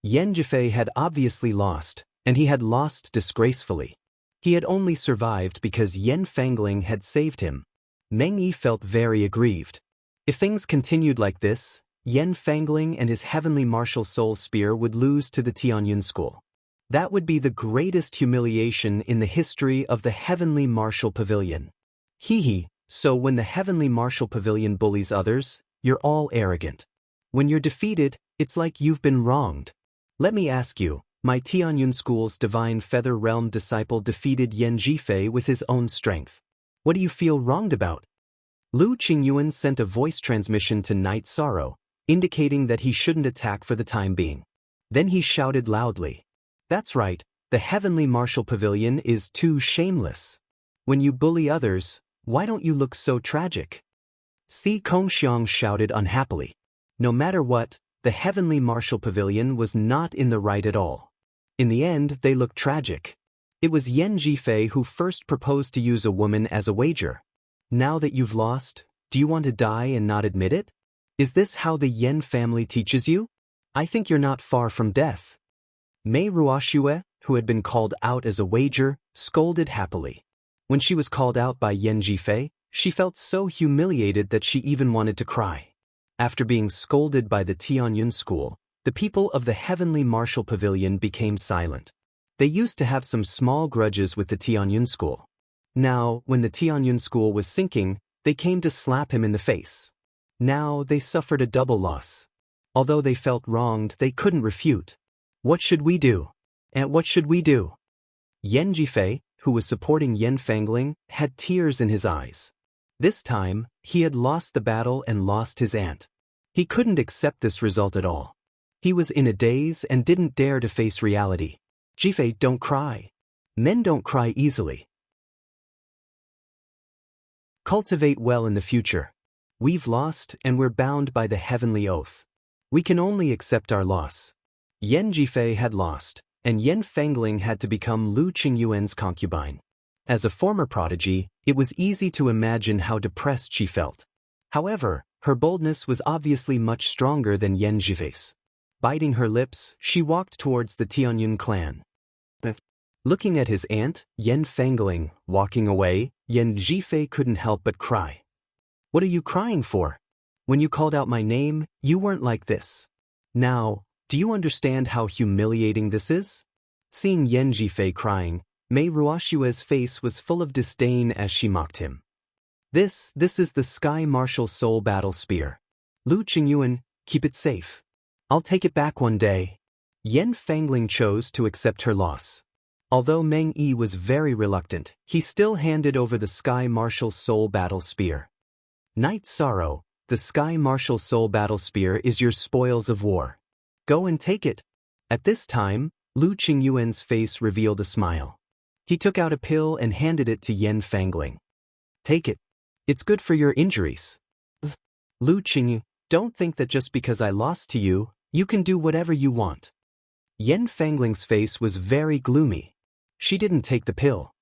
Yan Zhifei had obviously lost, and he had lost disgracefully. He had only survived because Yan Fangling had saved him. Meng Yi felt very aggrieved. If things continued like this, Yan Fangling and his heavenly martial soul spear would lose to the Tianyun school. That would be the greatest humiliation in the history of the Heavenly Martial Pavilion. So when the Heavenly Martial Pavilion bullies others, you're all arrogant. When you're defeated, it's like you've been wronged. Let me ask you, my Tianyun school's Divine Feather Realm disciple defeated Yan Zhifei with his own strength. What do you feel wronged about? Lu Qingyuan sent a voice transmission to Night Sorrow, indicating that he shouldn't attack for the time being. Then he shouted loudly, "That's right, the Heavenly Martial Pavilion is too shameless. When you bully others, why don't you look so tragic?" Si Kongxiang shouted unhappily. No matter what, the Heavenly Martial Pavilion was not in the right at all. In the end, they looked tragic. It was Yan Zhifei who first proposed to use a woman as a wager. Now that you've lost, do you want to die and not admit it? Is this how the Yan family teaches you? I think you're not far from death. Mei Ruoxue, who had been called out as a wager, scolded happily. When she was called out by Yan Zhifei, she felt so humiliated that she even wanted to cry. After being scolded by the Tianyun school, the people of the Heavenly Martial Pavilion became silent. They used to have some small grudges with the Tianyun school. Now, when the Tianyun school was sinking, they came to slap him in the face. Now they suffered a double loss. Although they felt wronged, they couldn't refute. What should we do? And what should we do? Yan Zhifei, who was supporting Yan Fangling, had tears in his eyes. This time, he had lost the battle and lost his aunt. He couldn't accept this result at all. He was in a daze and didn't dare to face reality. "Zhifei, don't cry. Men don't cry easily. Cultivate well in the future. We've lost and we're bound by the heavenly oath. We can only accept our loss." Yan Zhifei had lost, and Yan Fangling had to become Lu Qingyuan's concubine. As a former prodigy, it was easy to imagine how depressed she felt. However, her boldness was obviously much stronger than Yan Zhifei's. Biting her lips, she walked towards the Tianyun clan. Looking at his aunt, Yan Fangling, walking away, Yan Zhifei couldn't help but cry. "What are you crying for? When you called out my name, you weren't like this. Now, do you understand how humiliating this is?" Seeing Yan Zhifei crying, Mei Ruoxue's face was full of disdain as she mocked him. This is the Sky Martial Soul Battle Spear. Lu Qingyuan, keep it safe. I'll take it back one day." Yan Fangling chose to accept her loss. Although Meng Yi was very reluctant, he still handed over the Sky Martial Soul Battle Spear. Night Sorrow, the Sky Martial Soul Battle Spear is your spoils of war. Go and take it. At this time, Lu Qingyuan's face revealed a smile. He took out a pill and handed it to Yen Fangling. Take it. It's good for your injuries. Lu Qingyu, don't think that just because I lost to you, you can do whatever you want. Yen Fangling's face was very gloomy. She didn't take the pill.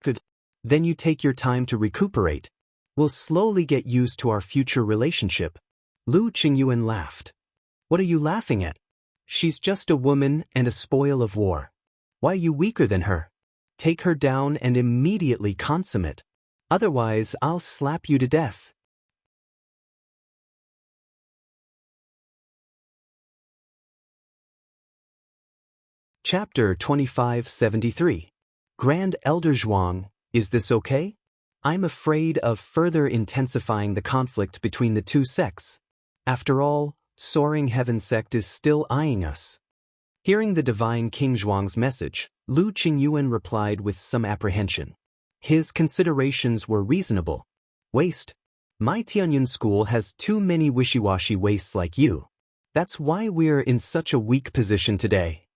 Good. Then you take your time to recuperate. We'll slowly get used to our future relationship. Lu Qingyuan laughed. What are you laughing at? She's just a woman and a spoil of war. Why are you weaker than her? Take her down and immediately consummate. Otherwise, I'll slap you to death. Chapter 2573. Grand Elder Zhuang, is this okay? I'm afraid of further intensifying the conflict between the two sects. After all, Soaring Heaven sect is still eyeing us. Hearing the divine King Zhuang's message, Lu Qingyuan replied with some apprehension. His considerations were reasonable. Waste. My Tianyun school has too many wishy-washy wastes like you. That's why we're in such a weak position today.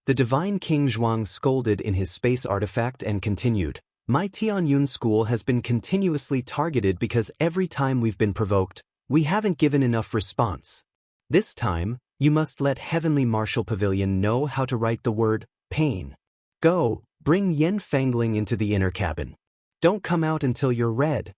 The divine King Zhuang scolded in his space artifact and continued. My Tianyun school has been continuously targeted because every time we've been provoked, we haven't given enough response. This time, you must let Heavenly Martial Pavilion know how to write the word pain. Go, bring Yen Fangling into the inner cabin. Don't come out until you're red.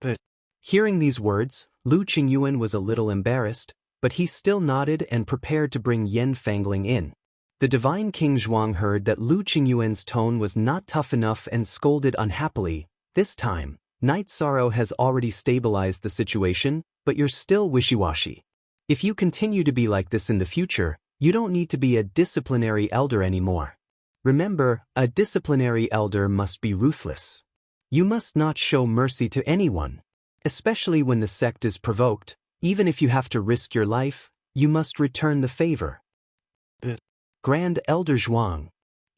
But hearing these words, Lu Qingyuan was a little embarrassed, but he still nodded and prepared to bring Yen Fangling in. The divine King Zhuang heard that Lu Qingyuan's tone was not tough enough and scolded unhappily. This time, Night Sorrow has already stabilized the situation, but you're still wishy-washy. If you continue to be like this in the future, you don't need to be a disciplinary elder anymore. Remember, a disciplinary elder must be ruthless. You must not show mercy to anyone. Especially when the sect is provoked, even if you have to risk your life, you must return the favor. Grand Elder Zhuang,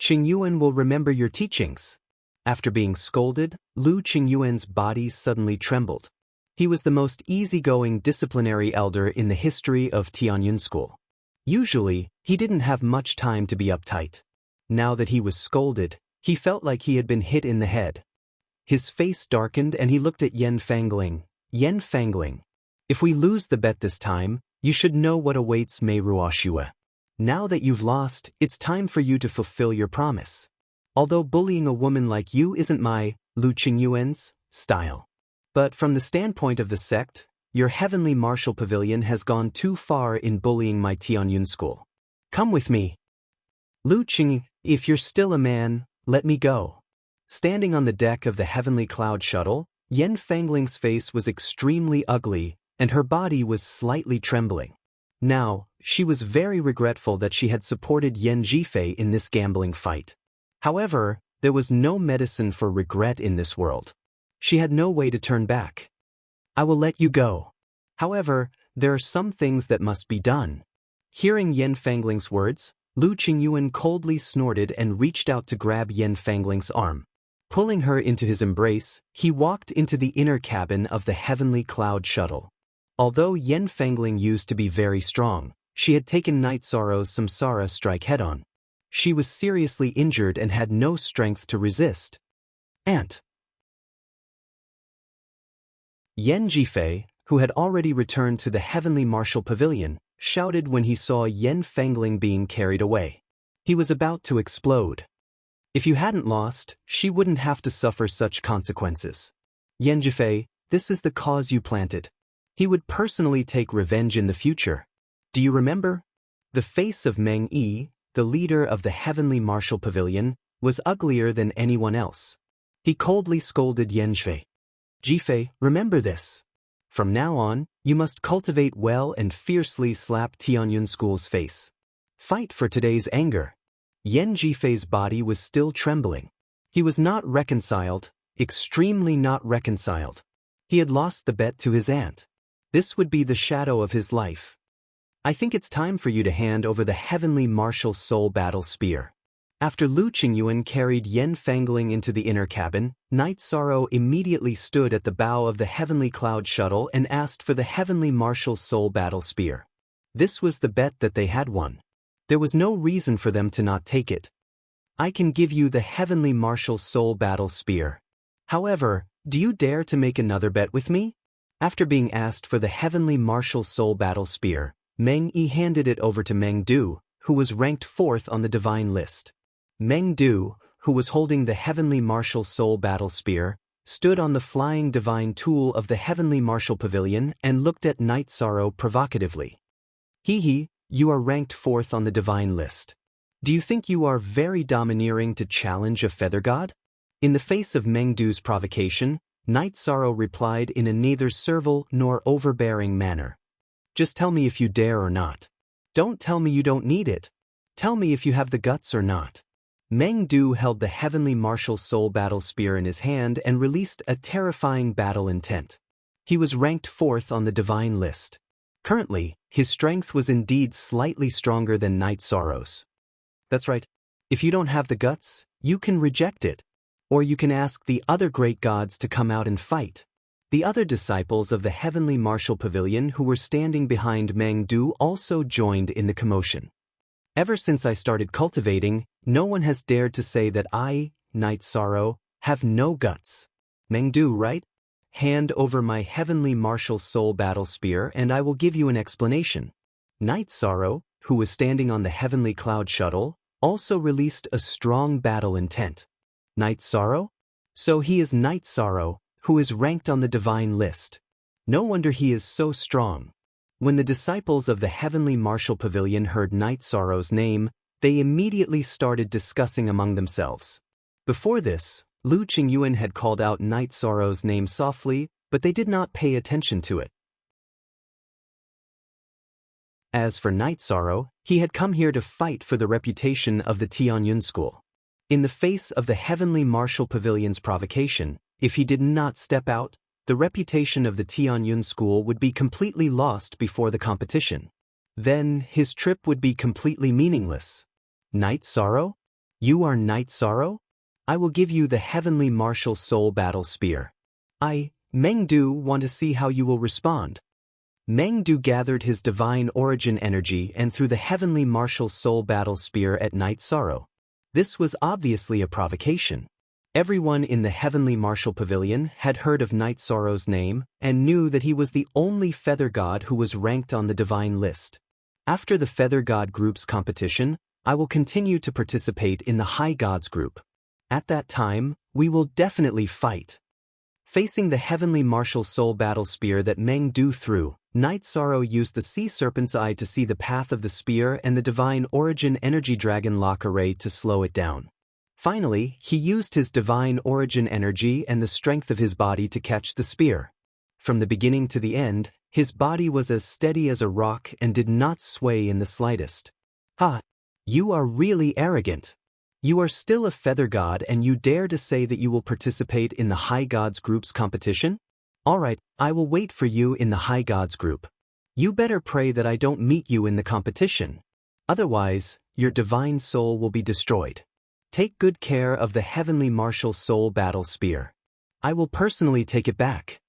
Qingyuan will remember your teachings. After being scolded, Lu Qingyuan's body suddenly trembled. He was the most easygoing disciplinary elder in the history of Tianyun School. Usually, he didn't have much time to be uptight. Now that he was scolded, he felt like he had been hit in the head. His face darkened and he looked at Yen Fangling. Yen Fangling, if we lose the bet this time, you should know what awaits Mei Ruoxue. Now that you've lost, it's time for you to fulfill your promise. Although bullying a woman like you isn't my, Lu Qingyuan's, style. But from the standpoint of the sect, your Heavenly Martial Pavilion has gone too far in bullying my Tianyun school. Come with me. Lu Qing, if you're still a man, let me go. Standing on the deck of the Heavenly Cloud Shuttle, Yen Fangling's face was extremely ugly, and her body was slightly trembling. Now, she was very regretful that she had supported Yen Jifei in this gambling fight. However, there was no medicine for regret in this world. She had no way to turn back. I will let you go. However, there are some things that must be done. Hearing Yen Fangling's words, Lu Qingyuan coldly snorted and reached out to grab Yen Fangling's arm. Pulling her into his embrace, he walked into the inner cabin of the Heavenly Cloud Shuttle. Although Yen Fangling used to be very strong, she had taken Night Sorrow's Samsara strike head-on. She was seriously injured and had no strength to resist. Aunt. Yen Jifei, who had already returned to the Heavenly Martial Pavilion, shouted when he saw Yen Fangling being carried away. He was about to explode. If you hadn't lost, she wouldn't have to suffer such consequences. Yen Jifei, this is the cause you planted. He would personally take revenge in the future. Do you remember? The face of Meng Yi, the leader of the Heavenly Martial Pavilion, was uglier than anyone else. He coldly scolded Yen Jifei. Jifei, remember this. From now on, you must cultivate well and fiercely slap Tianyun School's face. Fight for today's anger. Yen Jifei's body was still trembling. He was not reconciled, extremely not reconciled. He had lost the bet to his aunt. This would be the shadow of his life. I think it's time for you to hand over the Heavenly Martial Soul Battle Spear. After Lu Qingyuan carried Yen Fangling into the inner cabin, Night Sorrow immediately stood at the bow of the Heavenly Cloud Shuttle and asked for the Heavenly Marshal's Soul Battle Spear. This was the bet that they had won. There was no reason for them to not take it. I can give you the Heavenly Marshal's Soul Battle Spear. However, do you dare to make another bet with me? After being asked for the Heavenly Marshal's Soul Battle Spear, Meng Yi handed it over to Meng Du, who was ranked 4th on the divine list. Meng Du, who was holding the Heavenly Martial Soul Battle Spear, stood on the flying divine tool of the Heavenly Martial Pavilion and looked at Night Sorrow provocatively. Hee, you are ranked 4th on the divine list. Do you think you are very domineering to challenge a feather god? In the face of Meng Du's provocation, Night Sorrow replied in a neither servile nor overbearing manner. Just tell me if you dare or not. Don't tell me you don't need it. Tell me if you have the guts or not. Meng Du held the Heavenly Martial Soul Battle Spear in his hand and released a terrifying battle intent. He was ranked 4th on the divine list. Currently, his strength was indeed slightly stronger than Night Sorrow's. That's right. If you don't have the guts, you can reject it. Or you can ask the other great gods to come out and fight. The other disciples of the Heavenly Martial Pavilion who were standing behind Meng Du also joined in the commotion. Ever since I started cultivating, no one has dared to say that I, Night Sorrow, have no guts. Meng Du, right? Hand over my Heavenly Martial Soul Battle Spear and I will give you an explanation. Night Sorrow, who was standing on the Heavenly Cloud Shuttle, also released a strong battle intent. Night Sorrow? So he is Night Sorrow, who is ranked on the divine list. No wonder he is so strong. When the disciples of the Heavenly Martial Pavilion heard Night Sorrow's name, they immediately started discussing among themselves. Before this, Lu Qingyuan had called out Night Sorrow's name softly, but they did not pay attention to it. As for Night Sorrow, he had come here to fight for the reputation of the Tianyun school. In the face of the Heavenly Martial Pavilion's provocation, if he did not step out, the reputation of the Tianyun school would be completely lost before the competition. Then his trip would be completely meaningless. Night Sorrow? You are Night Sorrow? I will give you the Heavenly Martial Soul Battle Spear. I, Meng Du, want to see how you will respond. Meng Du gathered his divine origin energy and threw the Heavenly Martial Soul Battle Spear at Night Sorrow. This was obviously a provocation. Everyone in the Heavenly Martial Pavilion had heard of Night Sorrow's name and knew that he was the only feather god who was ranked on the divine list. After the Feather God group's competition, I will continue to participate in the High Gods group. At that time, we will definitely fight. Facing the Heavenly Martial Soul Battle Spear that Meng Du threw, Night Sorrow used the Sea Serpent's Eye to see the path of the spear and the Divine Origin Energy Dragon Lock Array to slow it down. Finally, he used his Divine Origin Energy and the strength of his body to catch the spear. From the beginning to the end, his body was as steady as a rock and did not sway in the slightest. Ha! You are really arrogant. You are still a feather god and you dare to say that you will participate in the High Gods group's competition? Alright, I will wait for you in the High Gods group. You better pray that I don't meet you in the competition. Otherwise, your divine soul will be destroyed. Take good care of the Heavenly Martial Soul Battle Spear. I will personally take it back.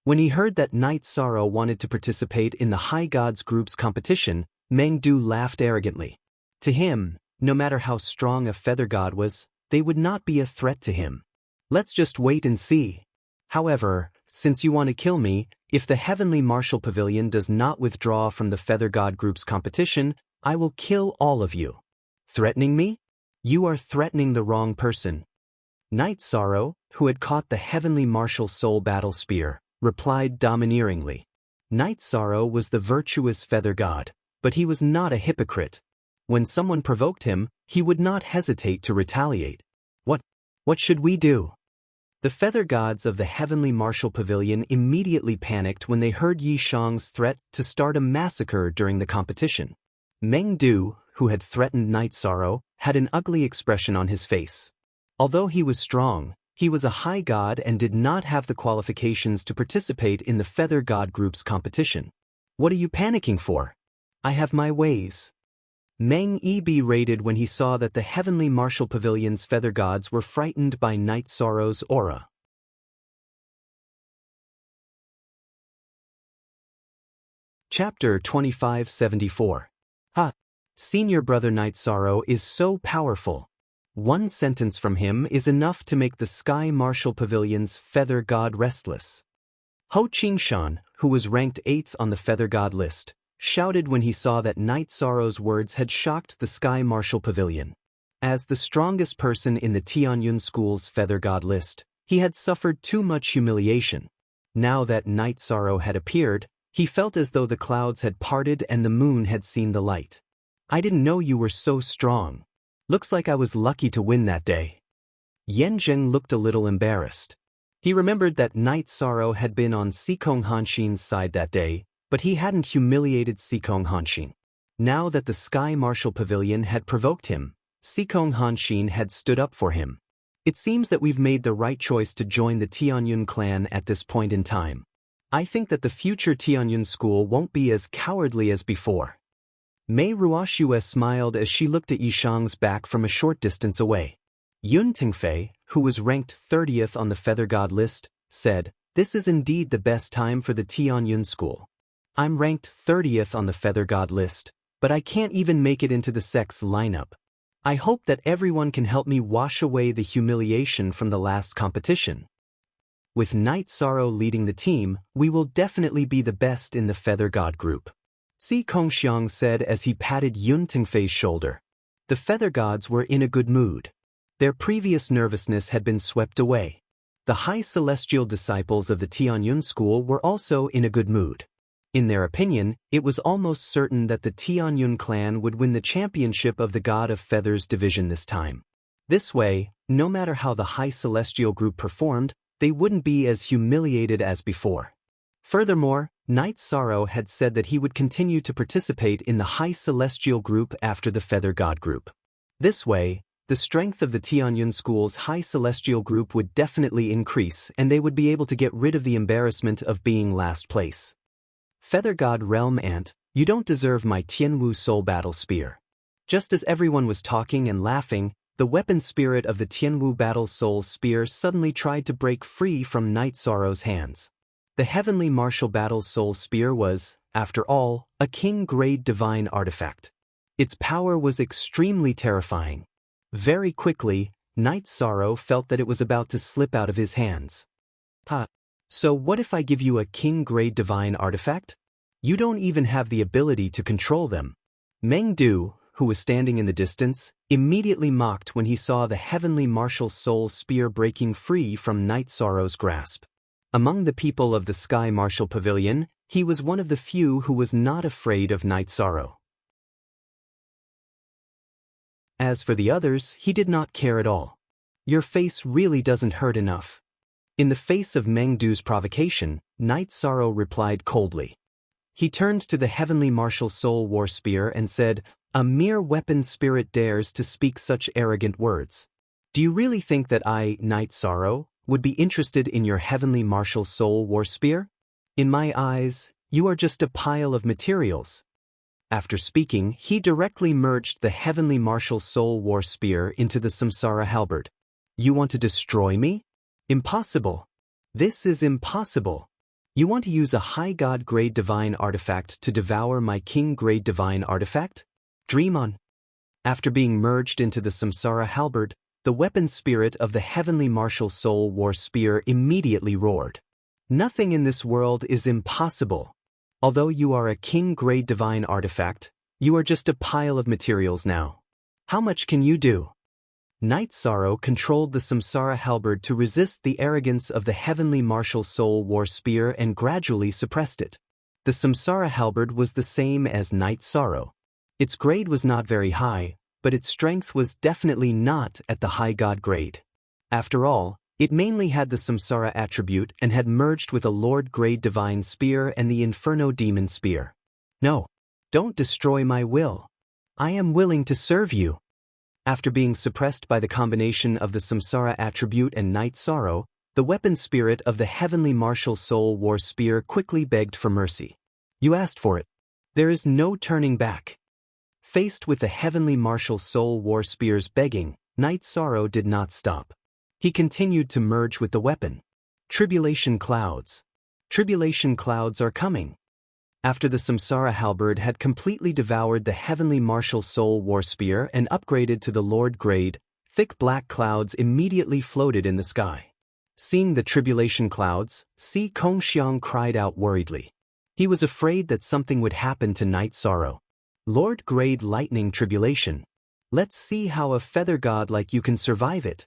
When he heard that Night Sorrow wanted to participate in the High Gods group's competition, Meng Du laughed arrogantly. To him, no matter how strong a feather god was, they would not be a threat to him. Let's just wait and see. However, since you want to kill me, if the Heavenly Martial Pavilion does not withdraw from the Feather God group's competition, I will kill all of you. Threatening me? You are threatening the wrong person. Night Sorrow, who had caught the Heavenly Martial Soul Battle Spear, replied domineeringly. Night Sorrow was the virtuous feather god, but he was not a hypocrite. When someone provoked him, he would not hesitate to retaliate. What should we do? The feather gods of the Heavenly Martial Pavilion immediately panicked when they heard Yi Shang's threat to start a massacre during the competition. Meng Du, who had threatened Night Sorrow, had an ugly expression on his face. Although he was strong, he was a high god and did not have the qualifications to participate in the Feather God group's competition. What are you panicking for? I have my ways. Meng Yi berated when he saw that the heavenly martial pavilion's feather gods were frightened by Night Sorrow's aura. Chapter 2574. Senior brother Night Sorrow is so powerful. One sentence from him is enough to make the Sky Martial Pavilion's feather god restless. Ho Qingshan, who was ranked 8th on the feather god list, shouted when he saw that Night Sorrow's words had shocked the Sky Martial Pavilion. As the strongest person in the Tianyun School's feather god list, he had suffered too much humiliation. Now that Night Sorrow had appeared, he felt as though the clouds had parted and the moon had seen the light. I didn't know you were so strong. Looks like I was lucky to win that day. Yan Zheng looked a little embarrassed. He remembered that Night Sorrow had been on Sikong Hanshin's side that day, but he hadn't humiliated Sikong Hanshin. Now that the Sky Martial Pavilion had provoked him, Sikong Hanshin had stood up for him. It seems that we've made the right choice to join the Tianyun clan at this point in time. I think that the future Tianyun school won't be as cowardly as before. Mei Ruoxue smiled as she looked at Yishang's back from a short distance away. Yun Tingfei, who was ranked 30th on the feather god list, said, "This is indeed the best time for the Tianyun school. I'm ranked 30th on the feather god list, but I can't even make it into the sex lineup. I hope that everyone can help me wash away the humiliation from the last competition. With Night Sorrow leading the team, we will definitely be the best in the feather god group." Si Kongxiang said as he patted Yun Tingfei's shoulder. The feather gods were in a good mood. Their previous nervousness had been swept away. The high celestial disciples of the Tianyun school were also in a good mood. In their opinion, it was almost certain that the Tianyun clan would win the championship of the God of Feathers division this time. This way, no matter how the high celestial group performed, they wouldn't be as humiliated as before. Furthermore, Night Sorrow had said that he would continue to participate in the high celestial group after the feather god group. This way, the strength of the Tianyun school's high celestial group would definitely increase and they would be able to get rid of the embarrassment of being last place. Feather God Realm Ant, you don't deserve my Tianwu Soul Battle Spear. Just as everyone was talking and laughing, the weapon spirit of the Tianwu Battle Soul Spear suddenly tried to break free from Night Sorrow's hands. The Heavenly Martial Battle Soul Spear was, after all, a king-grade divine artifact. Its power was extremely terrifying. Very quickly, Night Sorrow felt that it was about to slip out of his hands. So what if I give you a king-grade divine artifact? You don't even have the ability to control them. Meng Du, who was standing in the distance, immediately mocked when he saw the Heavenly Martial Soul Spear breaking free from Night Sorrow's grasp. Among the people of the Sky Martial Pavilion, he was one of the few who was not afraid of Night Sorrow. As for the others, he did not care at all. Your face really doesn't hurt enough. In the face of Meng Du's provocation, Night Sorrow replied coldly. He turned to the Heavenly Martial Soul War Spear and said, "A mere weapon spirit dares to speak such arrogant words. Do you really think that I, Night Sorrow, would be interested in your Heavenly Martial Soul War Spear? In my eyes, you are just a pile of materials." After speaking, he directly merged the Heavenly Martial Soul War Spear into the Samsara Halberd. You want to destroy me? Impossible. This is impossible. You want to use a high god-grade divine artifact to devour my king-grade divine artifact? Dream on. After being merged into the Samsara Halberd, the weapon spirit of the Heavenly Martial Soul War Spear immediately roared. Nothing in this world is impossible. Although you are a king-grade divine artifact, you are just a pile of materials now. How much can you do? Night Sorrow controlled the Samsara Halberd to resist the arrogance of the Heavenly Martial Soul War Spear and gradually suppressed it. The Samsara Halberd was the same as Night Sorrow. Its grade was not very high, but its strength was definitely not at the high god grade. After all, it mainly had the Samsara attribute and had merged with a Lord-grade Divine Spear and the Inferno Demon Spear. No, don't destroy my will. I am willing to serve you. After being suppressed by the combination of the Samsara attribute and Night Sorrow, the weapon spirit of the Heavenly Martial Soul War Spear quickly begged for mercy. You asked for it. There is no turning back. Faced with the heavenly martial soul war spear's begging, Knight Sorrow did not stop. He continued to merge with the weapon. Tribulation clouds. Tribulation clouds are coming. After the Samsara halberd had completely devoured the heavenly martial soul war spear and upgraded to the Lord grade, thick black clouds immediately floated in the sky. Seeing the tribulation clouds, Si Kongxiang cried out worriedly. He was afraid that something would happen to Knight Sorrow. Lord grade lightning tribulation. Let's see how a feather god like you can survive it.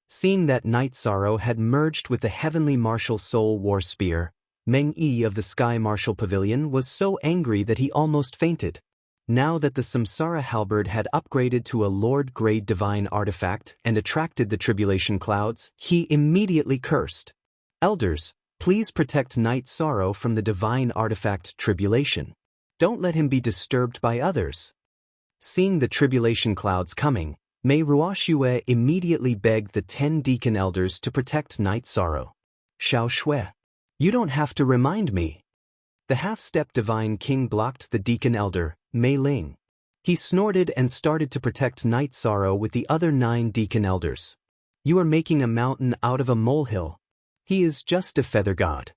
Seeing that Knight Sorrow had merged with the heavenly martial soul war spear, Meng Yi of the Sky Martial Pavilion was so angry that he almost fainted. Now that the Samsara halberd had upgraded to a Lord grade divine artifact and attracted the tribulation clouds, he immediately cursed. Elders, please protect Knight Sorrow from the divine artifact tribulation. Don't let him be disturbed by others. Seeing the tribulation clouds coming, Mei Ruoxue immediately begged the 10 deacon elders to protect Knight Sorrow. Xiao Shui. You don't have to remind me. The half-step divine king blocked the deacon elder, Mei Ling. He snorted and started to protect Knight Sorrow with the other 9 deacon elders. You are making a mountain out of a molehill. He is just a feather god.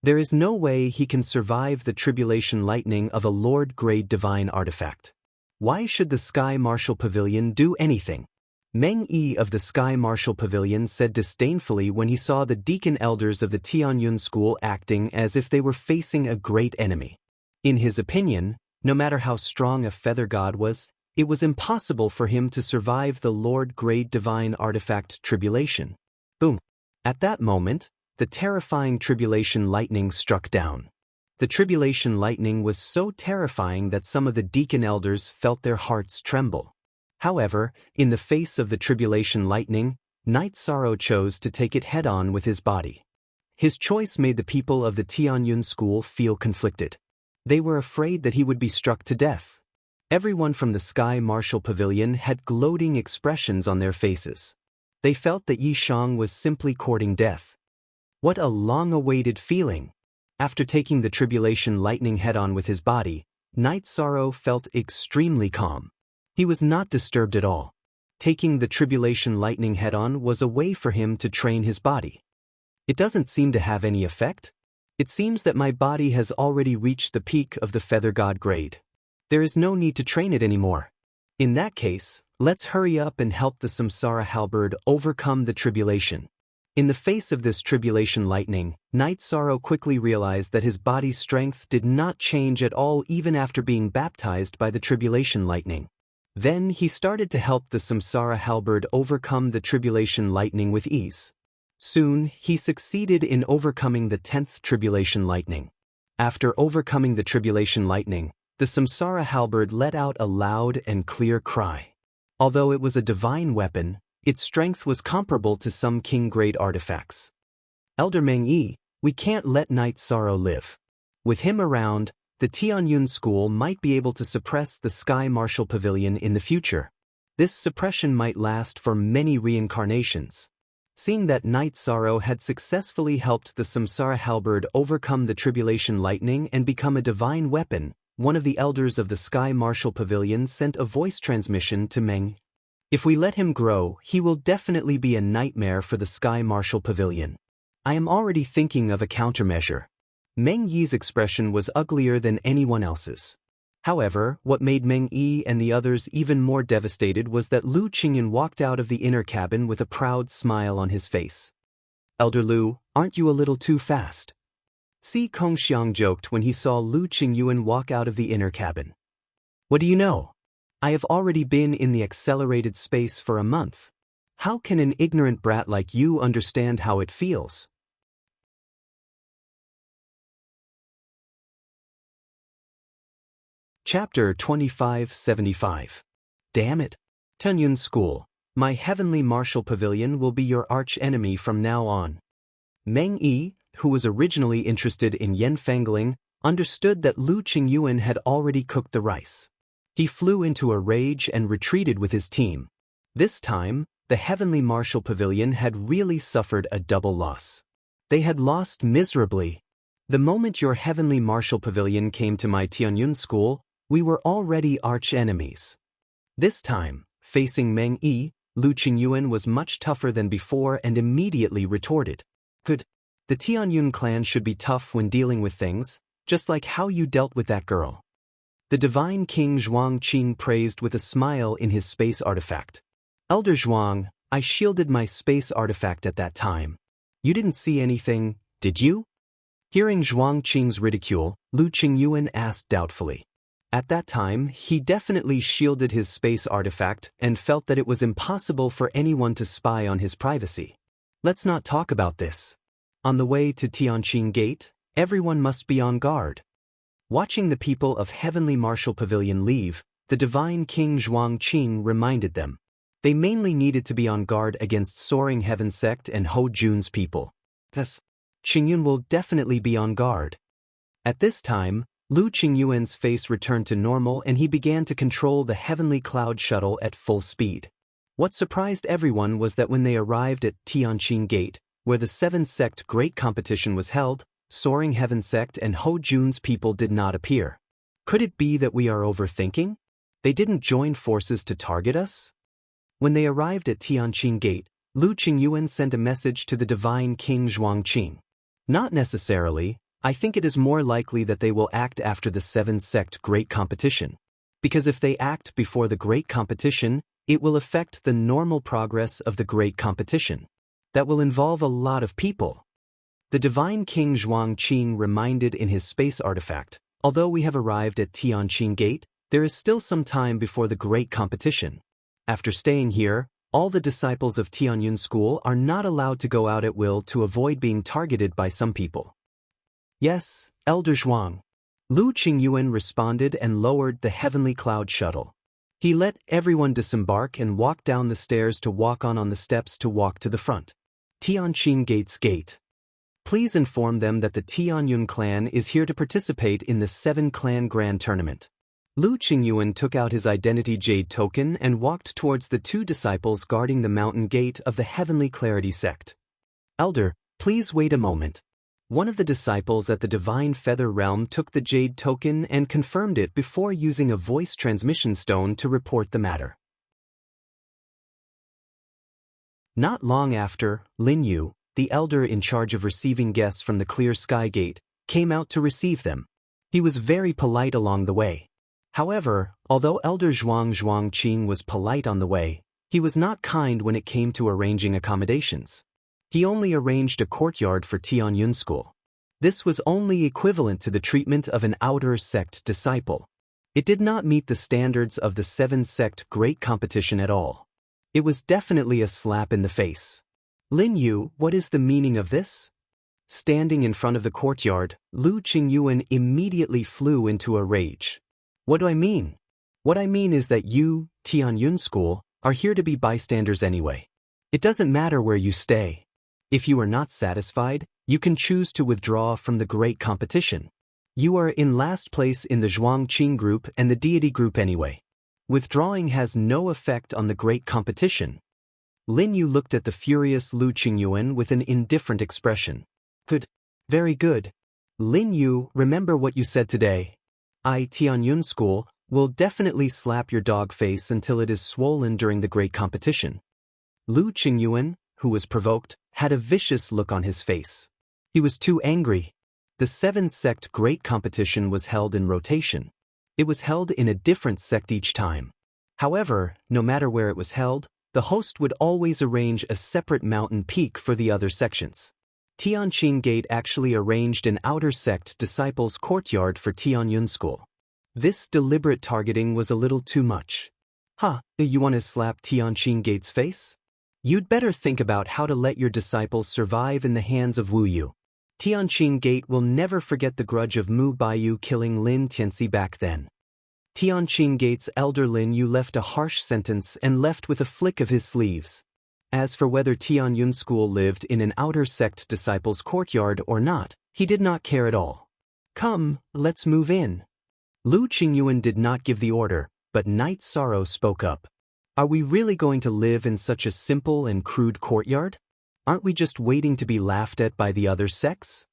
There is no way he can survive the tribulation lightning of a Lord grade divine artifact. Why should the Sky Martial Pavilion do anything? Meng Yi of the Sky Martial Pavilion said disdainfully when he saw the deacon elders of the Tianyun school acting as if they were facing a great enemy. In his opinion, no matter how strong a feather god was, it was impossible for him to survive the Lord grade divine artifact tribulation. Boom! At that moment, the terrifying tribulation lightning struck down. The tribulation lightning was so terrifying that some of the deacon elders felt their hearts tremble. However, in the face of the tribulation lightning, Knight Sorrow chose to take it head-on with his body. His choice made the people of the Tianyun school feel conflicted. They were afraid that he would be struck to death. Everyone from the Sky Martial Pavilion had gloating expressions on their faces. They felt that Yi Shang was simply courting death. What a long-awaited feeling! After taking the tribulation lightning head-on with his body, Knight Sorrow felt extremely calm. He was not disturbed at all. Taking the tribulation lightning head-on was a way for him to train his body. It doesn't seem to have any effect. It seems that my body has already reached the peak of the feather god grade. There is no need to train it anymore. In that case, let's hurry up and help the Samsara halberd overcome the tribulation. In the face of this tribulation lightning, Knight Sorrow quickly realized that his body's strength did not change at all even after being baptized by the tribulation lightning. Then he started to help the Samsara halberd overcome the tribulation lightning with ease. Soon, he succeeded in overcoming the 10th tribulation lightning. After overcoming the tribulation lightning, the Samsara halberd let out a loud and clear cry. Although it was a divine weapon, its strength was comparable to some king-grade artifacts. Elder Meng Yi, we can't let Knight Sorrow live. With him around, the Tianyun school might be able to suppress the Sky Martial Pavilion in the future. This suppression might last for many reincarnations. Seeing that Knight Sorrow had successfully helped the Samsara halberd overcome the tribulation lightning and become a divine weapon, one of the elders of the Sky Martial Pavilion sent a voice transmission to Meng. If we let him grow, he will definitely be a nightmare for the Sky Martial Pavilion. I am already thinking of a countermeasure. Meng Yi's expression was uglier than anyone else's. However, what made Meng Yi and the others even more devastated was that Lu Qingyan walked out of the inner cabin with a proud smile on his face. Elder Lu, aren't you a little too fast? Si Kongxiang joked when he saw Lu Qingyuan walk out of the inner cabin. What do you know? I have already been in the accelerated space for a month. How can an ignorant brat like you understand how it feels? Chapter 2575. Damn it. Tianyun School, my heavenly martial pavilion will be your arch-enemy from now on. Meng Yi, who was originally interested in Yanfangling, understood that Lu Qingyuan had already cooked the rice. He flew into a rage and retreated with his team. This time, the heavenly martial pavilion had really suffered a double loss. They had lost miserably. The moment your heavenly martial pavilion came to my Tianyun school, we were already arch-enemies. This time, facing Meng Yi, Lu Qingyuan was much tougher than before and immediately retorted. Good. The Tianyun clan should be tough when dealing with things, just like how you dealt with that girl. The divine king Zhuang Qing praised with a smile in his space artifact. Elder Zhuang, I shielded my space artifact at that time. You didn't see anything, did you? Hearing Zhuang Qing's ridicule, Lu Qingyuan asked doubtfully. At that time, he definitely shielded his space artifact and felt that it was impossible for anyone to spy on his privacy. Let's not talk about this. On the way to Tianqing Gate, everyone must be on guard. Watching the people of Heavenly Martial Pavilion leave, the divine king Zhuang Qing reminded them. They mainly needed to be on guard against Soaring Heaven Sect and Ho Jun's people. Thus, Qingyun will definitely be on guard. At this time, Lu Qingyuan's face returned to normal and he began to control the heavenly cloud shuttle at full speed. What surprised everyone was that when they arrived at Tianqing Gate, where the 7-sect great competition was held, Soaring Heaven Sect and Ho Jun's people did not appear. Could it be that we are overthinking? They didn't join forces to target us? When they arrived at Tianqing Gate, Lu Qingyuan sent a message to the divine king Zhuang Qing. Not necessarily. I think it is more likely that they will act after the 7-sect great competition. Because if they act before the great competition, it will affect the normal progress of the great competition. That will involve a lot of people. The divine king Zhuang Qing reminded in his space artifact, although we have arrived at Tianqing Gate, there is still some time before the great competition. After staying here, all the disciples of Tianyun School are not allowed to go out at will to avoid being targeted by some people. Yes, Elder Zhuang. Lu Qingyuan responded and lowered the heavenly cloud shuttle. He let everyone disembark and walk down the stairs to walk on the steps to walk to the front. Tianqing Gate's gate. Please inform them that the Tianyun clan is here to participate in the 7-clan grand tournament. Lu Qingyuan took out his identity jade token and walked towards the 2 disciples guarding the mountain gate of the Heavenly Clarity sect. Elder, please wait a moment. One of the disciples at the Divine Feather Realm took the jade token and confirmed it before using a voice transmission stone to report the matter. Not long after, Lin Yu, the elder in charge of receiving guests from the Clear Sky Gate, came out to receive them. He was very polite along the way. However, although Elder Zhuang Qing was polite on the way, he was not kind when it came to arranging accommodations. He only arranged a courtyard for Tianyun School. This was only equivalent to the treatment of an outer sect disciple. It did not meet the standards of the 7-sect great competition at all. It was definitely a slap in the face. Lin Yu, what is the meaning of this? Standing in front of the courtyard, Lu Qingyuan immediately flew into a rage. What do I mean? What I mean is that you, Tianyun School, are here to be bystanders anyway. It doesn't matter where you stay. If you are not satisfied, you can choose to withdraw from the great competition. You are in last place in the Zhuang Qing group and the deity group anyway. Withdrawing has no effect on the great competition. Lin Yu looked at the furious Lu Qingyuan with an indifferent expression. Good. Very good. Lin Yu, remember what you said today. I, Tianyun School, will definitely slap your dog face until it is swollen during the great competition. Lu Qingyuan, who was provoked, had a vicious look on his face. He was too angry. The 7-sect great competition was held in rotation. It was held in a different sect each time. However, no matter where it was held, the host would always arrange a separate mountain peak for the other sections. Tianqing Gate actually arranged an outer sect disciples' courtyard for Tianyun School. This deliberate targeting was a little too much. You want to slap Tianqing Gate's face? You'd better think about how to let your disciples survive in the hands of Wu Yu. Tianqing Gate will never forget the grudge of Mu Baiyu killing Lin Tianxi back then. Tianqing Gate's elder Lin Yu left a harsh sentence and left with a flick of his sleeves. As for whether Tianyun School lived in an outer sect disciples' courtyard or not, he did not care at all. Come, let's move in. Lu Qingyuan did not give the order, but Night Sorrow spoke up. Are we really going to live in such a simple and crude courtyard? Aren't we just waiting to be laughed at by the other sects?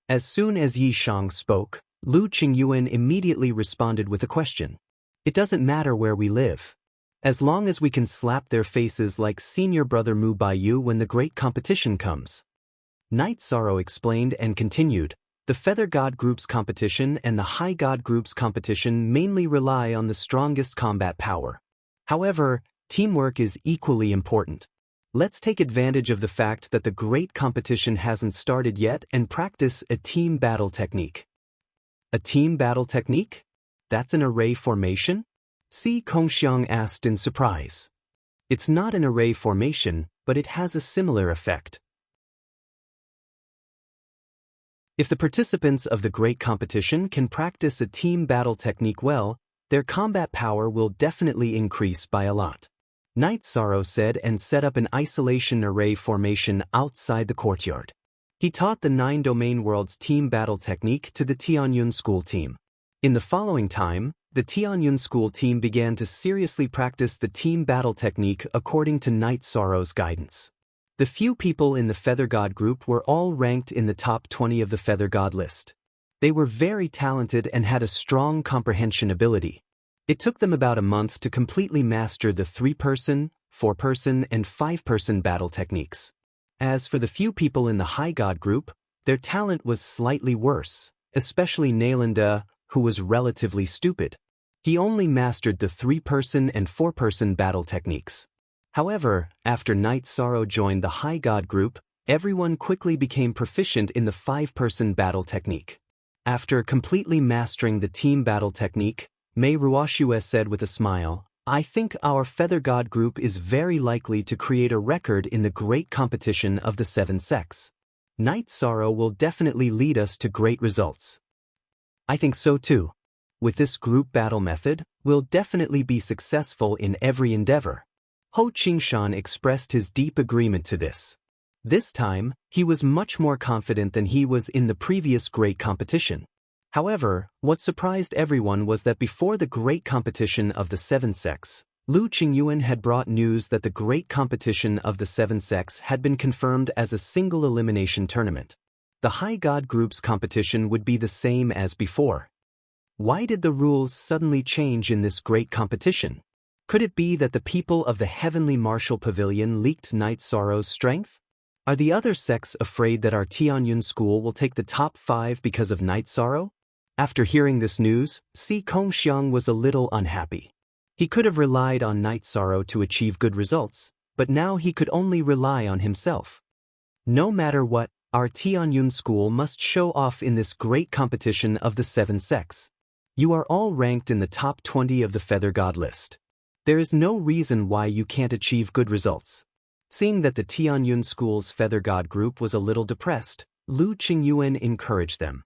As soon as Yi Shang spoke, Lu Qingyuan immediately responded with a question. It doesn't matter where we live. As long as we can slap their faces like senior brother Mu Baiyu when the great competition comes. Night Sorrow explained and continued, the Feather God Group's competition and the High God Group's competition mainly rely on the strongest combat power. However, teamwork is equally important. Let's take advantage of the fact that the great competition hasn't started yet and practice a team battle technique. A team battle technique? That's an array formation? Si Kongxiang asked in surprise. It's not an array formation, but it has a similar effect. If the participants of the great competition can practice a team battle technique well, their combat power will definitely increase by a lot. Night Sorrow said and set up an isolation array formation outside the courtyard. He taught the 9 Domain Worlds team battle technique to the Tianyun school team. In the following time, the Tianyun school team began to seriously practice the team battle technique according to Night Sorrow's guidance. The few people in the Feather God group were all ranked in the top 20 of the Feather God list. They were very talented and had a strong comprehension ability. It took them about a month to completely master the 3-person, 4-person, and 5-person battle techniques. As for the few people in the High God group, their talent was slightly worse, especially Nalanda, who was relatively stupid. He only mastered the 3-person and 4-person battle techniques. However, after Night Sorrow joined the High God group, everyone quickly became proficient in the 5-person battle technique. After completely mastering the team battle technique, Mei Ruoxue said with a smile, I think our Feather God group is very likely to create a record in the great competition of the 7 sects. Night Sorrow will definitely lead us to great results. I think so too. With this group battle method, we'll definitely be successful in every endeavor. Ho Qingshan expressed his deep agreement to this. This time, he was much more confident than he was in the previous great competition. However, what surprised everyone was that before the great competition of the 7 sects, Lu Qingyuan had brought news that the great competition of the 7 sects had been confirmed as a single elimination tournament. The High God group's competition would be the same as before. Why did the rules suddenly change in this great competition? Could it be that the people of the Heavenly Martial Pavilion leaked Night Sorrow's strength? Are the other sects afraid that our Tianyun school will take the top 5 because of Night Sorrow? After hearing this news, Si Kongxiang was a little unhappy. He could have relied on Night Sorrow to achieve good results, but now he could only rely on himself. No matter what, our Tianyun school must show off in this great competition of the 7 sects. You are all ranked in the top 20 of the Feather God list. There is no reason why you can't achieve good results. Seeing that the Tianyun school's Feather God group was a little depressed, Lu Qingyuan encouraged them.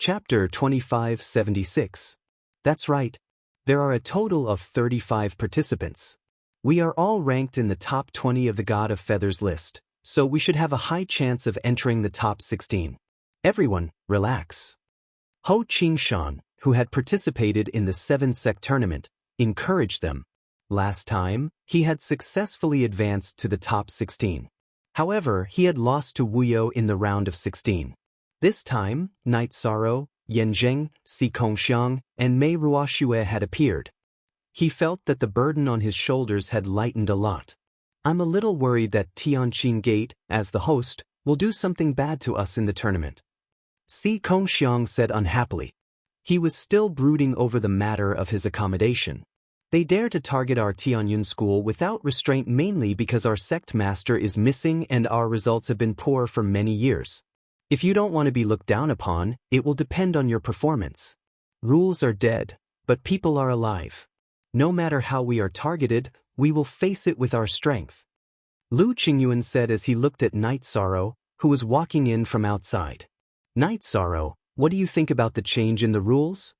Chapter 2576. That's right. There are a total of 35 participants. We are all ranked in the top 20 of the God of Feathers list, so we should have a high chance of entering the top 16. Everyone, relax. Ho Qingshan, who had participated in the 7-sect tournament, encouraged them. Last time, he had successfully advanced to the top 16. However, he had lost to Wuyo in the round of 16. This time, Night Sorrow, Yan Zheng, Si Kongxiang, and Mei Ruoxue had appeared. He felt that the burden on his shoulders had lightened a lot. I'm a little worried that Tianqin Gate, as the host, will do something bad to us in the tournament. Si Kongxiang said unhappily. He was still brooding over the matter of his accommodation. They dare to target our Tianyun school without restraint mainly because our sect master is missing and our results have been poor for many years. If you don't want to be looked down upon, it will depend on your performance. Rules are dead, but people are alive. No matter how we are targeted, we will face it with our strength. Lu Qingyuan said as he looked at Night Sorrow, who was walking in from outside. Night Sorrow, what do you think about the change in the rules?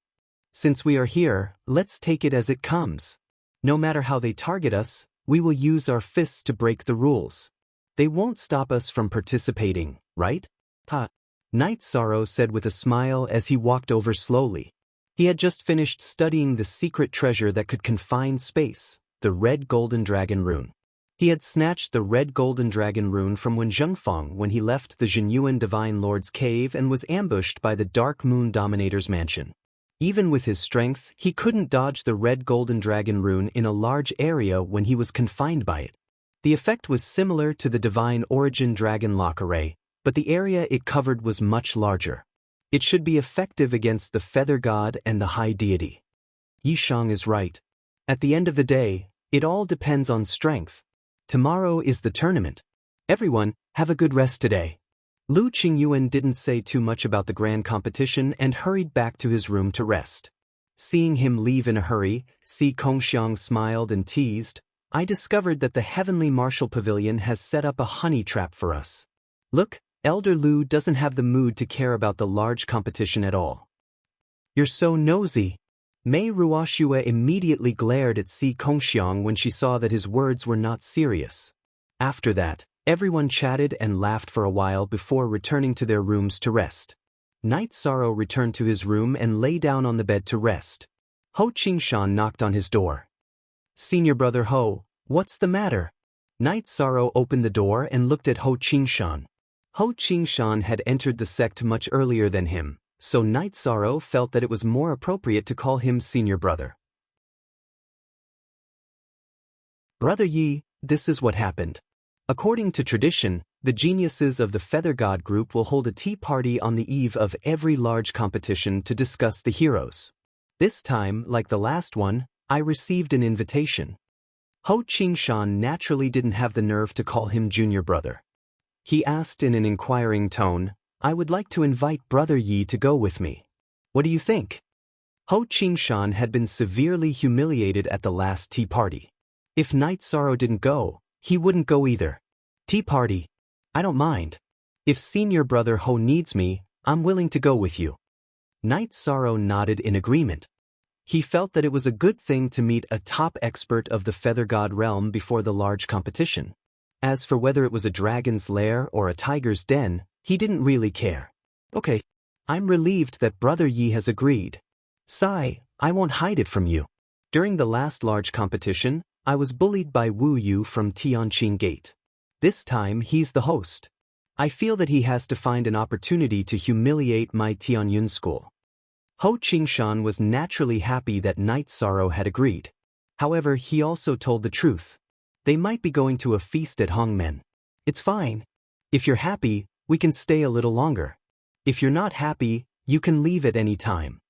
Since we are here, let's take it as it comes. No matter how they target us, we will use our fists to break the rules. They won't stop us from participating, right? Ha! Night Sorrow said with a smile as he walked over slowly. He had just finished studying the secret treasure that could confine space, the red golden dragon rune. He had snatched the red golden dragon rune from Wen Zhengfeng when he left the Zhenyuan Divine Lord's cave and was ambushed by the Dark Moon Dominator's mansion. Even with his strength, he couldn't dodge the red golden dragon rune in a large area when he was confined by it. The effect was similar to the Divine Origin Dragon Lock Array, but the area it covered was much larger. It should be effective against the Feather God and the High Deity. Yishang is right. At the end of the day, it all depends on strength. Tomorrow is the tournament. Everyone, have a good rest today. Lu Qingyuan didn't say too much about the grand competition and hurried back to his room to rest. Seeing him leave in a hurry, Si Kongxiang smiled and teased, "I discovered that the Heavenly Martial Pavilion has set up a honey trap for us. Look, Elder Lu doesn't have the mood to care about the large competition at all." "You're so nosy." Mei Ruoxue immediately glared at Si Kongxiang when she saw that his words were not serious. After that, everyone chatted and laughed for a while before returning to their rooms to rest. Night Sorrow returned to his room and lay down on the bed to rest. Ho Qingshan knocked on his door. "Senior brother Ho, what's the matter?" Night Sorrow opened the door and looked at Ho Qingshan. Ho Qingshan had entered the sect much earlier than him, so Night Sorrow felt that it was more appropriate to call him senior brother. "Brother Yi, this is what happened. According to tradition, the geniuses of the Feather God group will hold a tea party on the eve of every large competition to discuss the heroes. This time, like the last one, I received an invitation." Ho Qingshan naturally didn't have the nerve to call him junior brother. He asked in an inquiring tone, "I would like to invite Brother Yi to go with me. What do you think?" Ho Qingshan had been severely humiliated at the last tea party. If Night Sorrow didn't go, he wouldn't go either. "Tea party? I don't mind. If senior brother Ho needs me, I'm willing to go with you." Night Sorrow nodded in agreement. He felt that it was a good thing to meet a top expert of the Feather God realm before the large competition. As for whether it was a dragon's lair or a tiger's den, he didn't really care. "Okay. I'm relieved that Brother Yi has agreed. Sai, I won't hide it from you. During the last large competition, I was bullied by Wu Yu from Tianqin Gate. This time he's the host. I feel that he has to find an opportunity to humiliate my Tianyun school." Ho Qingshan was naturally happy that Night Sorrow had agreed. However, he also told the truth. They might be going to a feast at Hongmen. "It's fine. If you're happy, we can stay a little longer. If you're not happy, you can leave at any time."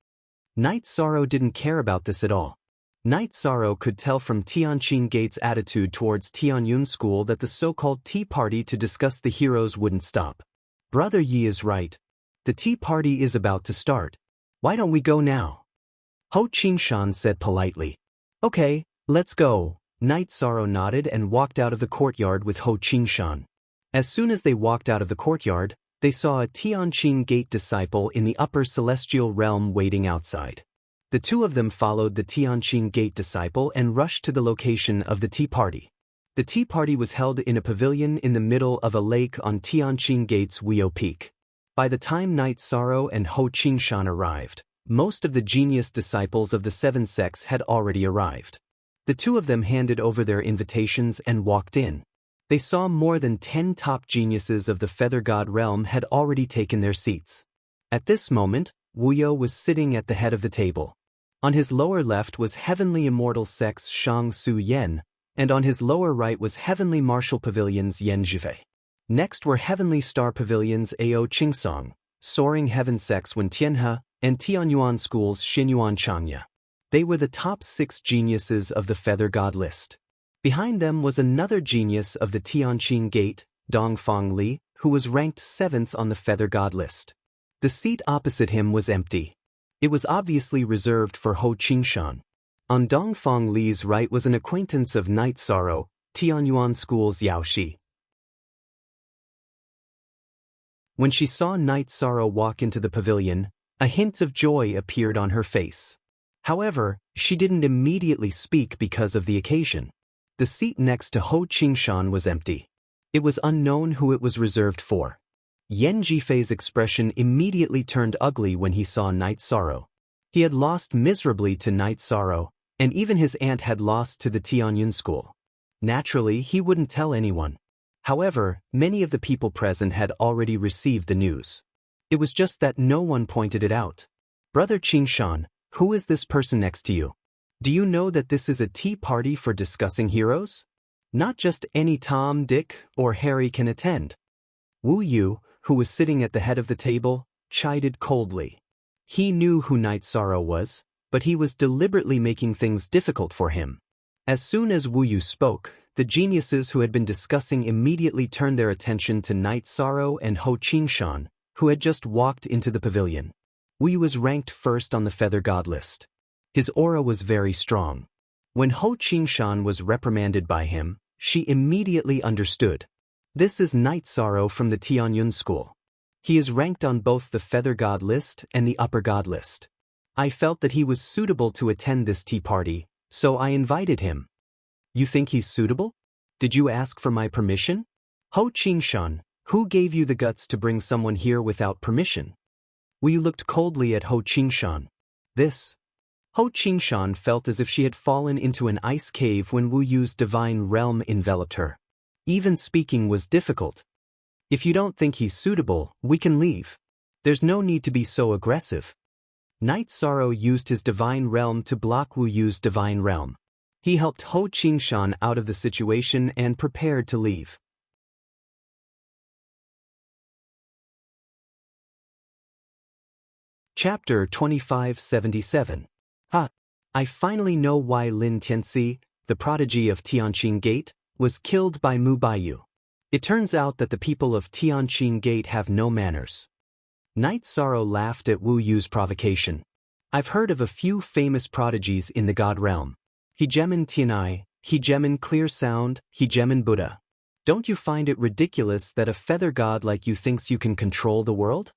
Night Sorrow didn't care about this at all. Night Sorrow could tell from Tianqin Gate's attitude towards Tianyun School that the so-called tea party to discuss the heroes wouldn't stop. "Brother Yi is right. The tea party is about to start. Why don't we go now?" Ho Qingshan said politely. "Okay, let's go." Night Sorrow nodded and walked out of the courtyard with Ho Qingshan. As soon as they walked out of the courtyard, they saw a Tianqin Gate disciple in the upper celestial realm waiting outside. The two of them followed the Tianqin Gate disciple and rushed to the location of the tea party. The tea party was held in a pavilion in the middle of a lake on Tianqin Gate's Weo Peak. By the time Night Sorrow and Ho Qingshan arrived, most of the genius disciples of the seven sects had already arrived. The two of them handed over their invitations and walked in. They saw more than 10 top geniuses of the Feather God realm had already taken their seats. At this moment, Wu Yo was sitting at the head of the table. On his lower left was Heavenly Immortal Sect's Shang Su Yen, and on his lower right was Heavenly Martial Pavilion's Yen Zhifei. Next were Heavenly Star Pavilion's Ao Qingsong, Soaring Heaven Sect's Wen Tianhe, and Tianyuan School's Xinyuan Changya. They were the top 6 geniuses of the Feather God list. Behind them was another genius of the Tianqin Gate, Dongfang Li, who was ranked 7th on the Feather God list. The seat opposite him was empty. It was obviously reserved for Ho Qingshan. On Dongfang Li's right was an acquaintance of Night Sorrow, Tianyuan School's Yao Shi. When she saw Night Sorrow walk into the pavilion, a hint of joy appeared on her face. However, she didn't immediately speak because of the occasion. The seat next to Ho Qingshan was empty. It was unknown who it was reserved for. Yen Zhifei's expression immediately turned ugly when he saw Night Sorrow. He had lost miserably to Night Sorrow, and even his aunt had lost to the Tianyun School. Naturally, he wouldn't tell anyone. However, many of the people present had already received the news. It was just that no one pointed it out. Brother Qingshan, who is this person next to you? Do you know that this is a tea party for discussing heroes? Not just any Tom, Dick, or Harry can attend. Wu Yu, who was sitting at the head of the table, chided coldly. He knew who Night Sorrow was, but he was deliberately making things difficult for him. As soon as Wu Yu spoke, the geniuses who had been discussing immediately turned their attention to Night Sorrow and Ho Qingshan, who had just walked into the pavilion. Wu Yu was ranked first on the Feather God list. His aura was very strong. When Ho Qingshan was reprimanded by him, she immediately understood. This is Night Sorrow from the Tianyun school. He is ranked on both the Feather God list and the Upper God list. I felt that he was suitable to attend this tea party, so I invited him. You think he's suitable? Did you ask for my permission? Ho Qingshan, who gave you the guts to bring someone here without permission? Wu Yu looked coldly at Ho Qingshan. Ho Qingshan felt as if she had fallen into an ice cave when Wu Yu's divine realm enveloped her. Even speaking was difficult. If you don't think he's suitable, we can leave. There's no need to be so aggressive. Night Sorrow used his divine realm to block Wu Yu's divine realm. He helped Ho Qingshan out of the situation and prepared to leave. Chapter 2577. I finally know why Lin Tianxi, the prodigy of Tianqing Gate, was killed by Mu Baiyu. It turns out that the people of Tianqing Gate have no manners. Night Sorrow laughed at Wu Yu's provocation. I've heard of a few famous prodigies in the God realm. Hegemen Tianai, Hegemen Clear Sound, Hegemen Buddha. Don't you find it ridiculous that a feather god like you thinks you can control the world?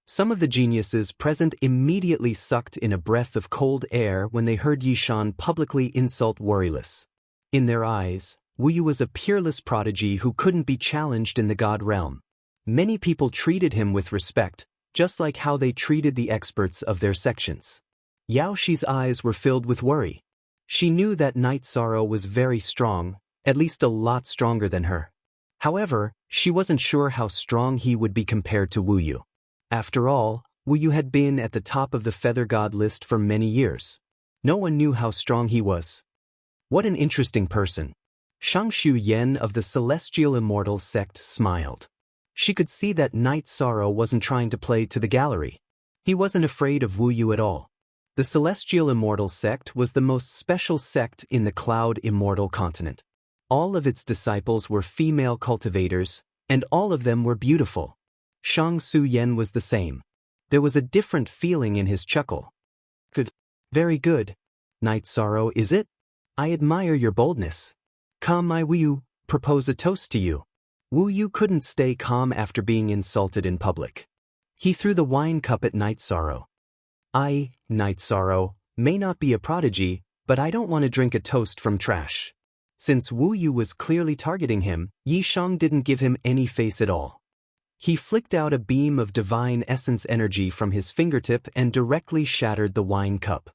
Some of the geniuses present immediately sucked in a breath of cold air when they heard Yishan publicly insult Worryless. In their eyes, Wu Yu was a peerless prodigy who couldn't be challenged in the God realm. Many people treated him with respect, just like how they treated the experts of their sections. Yao Shi's eyes were filled with worry. She knew that Night Sorrow was very strong, at least a lot stronger than her. However, she wasn't sure how strong he would be compared to Wu Yu. After all, Wu Yu had been at the top of the Feather God list for many years. No one knew how strong he was. What an interesting person. Shangshu Yen of the Celestial Immortal sect smiled. She could see that Night Sorrow wasn't trying to play to the gallery. He wasn't afraid of Wu Yu at all. The Celestial Immortal sect was the most special sect in the Cloud Immortal continent. All of its disciples were female cultivators, and all of them were beautiful. Shang-Su Yen was the same. There was a different feeling in his chuckle. Good. Very good. Night Sorrow, is it? I admire your boldness. Come, my Wu Yu, propose a toast to you. Wu Yu couldn't stay calm after being insulted in public. He threw the wine cup at Night Sorrow. I, Night Sorrow, may not be a prodigy, but I don't want to drink a toast from trash. Since Wu Yu was clearly targeting him, Yi Shang didn't give him any face at all. He flicked out a beam of divine essence energy from his fingertip and directly shattered the wine cup.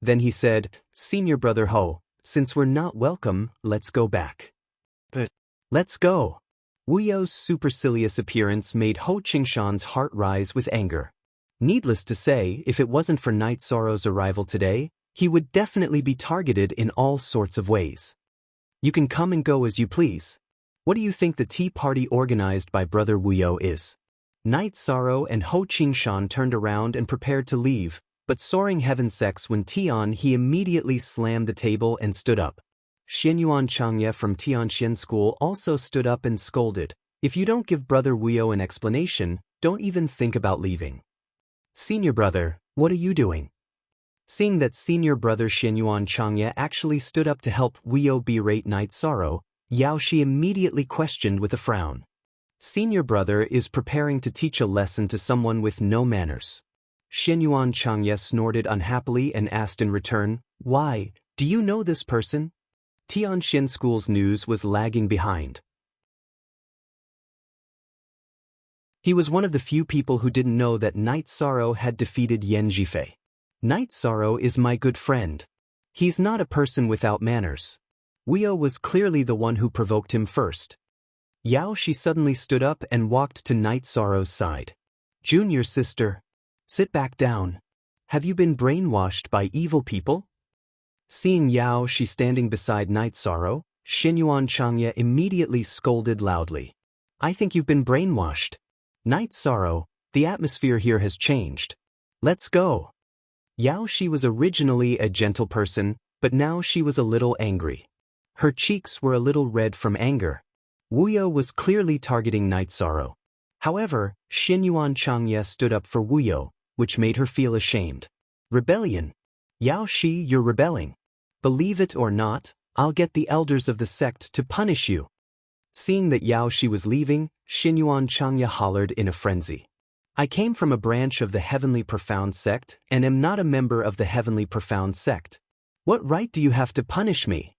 Then he said, Senior Brother Ho, since we're not welcome, let's go back. But let's go. Wu Yu's supercilious appearance made Ho Qingshan's heart rise with anger. Needless to say, if it wasn't for Night Sorrow's arrival today, he would definitely be targeted in all sorts of ways. You can come and go as you please. What do you think the tea party organized by Brother Wu Yu is? Night Sorrow and Ho Qingshan turned around and prepared to leave, but Soaring Heaven Sex when Tian he immediately slammed the table and stood up. Xianyuan Changye from Tianxian School also stood up and scolded, if you don't give Brother Wu Yu an explanation, don't even think about leaving. Senior brother, what are you doing? Seeing that senior brother Xianyuan Changye actually stood up to help Wu Yu berate Night Sorrow, Yao Shi immediately questioned with a frown. Senior brother is preparing to teach a lesson to someone with no manners. Xianyuan Changye snorted unhappily and asked in return, why, do you know this person? Tianxian School's news was lagging behind. He was one of the few people who didn't know that Night Sorrow had defeated Yan Zhifei. Night Sorrow is my good friend. He's not a person without manners. Wuyo was clearly the one who provoked him first. Yao Shi suddenly stood up and walked to Night Sorrow's side. Junior sister. Sit back down. Have you been brainwashed by evil people? Seeing Yao Shi standing beside Night Sorrow, Xinyuan Changya immediately scolded loudly. I think you've been brainwashed. Night Sorrow, the atmosphere here has changed. Let's go. Yao Shi was originally a gentle person, but now she was a little angry. Her cheeks were a little red from anger. Wuyo was clearly targeting Night Sorrow. However, Xinyuan Changya stood up for Wuyo, which made her feel ashamed. Rebellion. Yao Shi, you're rebelling. Believe it or not, I'll get the elders of the sect to punish you. Seeing that Yao Shi was leaving, Xinyuan Changya hollered in a frenzy. I came from a branch of the Heavenly Profound sect and am not a member of the Heavenly Profound sect. What right do you have to punish me?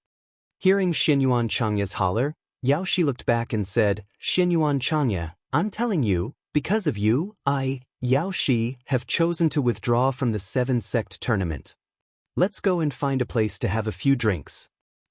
Hearing Xinyuan Changya's holler, Yao Shi looked back and said, Xinyuan Changya, I'm telling you, because of you, I, Yao Shi, have chosen to withdraw from the 7-sect tournament. Let's go and find a place to have a few drinks.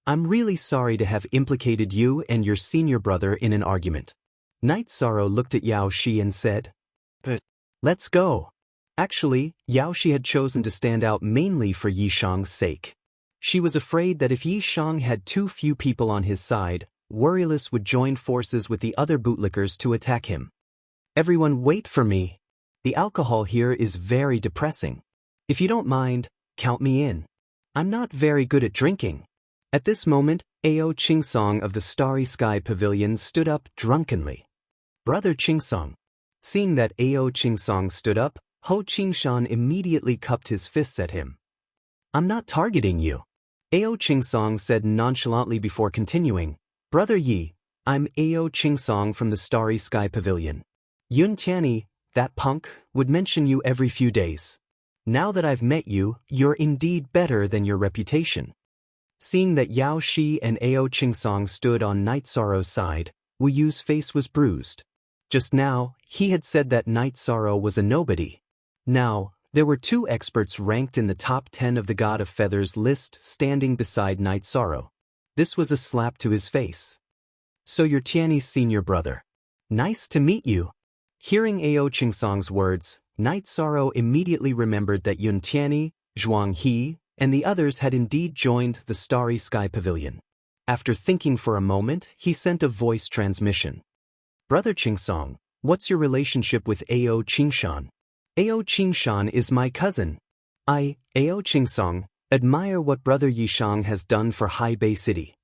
I'm really sorry to have implicated you and your senior brother in an argument. Night Sorrow looked at Yao Shi and said, But let's go. Actually, Yao Shi had chosen to stand out mainly for Yi Shang's sake. She was afraid that if Yi Shang had too few people on his side, Worryless would join forces with the other bootlickers to attack him. Everyone wait for me. The alcohol here is very depressing. If you don't mind, count me in. I'm not very good at drinking. At this moment, Ao Qingsong of the Starry Sky Pavilion stood up drunkenly. Brother Qingsong. Seeing that Ao Qingsong stood up, Ho Qingshan immediately cupped his fists at him. I'm not targeting you. Ao Qingsong said nonchalantly before continuing, Brother Yi, I'm Ao Qingsong from the Starry Sky Pavilion. Yun Tianyi, that punk, would mention you every few days. Now that I've met you, you're indeed better than your reputation. Seeing that Yao Shi and Ao Qingsong stood on Night Sorrow's side, Wu Yu's face was bruised. Just now, he had said that Night Sorrow was a nobody. Now, there were 2 experts ranked in the top 10 of the God of Feathers list standing beside Night Sorrow. This was a slap to his face. So you're Tianyi's senior brother. Nice to meet you. Hearing Ao Qingsong's words, Night Sorrow immediately remembered that Yun Tianyi, Zhuang He, and the others had indeed joined the Starry Sky Pavilion. After thinking for a moment, he sent a voice transmission. Brother Qingsong, what's your relationship with Ao Qingshan? Ao Qingshan is my cousin. I, Ao Qingsong, admire what Brother Yishang has done for Hai Bei City.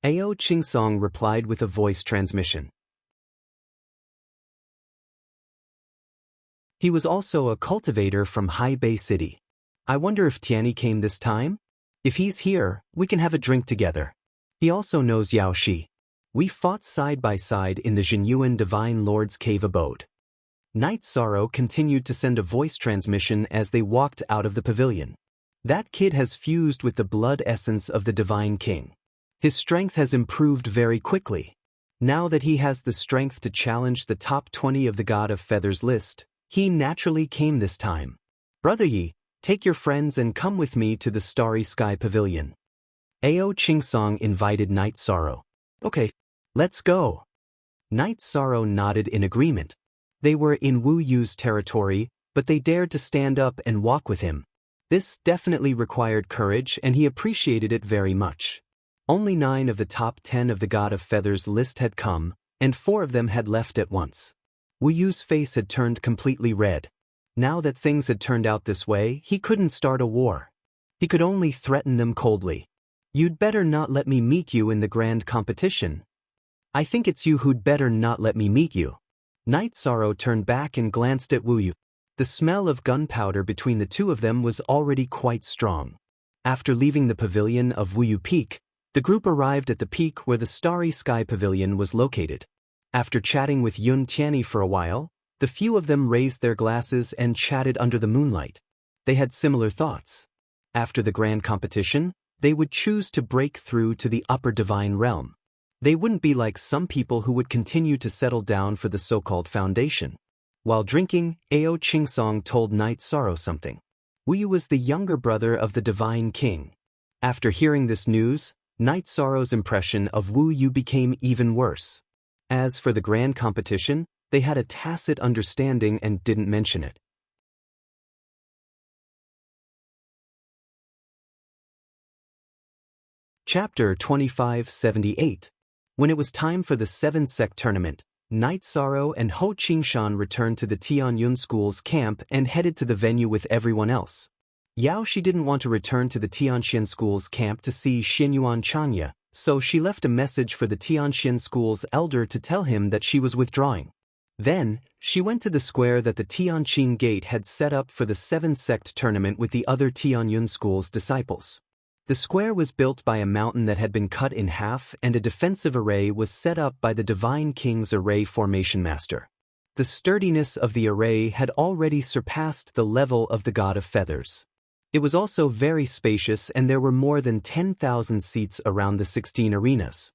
Ao Qingsong replied with a voice transmission. He was also a cultivator from Hai Bei City. I wonder if Tianyi came this time? If he's here, we can have a drink together. He also knows Yao Shi. We fought side by side in the Jinyuan Divine Lord's cave abode. Night Sorrow continued to send a voice transmission as they walked out of the pavilion. That kid has fused with the blood essence of the Divine King. His strength has improved very quickly. Now that he has the strength to challenge the top 20 of the God of Feathers list, he naturally came this time. Brother Yi, take your friends and come with me to the Starry Sky Pavilion. Ao Qingsong invited Night Sorrow. Okay, let's go. Night Sorrow nodded in agreement. They were in Wu Yu's territory, but they dared to stand up and walk with him. This definitely required courage and he appreciated it very much. Only 9 of the top 10 of the God of Feathers list had come, and 4 of them had left at once. Wu Yu's face had turned completely red. Now that things had turned out this way, he couldn't start a war. He could only threaten them coldly. You'd better not let me meet you in the grand competition. I think it's you who'd better not let me meet you. Night Sorrow turned back and glanced at Wu Yu. The smell of gunpowder between the 2 of them was already quite strong. After leaving the pavilion of Wu Yu Peak, the group arrived at the peak where the Starry Sky Pavilion was located. After chatting with Yun Tianyi for a while, the few of them raised their glasses and chatted under the moonlight. They had similar thoughts. After the grand competition, they would choose to break through to the upper divine realm. They wouldn't be like some people who would continue to settle down for the so-called foundation. While drinking, Ao Qingsong told Night Sorrow something. Wu Yu was the younger brother of the Divine King. After hearing this news, Night Sorrow's impression of Wu Yu became even worse. As for the grand competition, they had a tacit understanding and didn't mention it. Chapter 2578. When it was time for the 7-sect tournament, Night Sorrow and Ho Qingshan returned to the Tianyun School's camp and headed to the venue with everyone else. Yao Shi didn't want to return to the Tianxian School's camp to see Xinyuan Chanya, so she left a message for the Tianxian School's elder to tell him that she was withdrawing. Then, she went to the square that the Tianqin Gate had set up for the 7-sect tournament with the other Tianyun School's disciples. The square was built by a mountain that had been cut in half, and a defensive array was set up by the Divine King's array formation master. The sturdiness of the array had already surpassed the level of the God of Feathers. It was also very spacious, and there were more than 10,000 seats around the 16 arenas.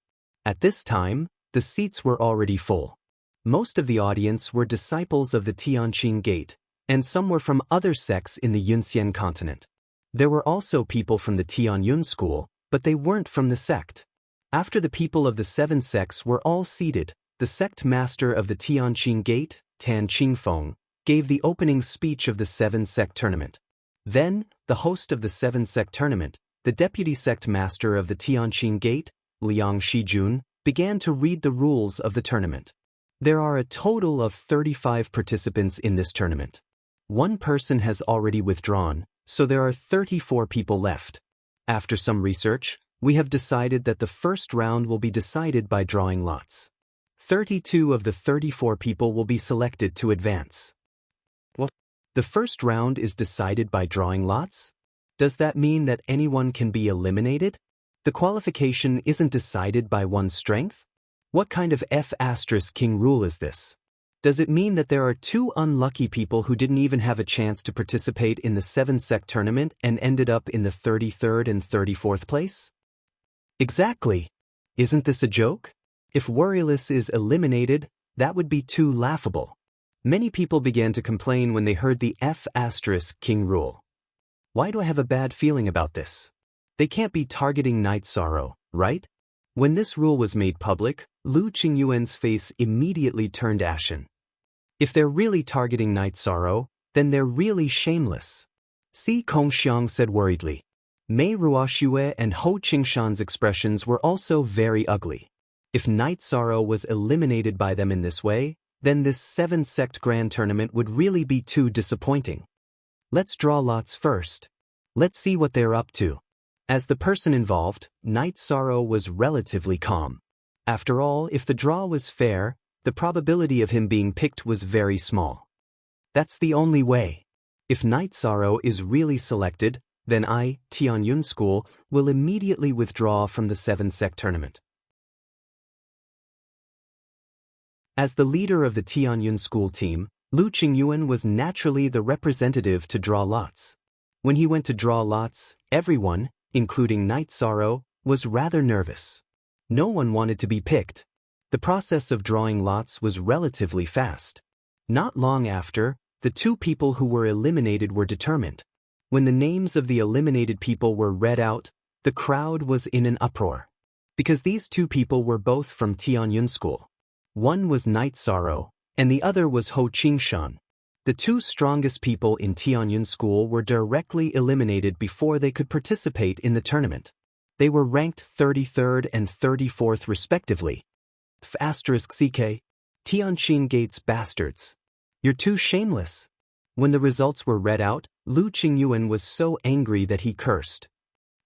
At this time, the seats were already full. Most of the audience were disciples of the Tianqin Gate, and some were from other sects in the Yunxian continent. There were also people from the Tianyun School, but they weren't from the sect. After the people of the 7 sects were all seated, the sect master of the Tianqin Gate, Tan Qingfeng, gave the opening speech of the 7-sect tournament. Then, the host of the 7-sect tournament, the deputy sect master of the Tianqin Gate, Liang Shijun, began to read the rules of the tournament. There are a total of 35 participants in this tournament. One person has already withdrawn, so there are 34 people left. After some research, we have decided that the first round will be decided by drawing lots. 32 of the 34 people will be selected to advance. What? The first round is decided by drawing lots? Does that mean that anyone can be eliminated? The qualification isn't decided by one's strength? What kind of F*king rule is this? Does it mean that there are 2 unlucky people who didn't even have a chance to participate in the 7-sect tournament and ended up in the 33rd and 34th place? Exactly. Isn't this a joke? If Warriorless is eliminated, that would be too laughable. Many people began to complain when they heard the F*king rule. Why do I have a bad feeling about this? They can't be targeting Night Sorrow, right? When this rule was made public, Lu Qingyuan's face immediately turned ashen. If they're really targeting Night Sorrow, then they're really shameless. Si Kongxiang said worriedly. Mei Ruoxue and Ho Qingshan's expressions were also very ugly. If Night Sorrow was eliminated by them in this way, then this 7-sect grand tournament would really be too disappointing. Let's draw lots first. Let's see what they're up to. As the person involved, Night Sorrow was relatively calm. After all, if the draw was fair, the probability of him being picked was very small. That's the only way. If Night Sorrow is really selected, then I, Tianyun School, will immediately withdraw from the 7-sect tournament. As the leader of the Tianyun School team, Lu Qingyuan was naturally the representative to draw lots. When he went to draw lots, everyone, including Night Sorrow, was rather nervous. No one wanted to be picked. The process of drawing lots was relatively fast. Not long after, the 2 people who were eliminated were determined. When the names of the eliminated people were read out, the crowd was in an uproar. Because these 2 people were both from Tianyun School. One was Night Sorrow, and the other was Ho Qingshan. The 2 strongest people in Tianyun School were directly eliminated before they could participate in the tournament. They were ranked 33rd and 34th respectively. *CK. Tianqin Gate's bastards. You're too shameless. When the results were read out, Lu Qingyuan was so angry that he cursed.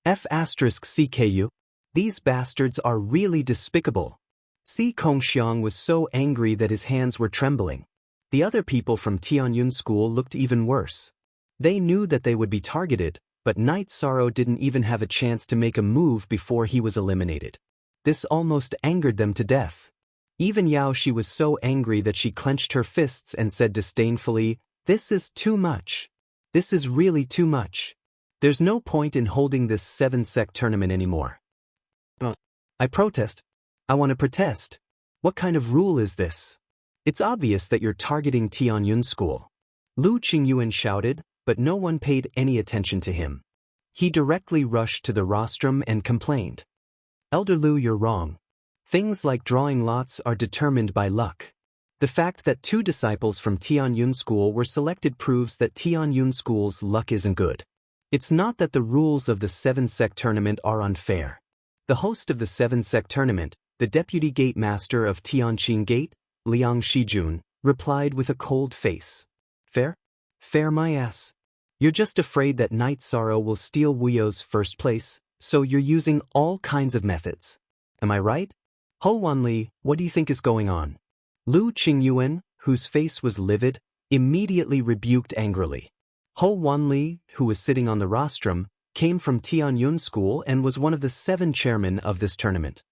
*CKU. These bastards are really despicable. Si Kongxiang was so angry that his hands were trembling. The other people from Tianyun School looked even worse. They knew that they would be targeted, but Night Sorrow didn't even have a chance to make a move before he was eliminated. This almost angered them to death. Even Yao Shi was so angry that she clenched her fists and said disdainfully, "This is too much. This is really too much. There's no point in holding this 7-sect tournament anymore." I protest. I want to protest. What kind of rule is this? It's obvious that you're targeting Tianyun School. Lu Qingyuan shouted, but no one paid any attention to him. He directly rushed to the rostrum and complained. Elder Lu, you're wrong. Things like drawing lots are determined by luck. The fact that 2 disciples from Tianyun School were selected proves that Tianyun School's luck isn't good. It's not that the rules of the 7-sect tournament are unfair. The host of the 7-sect tournament, the deputy gate master of Tianqing Gate, Liang Shijun, replied with a cold face. Fair? Fair my ass. You're just afraid that Night Sorrow will steal Wuyo's first place, so you're using all kinds of methods. Am I right? Ho Wanli, what do you think is going on? Lu Qingyuan, whose face was livid, immediately rebuked angrily. Ho Wanli, who was sitting on the rostrum, came from Tianyun School and was one of the 7 chairmen of this tournament.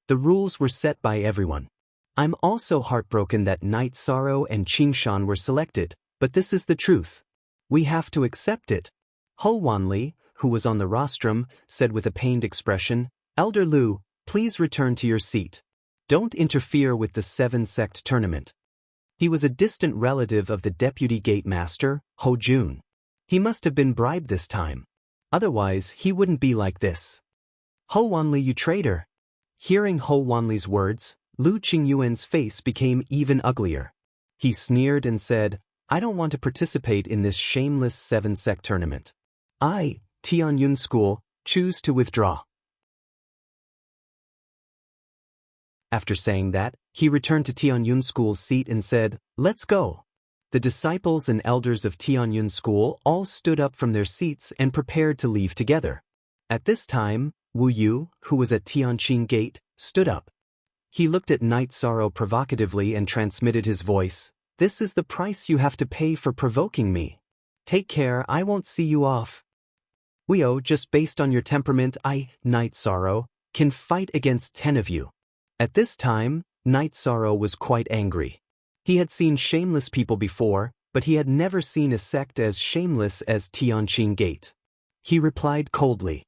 The rules were set by everyone. I'm also heartbroken that Night Sorrow and Qingshan were selected, but this is the truth. We have to accept it. Ho Wanli, who was on the rostrum, said with a pained expression, Elder Lu, please return to your seat. Don't interfere with the 7-sect tournament. He was a distant relative of the deputy gate master, Ho Jun. He must have been bribed this time. Otherwise, he wouldn't be like this. Ho Wanli, you traitor. Hearing Ho Wanli's words, Lu Qingyuan's face became even uglier. He sneered and said, I don't want to participate in this shameless 7-sect tournament. I, Tianyun School, choose to withdraw. After saying that, he returned to Tianyun School's seat and said, Let's go. The disciples and elders of Tianyun School all stood up from their seats and prepared to leave together. At this time, Wu Yu, who was at Tianqing Gate, stood up. He looked at Night Sorrow provocatively and transmitted his voice, This is the price you have to pay for provoking me. Take care, I won't see you off. Wu, just based on your temperament, I, Night Sorrow, can fight against 10 of you. At this time, Night Sorrow was quite angry. He had seen shameless people before, but he had never seen a sect as shameless as Tianqing Gate. He replied coldly.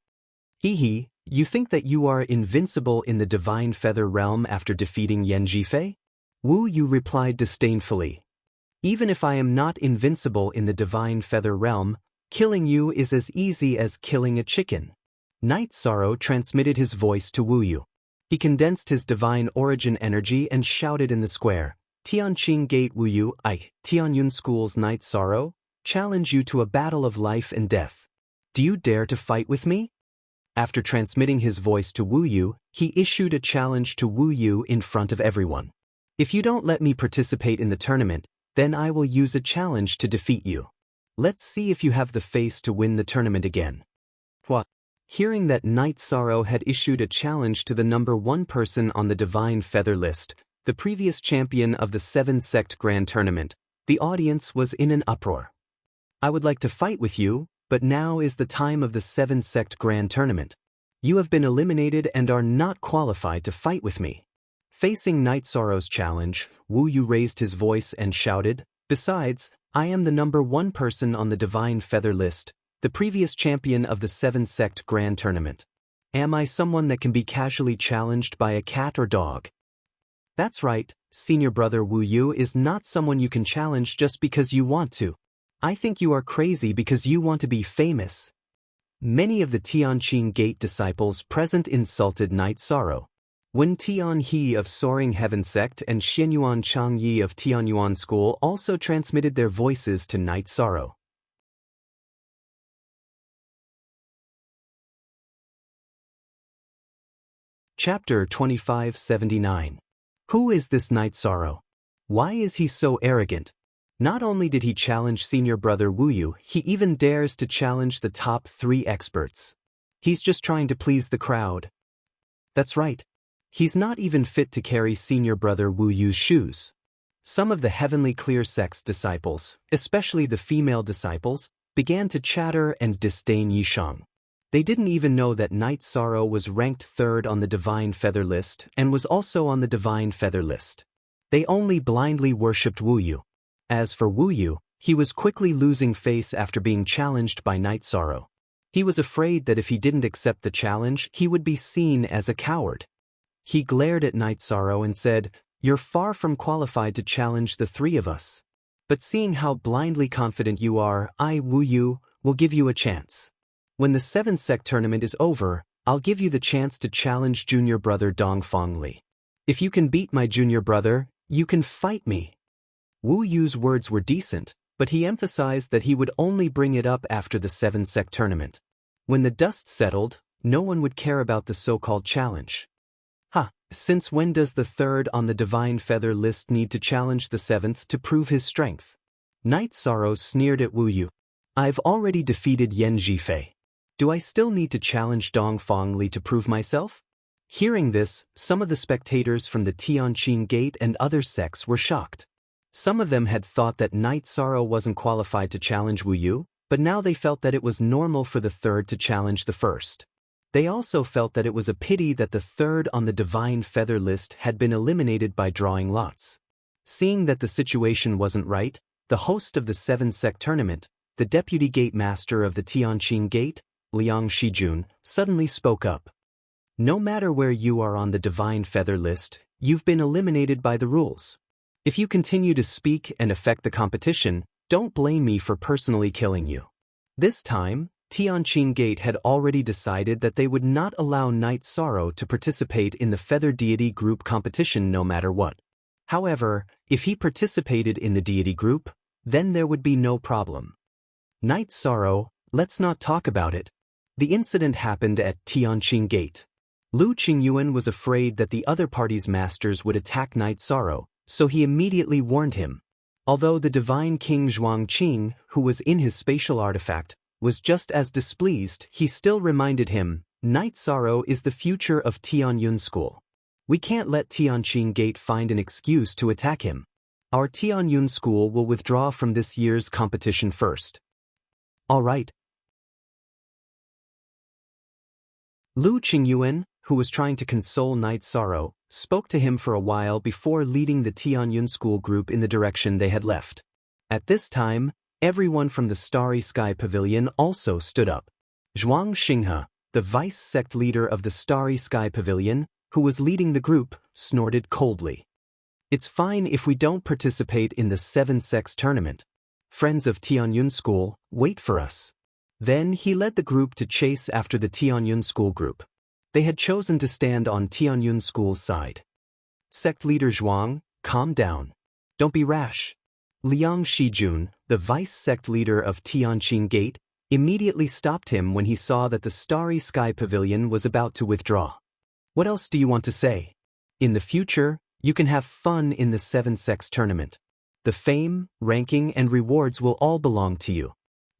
Hee, you think that you are invincible in the Divine Feather Realm after defeating Yan Jifei? Wu Yu replied disdainfully. Even if I am not invincible in the Divine Feather Realm, killing you is as easy as killing a chicken. Night Sorrow transmitted his voice to Wu Yu. He condensed his divine origin energy and shouted in the square, Tianqing Gate Wu Yu, I, Tianyun School's Night Sorrow, challenge you to a battle of life and death. Do you dare to fight with me? After transmitting his voice to Wu Yu, he issued a challenge to Wu Yu in front of everyone. If you don't let me participate in the tournament, then I will use a challenge to defeat you. Let's see if you have the face to win the tournament again. What? Hearing that Night Sorrow had issued a challenge to the number 1 person on the Divine Feather list, the previous champion of the 7-sect Grand Tournament, the audience was in an uproar. I would like to fight with you, but now is the time of the 7-sect Grand Tournament. You have been eliminated and are not qualified to fight with me. Facing Night Sorrow's challenge, Wu Yu raised his voice and shouted, Besides, I am the number 1 person on the Divine Feather list, the previous champion of the 7-sect Grand Tournament. Am I someone that can be casually challenged by a cat or dog? That's right, senior brother Wu Yu is not someone you can challenge just because you want to. I think you are crazy because you want to be famous. Many of the Tianqing Gate disciples present insulted Night Sorrow. When Tian He of Soaring Heaven Sect and Xianyuan Chang Yi of Tianyuan School also transmitted their voices to Night Sorrow. Chapter 2579. Who is this Night Sorrow? Why is he so arrogant? Not only did he challenge senior brother Wu Yu, he even dares to challenge the top 3 experts. He's just trying to please the crowd. That's right. He's not even fit to carry senior brother Wu Yu's shoes. Some of the Heavenly Clear Sect's disciples, especially the female disciples, began to chatter and disdain Yishang. They didn't even know that Night Sorrow was ranked 3rd on the Divine Feather list and was also on the Divine Feather list. They only blindly worshipped Wu Yu. As for Wu Yu, he was quickly losing face after being challenged by Night Sorrow. He was afraid that if he didn't accept the challenge, he would be seen as a coward. He glared at Night Sorrow and said, You're far from qualified to challenge the 3 of us. But seeing how blindly confident you are, I, Wu Yu, will give you a chance. When the 7-sect tournament is over, I'll give you the chance to challenge junior brother Dongfang Li. If you can beat my junior brother, you can fight me. Wu Yu's words were decent, but he emphasized that he would only bring it up after the 7-sec tournament. When the dust settled, no one would care about the so-called challenge. Since when does the 3rd on the Divine Feather list need to challenge the 7th to prove his strength? Night Sorrow sneered at Wu Yu. I've already defeated Yan Zhifei. Do I still need to challenge Dongfang Li to prove myself? Hearing this, some of the spectators from the Tianqing Gate and other sects were shocked. Some of them had thought that Night Sorrow wasn't qualified to challenge Wu Yu, but now they felt that it was normal for the 3rd to challenge the 1st. They also felt that it was a pity that the 3rd on the Divine Feather list had been eliminated by drawing lots. Seeing that the situation wasn't right, the host of the 7-sec tournament, the deputy gate master of the Tianqing Gate, Liang Shijun, suddenly spoke up. No matter where you are on the Divine Feather list, you've been eliminated by the rules. If you continue to speak and affect the competition, don't blame me for personally killing you. This time, Tianqing Gate had already decided that they would not allow Night Sorrow to participate in the Feather Deity Group competition no matter what. However, if he participated in the Deity Group, then there would be no problem. Night Sorrow, let's not talk about it. The incident happened at Tianqing Gate. Lu Qingyuan was afraid that the other party's masters would attack Night Sorrow, so he immediately warned him. Although the Divine King Zhuangqing, who was in his spatial artifact, was just as displeased, he still reminded him, Night Sorrow is the future of Tianyun School. We can't let Tianqing Gate find an excuse to attack him. Our Tianyun School will withdraw from this year's competition first. All right. Lu Qingyuan, who was trying to console Night Sorrow, spoke to him for a while before leading the Tianyun School group in the direction they had left. At this time, everyone from the Starry Sky Pavilion also stood up. Zhuang Xinghe, the vice-sect leader of the Starry Sky Pavilion, who was leading the group, snorted coldly. It's fine if we don't participate in the 7-sects tournament. Friends of Tianyun School, wait for us. Then he led the group to chase after the Tianyun School group. They had chosen to stand on Tianyun School's side. Sect leader Zhuang, calm down. Don't be rash. Liang Shijun, the vice-sect leader of Tianqing Gate, immediately stopped him when he saw that the Starry Sky Pavilion was about to withdraw. What else do you want to say? In the future, you can have fun in the 7-sects tournament. The fame, ranking, and rewards will all belong to you.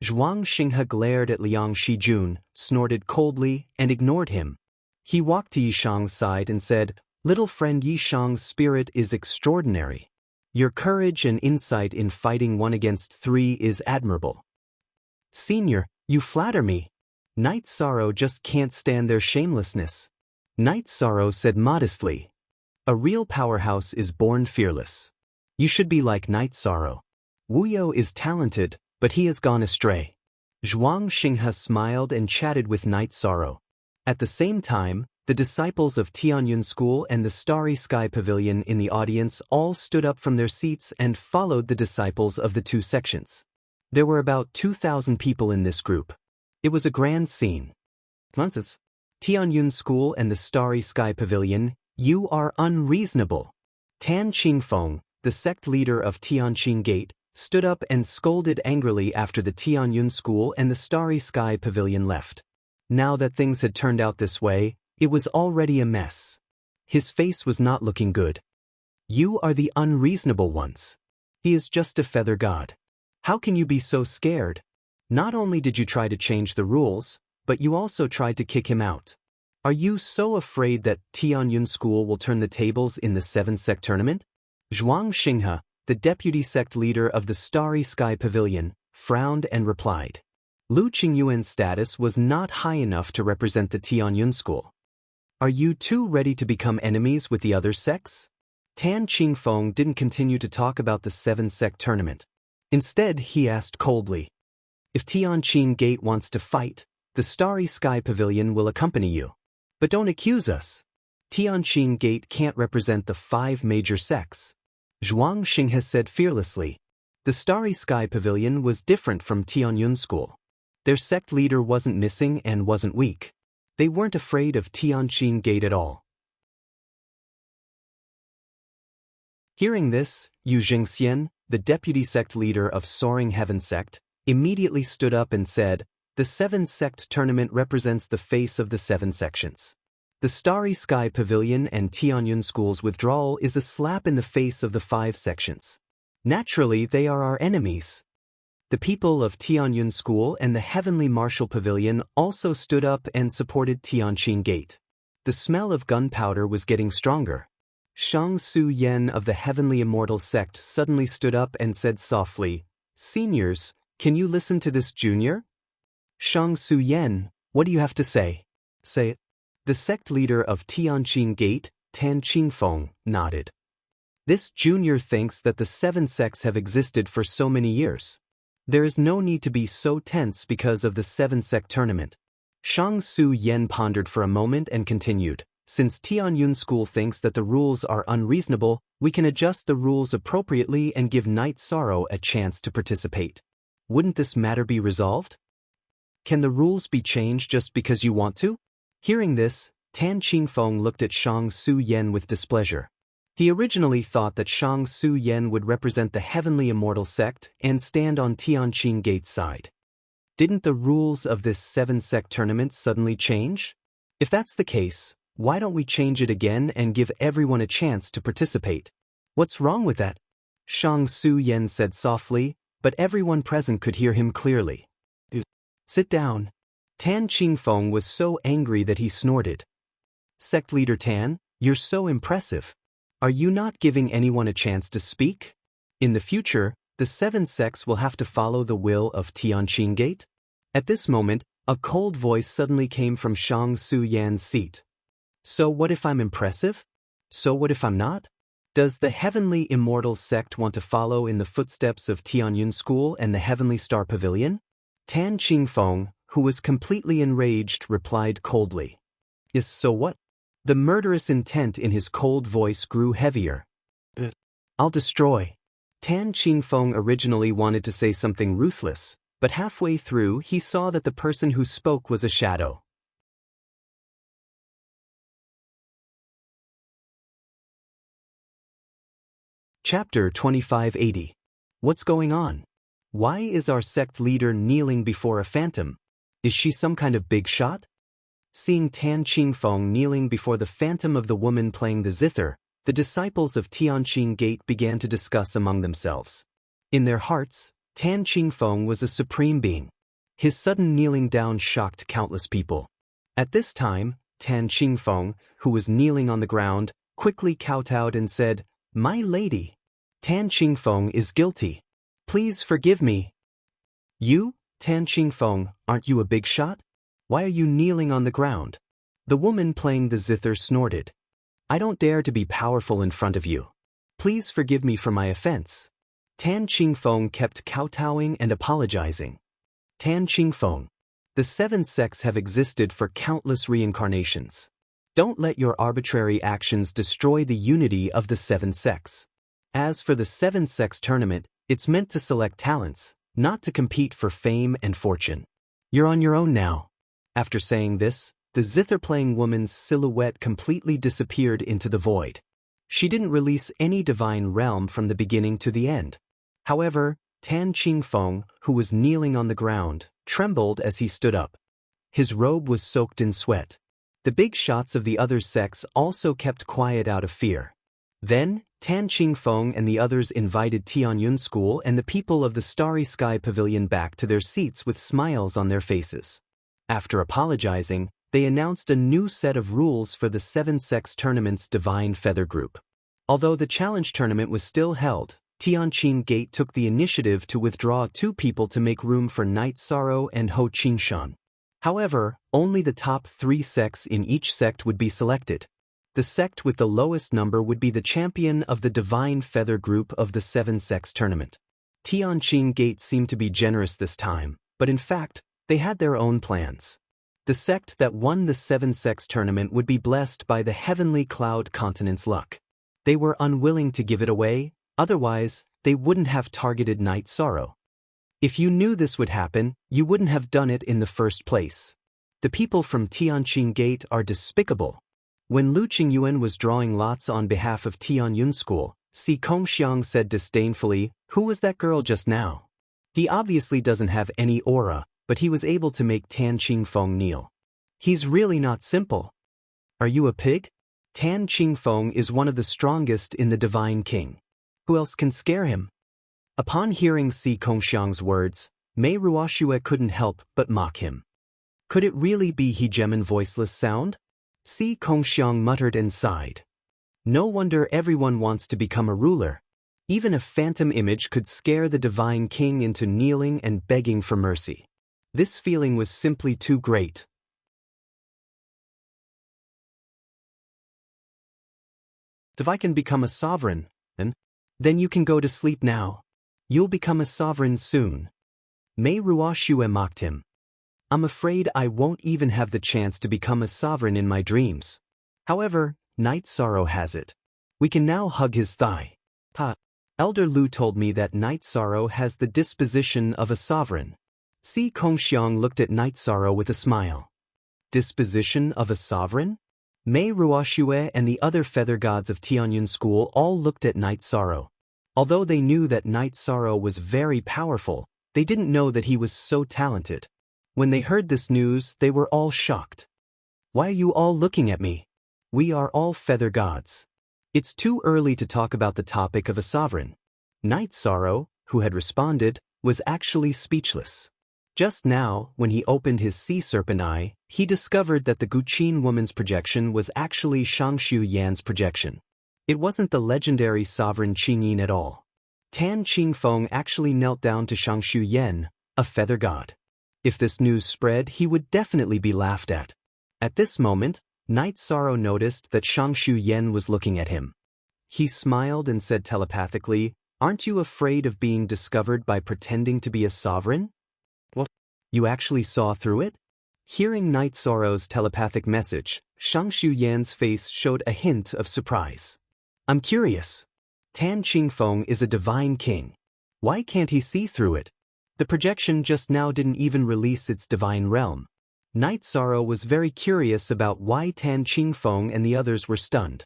Zhuang Xinghe glared at Liang Shijun, snorted coldly, and ignored him. He walked to Yishang's side and said, Little friend, Yishang's spirit is extraordinary. Your courage and insight in fighting 1 against 3 is admirable. Senior, you flatter me. Night Sorrow just can't stand their shamelessness. Night Sorrow said modestly, A real powerhouse is born fearless. You should be like Night Sorrow. Wu Yu is talented, but he has gone astray. Zhuang Xinghe smiled and chatted with Night Sorrow. At the same time, the disciples of Tianyun School and the Starry Sky Pavilion in the audience all stood up from their seats and followed the disciples of the 2 sections. There were about 2,000 people in this group. It was a grand scene. Tianyun School and the Starry Sky Pavilion, you are unreasonable. Tan Qingfeng, the sect leader of Tianqing Gate, stood up and scolded angrily after the Tianyun School and the Starry Sky Pavilion left. Now that things had turned out this way, it was already a mess. His face was not looking good. You are the unreasonable ones. He is just a feather god. How can you be so scared? Not only did you try to change the rules, but you also tried to kick him out. Are you so afraid that Tianyun School will turn the tables in the 7-sect tournament? Zhuang Xinghe, the deputy sect leader of the Starry Sky Pavilion, frowned and replied. Lu Qingyuan's status was not high enough to represent the Tianyun School. Are you too ready to become enemies with the other sects? Tan Qingfeng didn't continue to talk about the 7-sect tournament. Instead, he asked coldly, If Tianqing Gate wants to fight, the Starry Sky Pavilion will accompany you. But don't accuse us. Tianqing Gate can't represent the 5 major sects. Zhuang Xinghe said fearlessly. The Starry Sky Pavilion was different from Tianyun School. Their sect leader wasn't missing and wasn't weak. They weren't afraid of Tianqing Gate at all. Hearing this, Yu Jingxian, the deputy sect leader of Soaring Heaven sect, immediately stood up and said, "The 7-sect tournament represents the face of the 7 sections. The Starry Sky Pavilion and Tianyun School's withdrawal is a slap in the face of the 5 sections. Naturally, they are our enemies." The people of Tianyun School and the Heavenly Martial Pavilion also stood up and supported Tianqing Gate. The smell of gunpowder was getting stronger. Shang Su Yen of the Heavenly Immortal sect suddenly stood up and said softly, "Seniors, can you listen to this junior?" "Shang Su Yen, what do you have to say?" "Say it." The sect leader of Tianqing Gate, Tan Qingfeng, nodded. "This junior thinks that the 7 sects have existed for so many years. There is no need to be so tense because of the 7-sect tournament." Shang Su Yen pondered for a moment and continued, "Since Tianyun School thinks that the rules are unreasonable, we can adjust the rules appropriately and give Night Sorrow a chance to participate. Wouldn't this matter be resolved? Can the rules be changed just because you want to?" Hearing this, Tan Qingfeng looked at Shang Su Yen with displeasure. He originally thought that Shang Su Yen would represent the Heavenly Immortal sect and stand on Tianqing Gate's side. Didn't the rules of this 7-sect tournament suddenly change? If that's the case, why don't we change it again and give everyone a chance to participate? What's wrong with that? Shang Su Yen said softly, but everyone present could hear him clearly. "Sit down." Tan Qingfeng was so angry that he snorted. "Sect leader Tan, you're so impressive. Are you not giving anyone a chance to speak? In the future, the 7 sects will have to follow the will of Tianqing Gate?" At this moment, a cold voice suddenly came from Shang Su Yan's seat. "So what if I'm impressive? So what if I'm not? Does the Heavenly Immortal sect want to follow in the footsteps of Tianyun School and the Heavenly Star Pavilion?" Tan Qingfeng, who was completely enraged, replied coldly. "Yes, so what?" The murderous intent in his cold voice grew heavier. "I'll destroy." Tan Qingfeng originally wanted to say something ruthless, but halfway through he saw that the person who spoke was a shadow. Chapter 2580. What's going on? Why is our sect leader kneeling before a phantom? Is she some kind of big shot? Seeing Tan Qingfeng kneeling before the phantom of the woman playing the zither, the disciples of Tianqing Gate began to discuss among themselves. In their hearts, Tan Qingfeng was a supreme being. His sudden kneeling down shocked countless people. At this time, Tan Qingfeng, who was kneeling on the ground, quickly kowtowed and said, "My lady, Tan Qingfeng is guilty. Please forgive me." "You, Tan Qingfeng, aren't you a big shot? Why are you kneeling on the ground?" The woman playing the zither snorted. "I don't dare to be powerful in front of you. Please forgive me for my offense." Tan Qingfeng kept kowtowing and apologizing. Tan Qingfeng, the 7 sects have existed for countless reincarnations. Don't let your arbitrary actions destroy the unity of the 7 sects. As for the 7 sects tournament, it's meant to select talents, not to compete for fame and fortune. You're on your own now. After saying this, the zither-playing woman's silhouette completely disappeared into the void. She didn't release any divine realm from the beginning to the end. However, Tan Qingfeng, who was kneeling on the ground, trembled as he stood up. His robe was soaked in sweat. The big shots of the other sects also kept quiet out of fear. Then, Tan Qingfeng and the others invited Tianyun School and the people of the Starry Sky Pavilion back to their seats with smiles on their faces. After apologizing, they announced a new set of rules for the 7 sects tournament's Divine Feather Group. Although the challenge tournament was still held, Tianqing Gate took the initiative to withdraw 2 people to make room for Night Sorrow and Ho Qingshan. However, only the top 3 sects in each sect would be selected. The sect with the lowest number would be the champion of the Divine Feather Group of the 7 sects tournament. Tianqing Gate seemed to be generous this time, but in fact, they had their own plans. The sect that won the 7 sects tournament would be blessed by the Heavenly Cloud Continent's luck. They were unwilling to give it away, otherwise, they wouldn't have targeted Night Sorrow. If you knew this would happen, you wouldn't have done it in the first place. The people from Tianqing Gate are despicable. When Lu Qingyuan was drawing lots on behalf of Tianyun School, Si Kongxiang said disdainfully, "Who was that girl just now? He obviously doesn't have any aura, but he was able to make Tan Qingfeng kneel. He's really not simple. Are you a pig?" Tan Qingfeng is one of the strongest in the Divine King. Who else can scare him? Upon hearing Si Kongxiang's words, Mei Ruoxue couldn't help but mock him. Could it really be hegemon voiceless sound? Si Kongxiang muttered and sighed. No wonder everyone wants to become a ruler. Even a phantom image could scare the Divine King into kneeling and begging for mercy. This feeling was simply too great. If I can become a sovereign, then you can go to sleep now. You'll become a sovereign soon. Mei Ruoxue mocked him. I'm afraid I won't even have the chance to become a sovereign in my dreams. However, Night Sorrow has it. We can now hug his thigh. Elder Lu told me that Night Sorrow has the disposition of a sovereign. Si Kongxiang looked at Night Sorrow with a smile. Disposition of a sovereign? Mei Ruoxue and the other feather gods of Tianyun School all looked at Night Sorrow. Although they knew that Night Sorrow was very powerful, they didn't know that he was so talented. When they heard this news, they were all shocked. Why are you all looking at me? We are all feather gods. It's too early to talk about the topic of a sovereign. Night Sorrow, who had responded, was actually speechless. Just now, when he opened his sea serpent eye, he discovered that the Guqin woman's projection was actually Shangshu Yan's projection. It wasn't the legendary sovereign Qingyin at all. Tan Qingfeng actually knelt down to Shangshu Yan, a feather god. If this news spread, he would definitely be laughed at. At this moment, Night Sorrow noticed that Shangshu Yan was looking at him. He smiled and said telepathically, "Aren't you afraid of being discovered by pretending to be a sovereign?" What? You actually saw through it? Hearing Night Sorrow's telepathic message, Shangshu Yan's face showed a hint of surprise. I'm curious. Tan Qingfeng is a divine king. Why can't he see through it? The projection just now didn't even release its divine realm. Night Sorrow was very curious about why Tan Qingfeng and the others were stunned.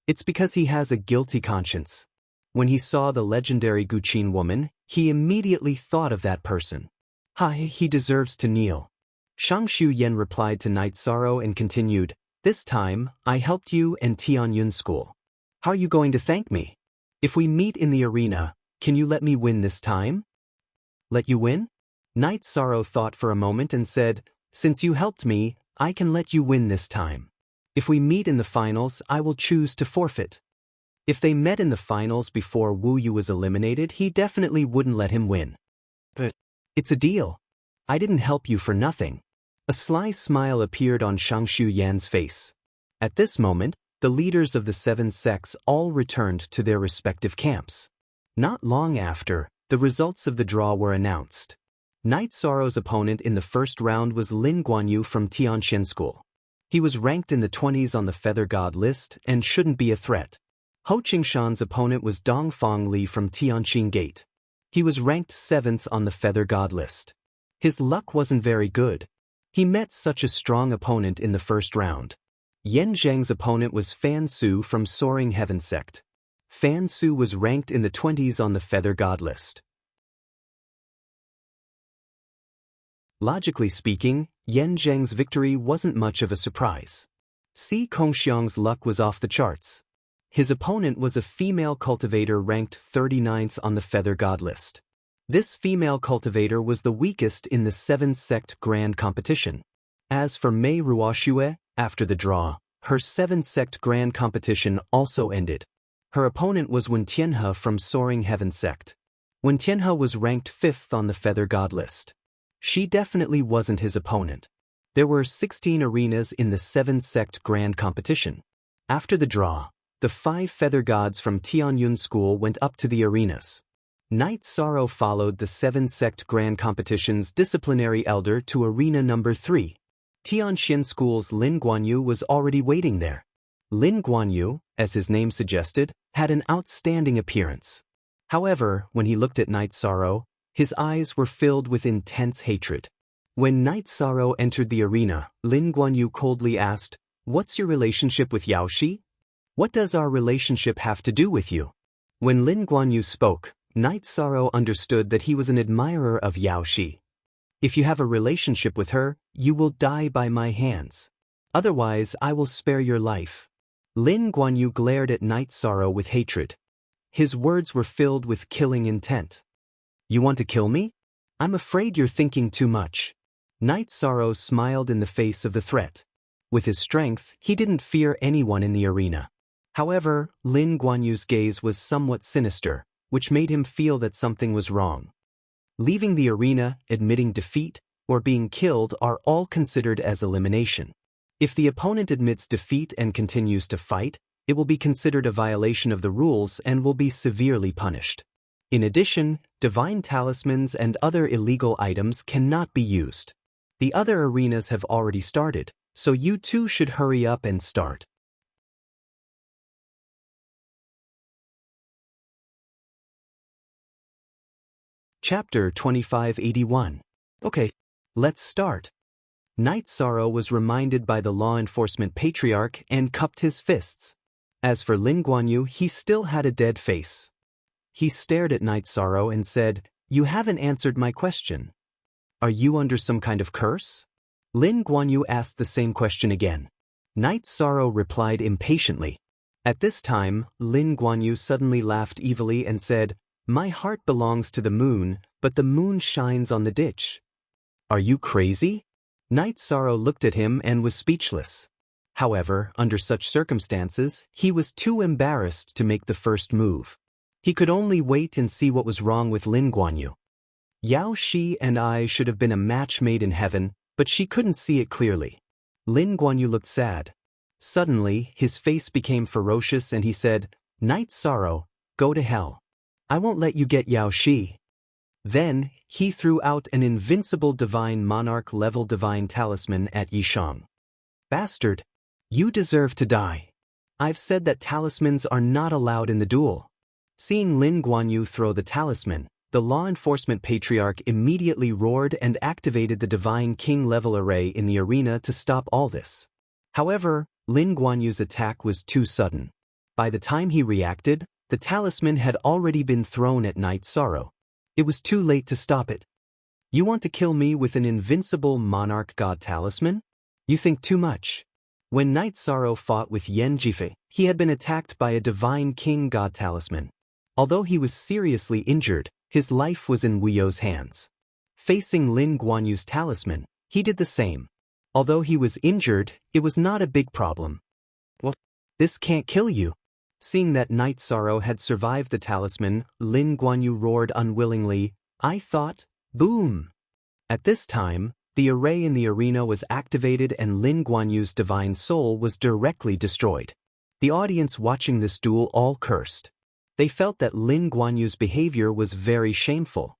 It's because he has a guilty conscience. When he saw the legendary Guqin woman, he immediately thought of that person. He deserves to kneel. Shangshu Yan replied to Night Sorrow and continued, "This time, I helped you and Tianyun School. How are you going to thank me? If we meet in the arena, can you let me win this time?" Let you win? Night Sorrow thought for a moment and said, "Since you helped me, I can let you win this time. If we meet in the finals, I will choose to forfeit." If they met in the finals before Wu Yu was eliminated, he definitely wouldn't let him win. But it's a deal. I didn't help you for nothing. A sly smile appeared on Shangshu Yan's face. At this moment, the leaders of the 7 sects all returned to their respective camps. Not long after, the results of the draw were announced. Night Sorrow's opponent in the first round was Lin Guanyu from Tianqian School. He was ranked in the 20s on the Feather God list and shouldn't be a threat. Ho Qingshan's opponent was Dongfang Li from Tianqing Gate. He was ranked 7th on the Feather God list. His luck wasn't very good. He met such a strong opponent in the first round. Yan Zheng's opponent was Fan Su from Soaring Heaven Sect. Fan Su was ranked in the 20s on the Feather God list. Logically speaking, Yan Zheng's victory wasn't much of a surprise. Si Kongxiang's luck was off the charts. His opponent was a female cultivator ranked 39th on the Feather God list. This female cultivator was the weakest in the 7-sect grand competition. As for Mei Ruoxue, after the draw, her 7-sect grand competition also ended. Her opponent was Wen Tianhe from Soaring Heaven Sect. Wen Tianhe was ranked 5th on the Feather God list. She definitely wasn't his opponent. There were 16 arenas in the 7-sect grand competition. After the draw, the 5 feather gods from Tianyun School went up to the arenas. Night Sorrow followed the 7-sect grand competition's disciplinary elder to arena number 3. Tianqian School's Lin Guanyu was already waiting there. Lin Guanyu, as his name suggested, had an outstanding appearance. However, when he looked at Night Sorrow, his eyes were filled with intense hatred. When Night Sorrow entered the arena, Lin Guanyu coldly asked, "What's your relationship with Yao Shi? What does our relationship have to do with you?" When Lin Guanyu spoke, Night Sorrow understood that he was an admirer of Yao Shi. "If you have a relationship with her, you will die by my hands. Otherwise, I will spare your life." Lin Guanyu glared at Night Sorrow with hatred. His words were filled with killing intent. "You want to kill me? I'm afraid you're thinking too much." Night Sorrow smiled in the face of the threat. With his strength, he didn't fear anyone in the arena. However, Lin Guanyu's gaze was somewhat sinister, which made him feel that something was wrong. Leaving the arena, admitting defeat, or being killed are all considered as elimination. If the opponent admits defeat and continues to fight, it will be considered a violation of the rules and will be severely punished. In addition, divine talismans and other illegal items cannot be used. The other arenas have already started, so you too should hurry up and start. Chapter 2581. Okay, let's start. Night Sorrow was reminded by the law enforcement patriarch and cupped his fists. As for Lin Guanyu, he still had a dead face. He stared at Night Sorrow and said, "You haven't answered my question. Are you under some kind of curse?" Lin Guanyu asked the same question again. Night Sorrow replied impatiently. At this time, Lin Guanyu suddenly laughed evilly and said, "My heart belongs to the moon, but the moon shines on the ditch." "Are you crazy?" Night Sorrow looked at him and was speechless. However, under such circumstances, he was too embarrassed to make the first move. He could only wait and see what was wrong with Lin Guanyu. Yao Shi and I should have been a match made in heaven, but she couldn't see it clearly. Lin Guanyu looked sad. Suddenly, his face became ferocious and he said, "Night Sorrow, go to hell. I won't let you get Yao Shi." Then, he threw out an invincible divine monarch-level divine talisman at Yishang. "Bastard! You deserve to die. I've said that talismans are not allowed in the duel." Seeing Lin Guanyu throw the talisman, the law enforcement patriarch immediately roared and activated the divine king-level array in the arena to stop all this. However, Lin Guanyu's attack was too sudden. By the time he reacted, the talisman had already been thrown at Night Sorrow. It was too late to stop it. "You want to kill me with an invincible monarch god talisman? You think too much." When Night Sorrow fought with Yan Jifei, he had been attacked by a divine king god talisman. Although he was seriously injured, his life was in Wu You's hands. Facing Lin Guanyu's talisman, he did the same. Although he was injured, it was not a big problem. "Well, this can't kill you." Seeing that Night Sorrow had survived the talisman, Lin Guanyu roared unwillingly, "I thought, boom." At this time, the array in the arena was activated and Lin Guanyu's divine soul was directly destroyed. The audience watching this duel all cursed. They felt that Lin Guanyu's behavior was very shameful.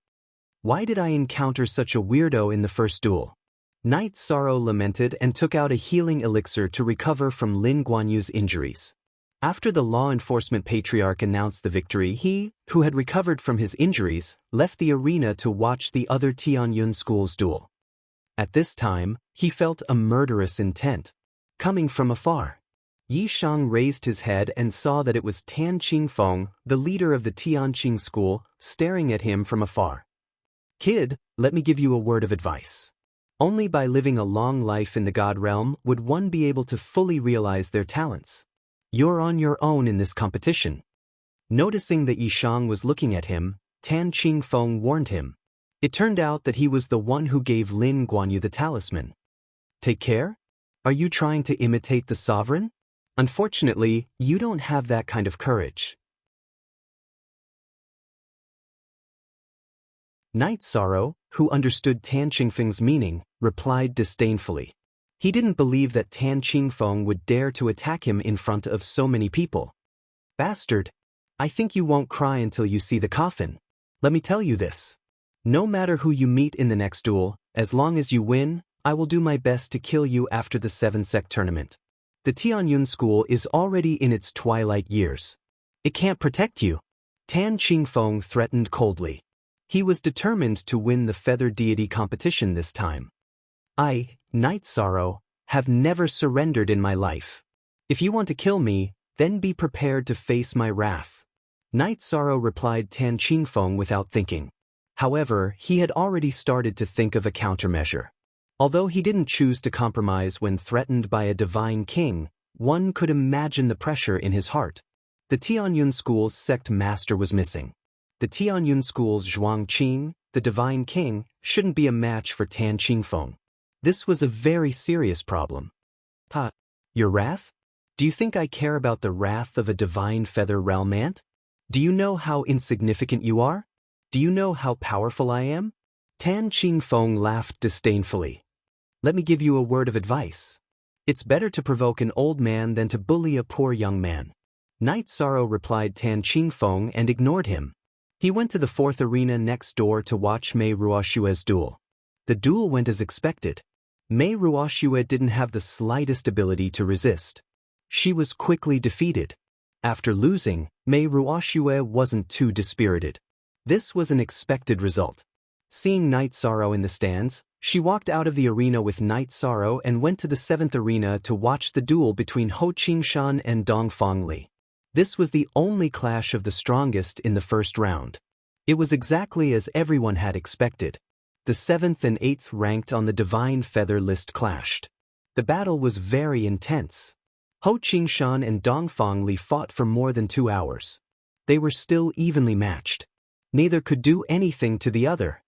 "Why did I encounter such a weirdo in the first duel?" Night Sorrow lamented and took out a healing elixir to recover from Lin Guanyu's injuries. After the law enforcement patriarch announced the victory, he, who had recovered from his injuries, left the arena to watch the other Tianyun school's duel. At this time, he felt a murderous intent coming from afar. Yi Shang raised his head and saw that it was Tan Qingfeng, the leader of the Tianqing school, staring at him from afar. "Kid, let me give you a word of advice. Only by living a long life in the God realm would one be able to fully realize their talents. You're on your own in this competition." Noticing that Yi Shang was looking at him, Tan Qingfeng warned him. It turned out that he was the one who gave Lin Guanyu the talisman. "Take care? Are you trying to imitate the sovereign? Unfortunately, you don't have that kind of courage." Night Sorrow, who understood Tan Qingfeng's meaning, replied disdainfully. He didn't believe that Tan Qingfeng would dare to attack him in front of so many people. "Bastard! I think you won't cry until you see the coffin. Let me tell you this. No matter who you meet in the next duel, as long as you win, I will do my best to kill you after the 7-sec tournament. The Tianyun school is already in its twilight years. It can't protect you." Tan Qingfeng threatened coldly. He was determined to win the feather deity competition this time. I, Night Sorrow, have never surrendered in my life. If you want to kill me, then be prepared to face my wrath. Night Sorrow replied Tan Qingfeng without thinking. However, he had already started to think of a countermeasure. Although he didn't choose to compromise when threatened by a divine king, one could imagine the pressure in his heart. The Tianyun school's sect master was missing. The Tianyun school's Zhuang Qing, the divine king, shouldn't be a match for Tan Qingfeng. This was a very serious problem. Your wrath? Do you think I care about the wrath of a divine feather realm ant? Do you know how insignificant you are? Do you know how powerful I am? Tan Qingfeng laughed disdainfully. Let me give you a word of advice. It's better to provoke an old man than to bully a poor young man. Night Sorrow replied Tan Qingfeng and ignored him. He went to the fourth arena next door to watch Mei Ruoshue's duel. The duel went as expected. Mei Ruoshue didn't have the slightest ability to resist. She was quickly defeated. After losing, Mei Ruoshue wasn't too dispirited. This was an expected result. Seeing Night Sorrow in the stands, she walked out of the arena with Night Sorrow and went to the seventh arena to watch the duel between Ho Qingshan and Dongfang Li. This was the only clash of the strongest in the first round. It was exactly as everyone had expected. The 7th and 8th ranked on the Divine Feather list clashed. The battle was very intense. Ho Qingshan and Dongfang Li fought for more than 2 hours. They were still evenly matched. Neither could do anything to the other.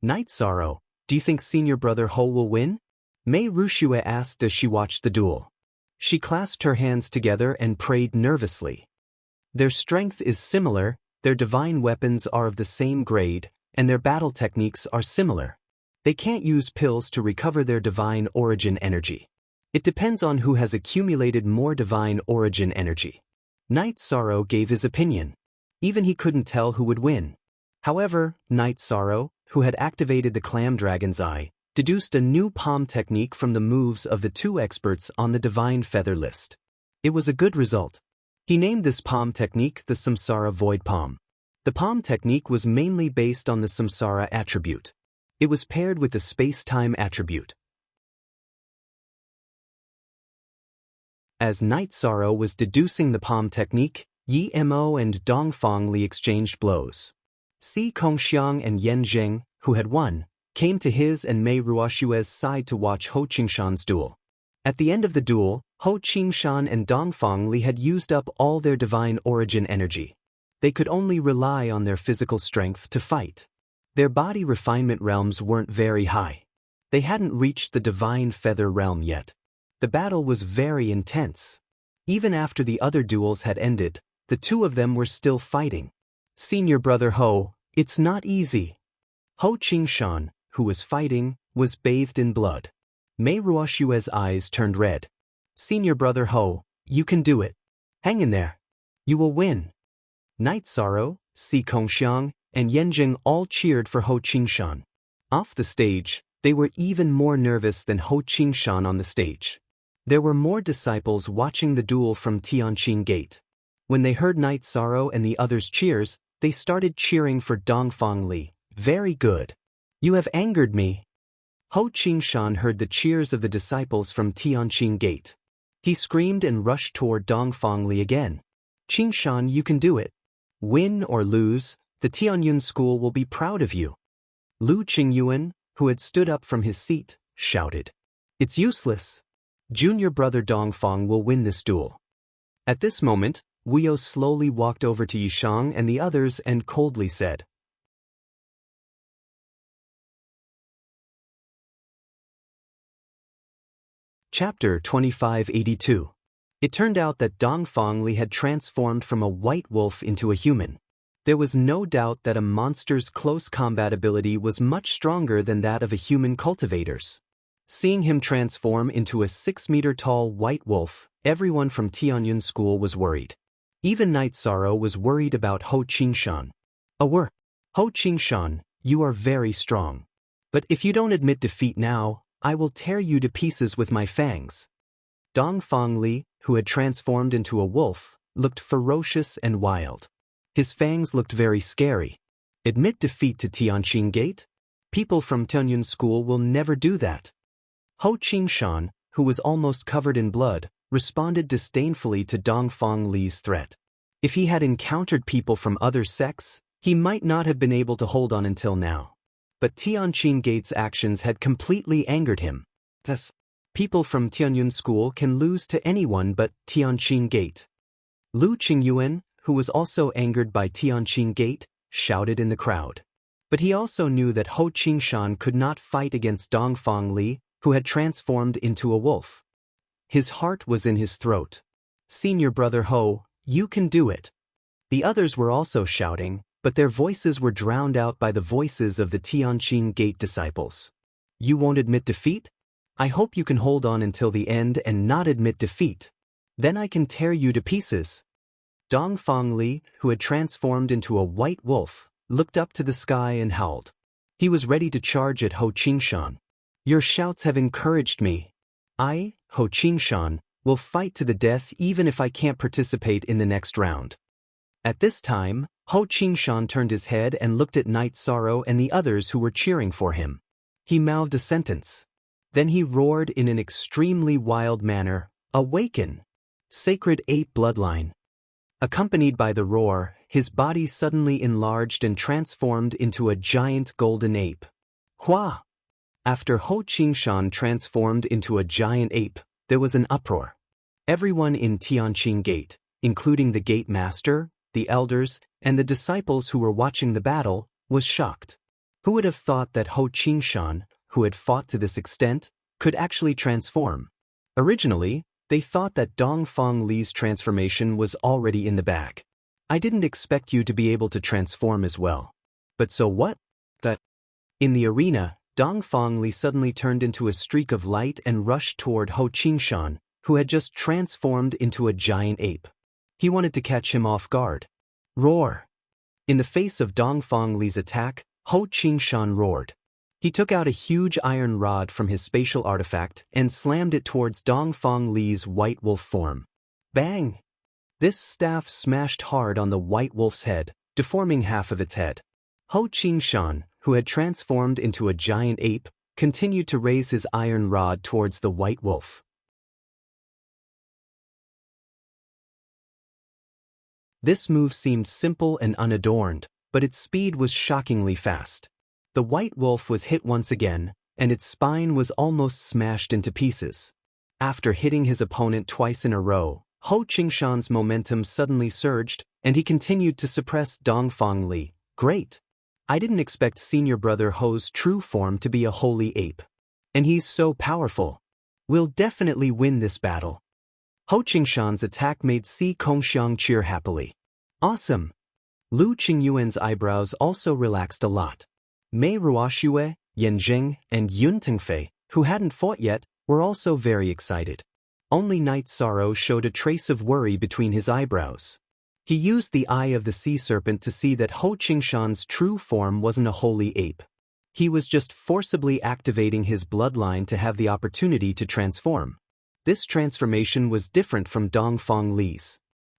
Night Sorrow, do you think senior brother Ho will win? Mei Ruoshue asked as she watched the duel. She clasped her hands together and prayed nervously. Their strength is similar, their divine weapons are of the same grade, and their battle techniques are similar. They can't use pills to recover their divine origin energy. It depends on who has accumulated more divine origin energy. Night Sorrow gave his opinion. Even he couldn't tell who would win. However, Night Sorrow, who had activated the Clam Dragon's Eye, deduced a new palm technique from the moves of the 2 experts on the Divine Feather list. It was a good result. He named this palm technique the Samsara Void Palm. The palm technique was mainly based on the Samsara attribute. It was paired with the space-time attribute. As Night Sorrow was deducing the palm technique, Yi Mo and Dongfang Li exchanged blows. Si Kongxiang and Yan Zheng, who had won, came to his and Mei Ruoshue's side to watch Ho Qingshan's duel. At the end of the duel, Ho Qingshan and Dongfang Li had used up all their divine origin energy. They could only rely on their physical strength to fight. Their body refinement realms weren't very high. They hadn't reached the divine feather realm yet. The battle was very intense. Even after the other duels had ended, the 2 of them were still fighting. Senior brother Ho, it's not easy. Ho Qingshan, who was fighting, was bathed in blood. Mei Ruoshue's eyes turned red. Senior brother Ho, you can do it. Hang in there. You will win. Night Sorrow, Si Kongxiang, and Yanjing all cheered for Ho Qingshan. Off the stage, they were even more nervous than Ho Qingshan on the stage. There were more disciples watching the duel from Tianqing Gate. When they heard Night Sorrow and the others' cheers, they started cheering for Dongfang Li. Very good. You have angered me. Ho Qingshan heard the cheers of the disciples from Tianqing Gate. He screamed and rushed toward Dongfang Li again. Qingshan, you can do it. Win or lose, the Tianyun school will be proud of you. Lu Qingyuan, who had stood up from his seat, shouted. It's useless. Junior brother Dongfang will win this duel. At this moment, Wuyo slowly walked over to Yishang and the others and coldly said, Chapter 2582. It turned out that Dongfang Li had transformed from a white wolf into a human. There was no doubt that a monster's close combat ability was much stronger than that of a human cultivator's. Seeing him transform into a 6-meter-tall white wolf, everyone from Tianyun School was worried. Even Night Sorrow was worried about Ho Qingshan. Ho Qingshan, you are very strong. But if you don't admit defeat now, I will tear you to pieces with my fangs. Dongfang Li, who had transformed into a wolf, looked ferocious and wild. His fangs looked very scary. Admit defeat to Tianqing Gate? People from Tianyun School will never do that. Ho Qingshan, who was almost covered in blood, responded disdainfully to Dongfang Li's threat. If he had encountered people from other sects, he might not have been able to hold on until now. But Tianqin Gate's actions had completely angered him. Thus, people from Tianyun School can lose to anyone but Tianqin Gate. Lu Qingyuan, who was also angered by Tianqin Gate, shouted in the crowd. But he also knew that Ho Qingshan could not fight against Dongfang Li, who had transformed into a wolf. His heart was in his throat. "Senior brother Ho, you can do it." The others were also shouting, but their voices were drowned out by the voices of the Tianqin Gate disciples. "You won't admit defeat? I hope you can hold on until the end and not admit defeat. Then I can tear you to pieces." Dongfang Li, who had transformed into a white wolf, looked up to the sky and howled. He was ready to charge at Ho Qingshan. "Your shouts have encouraged me. I, Ho Qingshan, will fight to the death even if I can't participate in the next round." At this time, Ho Qingshan turned his head and looked at Night Sorrow and the others who were cheering for him. He mouthed a sentence. Then he roared in an extremely wild manner, "Awaken! Sacred Ape Bloodline!" Accompanied by the roar, his body suddenly enlarged and transformed into a giant golden ape. Hua! After Ho Qingshan transformed into a giant ape, there was an uproar. Everyone in Tianqin Gate, including the gate master, the elders, and the disciples who were watching the battle, was shocked. Who would have thought that Ho Qingshan, who had fought to this extent, could actually transform? Originally, they thought that Dongfang Li's transformation was already in the bag. "I didn't expect you to be able to transform as well." But so what? That in the arena, Dongfang Li suddenly turned into a streak of light and rushed toward Ho Qingshan, who had just transformed into a giant ape. He wanted to catch him off guard. Roar! In the face of Dongfang Li's attack, Ho Qingshan roared. He took out a huge iron rod from his spatial artifact and slammed it towards Dongfang Li's white wolf form. Bang! This staff smashed hard on the white wolf's head, deforming half of its head. Ho Qingshan, who had transformed into a giant ape, continued to raise his iron rod towards the white wolf. This move seemed simple and unadorned, but its speed was shockingly fast. The white wolf was hit once again, and its spine was almost smashed into pieces. After hitting his opponent twice in a row, Ho Qingshan's momentum suddenly surged, and he continued to suppress Dongfang Li. "Great! I didn't expect senior brother Ho's true form to be a holy ape. And he's so powerful. We'll definitely win this battle." Ho Qingshan's attack made Si Kongxiang cheer happily. "Awesome!" Lu Qingyuan's eyebrows also relaxed a lot. Mei Ruoxue, Yan Jing, and Yun Tengfei, who hadn't fought yet, were also very excited. Only Night Sorrow showed a trace of worry between his eyebrows. He used the eye of the sea serpent to see that Ho Qingshan's true form wasn't a holy ape. He was just forcibly activating his bloodline to have the opportunity to transform. This transformation was different from Dongfang Li's.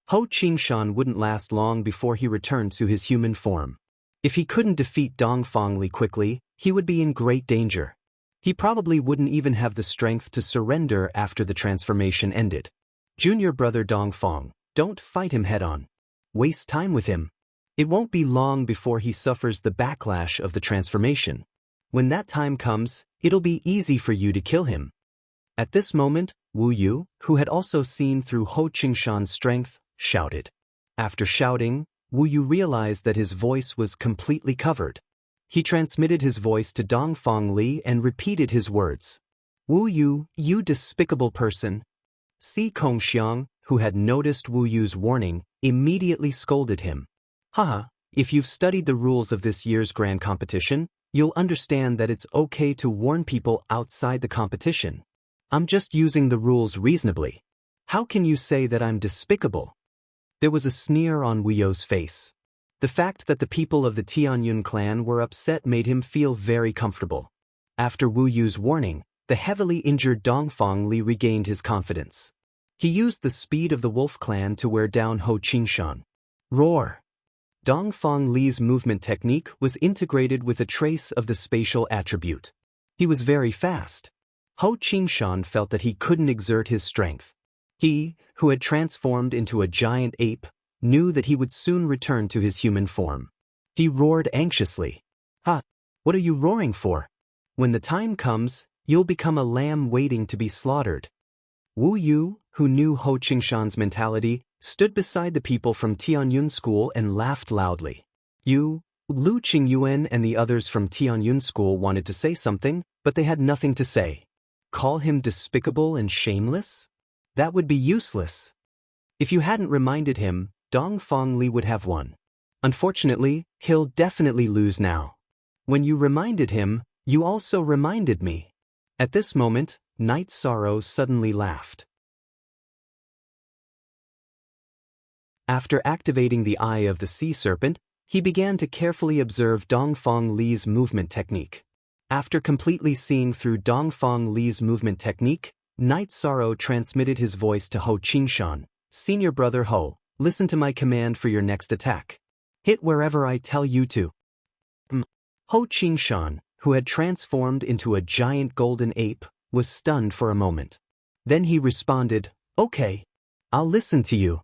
Ho Qingshan wouldn't last long before he returned to his human form. If he couldn't defeat Dongfang Li quickly, he would be in great danger. He probably wouldn't even have the strength to surrender after the transformation ended. Junior brother Dongfang, don't fight him head-on. Waste time with him. It won't be long before he suffers the backlash of the transformation. When that time comes, it'll be easy for you to kill him. At this moment, Wu Yu, who had also seen through Ho Qingshan's strength, shouted. After shouting, Wu Yu realized that his voice was completely covered. He transmitted his voice to Dongfang Li and repeated his words. "Wu Yu, you despicable person." Si Kongxiang, who had noticed Wu Yu's warning, immediately scolded him. "Haha, if you've studied the rules of this year's grand competition, you'll understand that it's okay to warn people outside the competition. I'm just using the rules reasonably. How can you say that I'm despicable?" There was a sneer on Wu Yu's face. The fact that the people of the Tianyun clan were upset made him feel very comfortable. After Wu Yu's warning, the heavily injured Dongfang Li regained his confidence. He used the speed of the Wolf clan to wear down Ho Qingshan. Roar! Dongfang Li's movement technique was integrated with a trace of the spatial attribute. He was very fast. Ho Qingshan felt that he couldn't exert his strength. He, who had transformed into a giant ape, knew that he would soon return to his human form. He roared anxiously. "Ha! What are you roaring for? When the time comes, you'll become a lamb waiting to be slaughtered." Wu Yu, who knew Ho Qingshan's mentality, stood beside the people from Tianyun School and laughed loudly. Lu Qingyuan and the others from Tianyun School wanted to say something, but they had nothing to say. Call him despicable and shameless? That would be useless. If you hadn't reminded him, Dongfang Li would have won. Unfortunately, he'll definitely lose now. When you reminded him, you also reminded me. At this moment, Night Sorrow suddenly laughed. After activating the eye of the sea serpent, he began to carefully observe Dongfang Li's movement technique. After completely seeing through Dongfang Li's movement technique, Night Sorrow transmitted his voice to Ho Qingshan. "Senior brother Ho, listen to my command for your next attack. Hit wherever I tell you to." Ho Qingshan, who had transformed into a giant golden ape, was stunned for a moment. Then he responded, "Okay, I'll listen to you."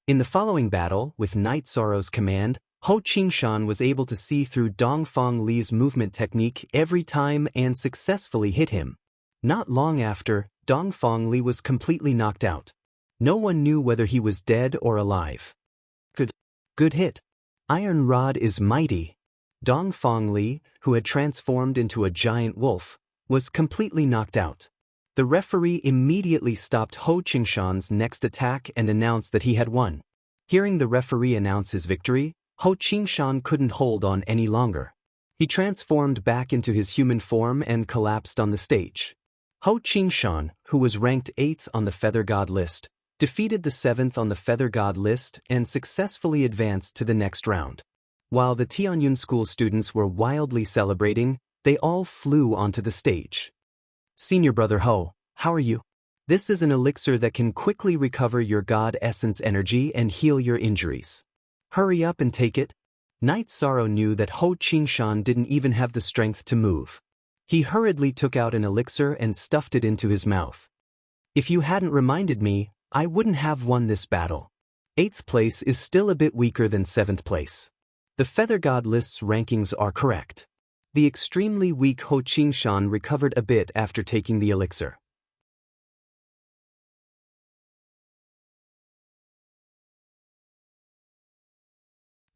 In the following battle, with Night Sorrow's command, Ho Qingshan was able to see through Dongfang Li's movement technique every time and successfully hit him. Not long after, Dongfang Li was completely knocked out. No one knew whether he was dead or alive. Good hit. Iron Rod is mighty. Dongfang Li, who had transformed into a giant wolf, was completely knocked out. The referee immediately stopped Ho Qingshan's next attack and announced that he had won. Hearing the referee announce his victory, Ho Qingshan couldn't hold on any longer. He transformed back into his human form and collapsed on the stage. Ho Qingshan, who was ranked 8th on the Feather God list, defeated the 7th on the Feather God list and successfully advanced to the next round. While the Tianyun School students were wildly celebrating, they all flew onto the stage. "Senior brother Ho, how are you? This is an elixir that can quickly recover your God essence energy and heal your injuries. Hurry up and take it." Night Sorrow knew that Ho Qingshan didn't even have the strength to move. He hurriedly took out an elixir and stuffed it into his mouth. "If you hadn't reminded me, I wouldn't have won this battle. 8th place is still a bit weaker than 7th place. The Feather God list's rankings are correct." The extremely weak Ho Qingshan recovered a bit after taking the elixir.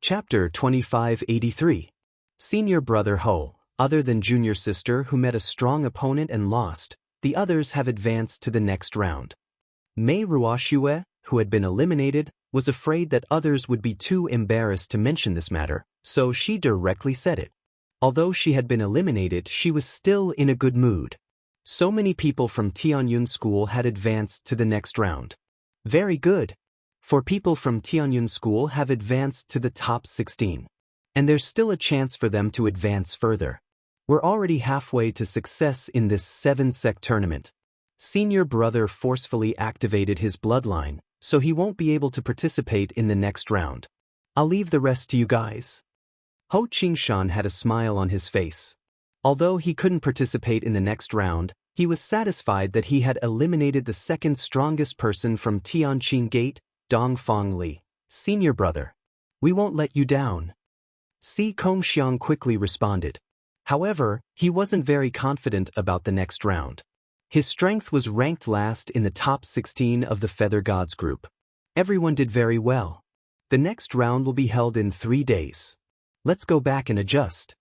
Chapter 2583. Senior brother Ho, other than junior sister who met a strong opponent and lost, the others have advanced to the next round. Mei Ruoxue, who had been eliminated, was afraid that others would be too embarrassed to mention this matter, so she directly said it. Although she had been eliminated, she was still in a good mood. So many people from Tianyun School had advanced to the next round. Very good. 4 people from Tianyun School have advanced to the top 16. And there's still a chance for them to advance further. We're already halfway to success in this 7-sec tournament. Senior brother forcefully activated his bloodline, so he won't be able to participate in the next round. I'll leave the rest to you guys. Ho Qingshan had a smile on his face. Although he couldn't participate in the next round, he was satisfied that he had eliminated the second strongest person from Tianqing Gate, Dongfang Li. "Senior brother, we won't let you down." Si Kongxiang quickly responded. However, he wasn't very confident about the next round. His strength was ranked last in the top 16 of the Feather Gods group. Everyone did very well. The next round will be held in 3 days. Let's go back and adjust.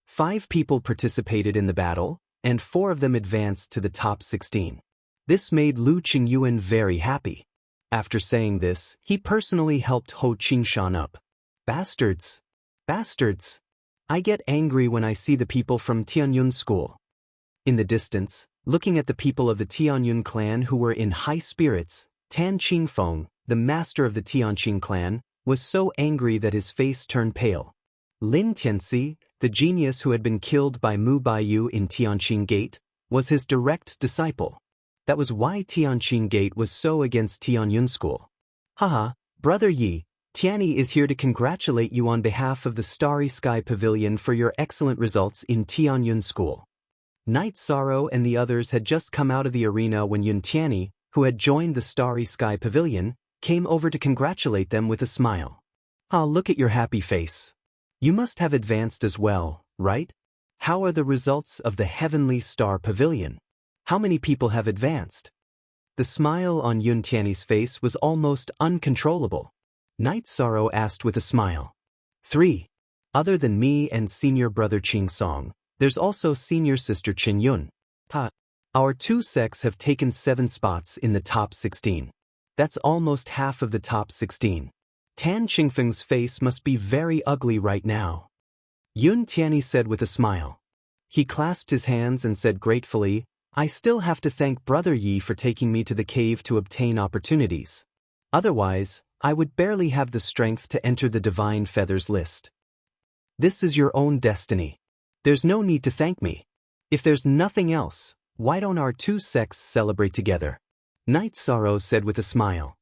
5 people participated in the battle, and 4 of them advanced to the top 16. This made Lu Qingyuan very happy. After saying this, he personally helped Ho Qingshan up. Bastards! Bastards! I get angry when I see the people from Tianyun School. In the distance, looking at the people of the Tianyun clan who were in high spirits, Tan Qingfeng, the master of the Tianqing clan, was so angry that his face turned pale. Lin Tianxi, the genius who had been killed by Mu Baiyu in Tianqing Gate, was his direct disciple. That was why Tianqing Gate was so against Tianyun School. Haha, Brother Yi, Tianyi is here to congratulate you on behalf of the Starry Sky Pavilion for your excellent results in Tianyun School. Night Sorrow and the others had just come out of the arena when Yun Tianyi, who had joined the Starry Sky Pavilion, came over to congratulate them with a smile. "Ah, look at your happy face. You must have advanced as well, right? How are the results of the Heavenly Star Pavilion? How many people have advanced?" The smile on Yun Tianyi's face was almost uncontrollable. Night Sorrow asked with a smile. "3. Other than me and senior brother Qing Song, there's also senior sister Qin Yun. Our two sects have taken 7 spots in the top 16. That's almost half of the top 16. Tan Qingfeng's face must be very ugly right now." Yun Tianyi said with a smile. He clasped his hands and said gratefully, "I still have to thank Brother Yi for taking me to the cave to obtain opportunities. Otherwise, I would barely have the strength to enter the Divine Feathers list. This is your own destiny. There's no need to thank me. If there's nothing else, why don't our two sects celebrate together?" Night Sorrow said with a smile.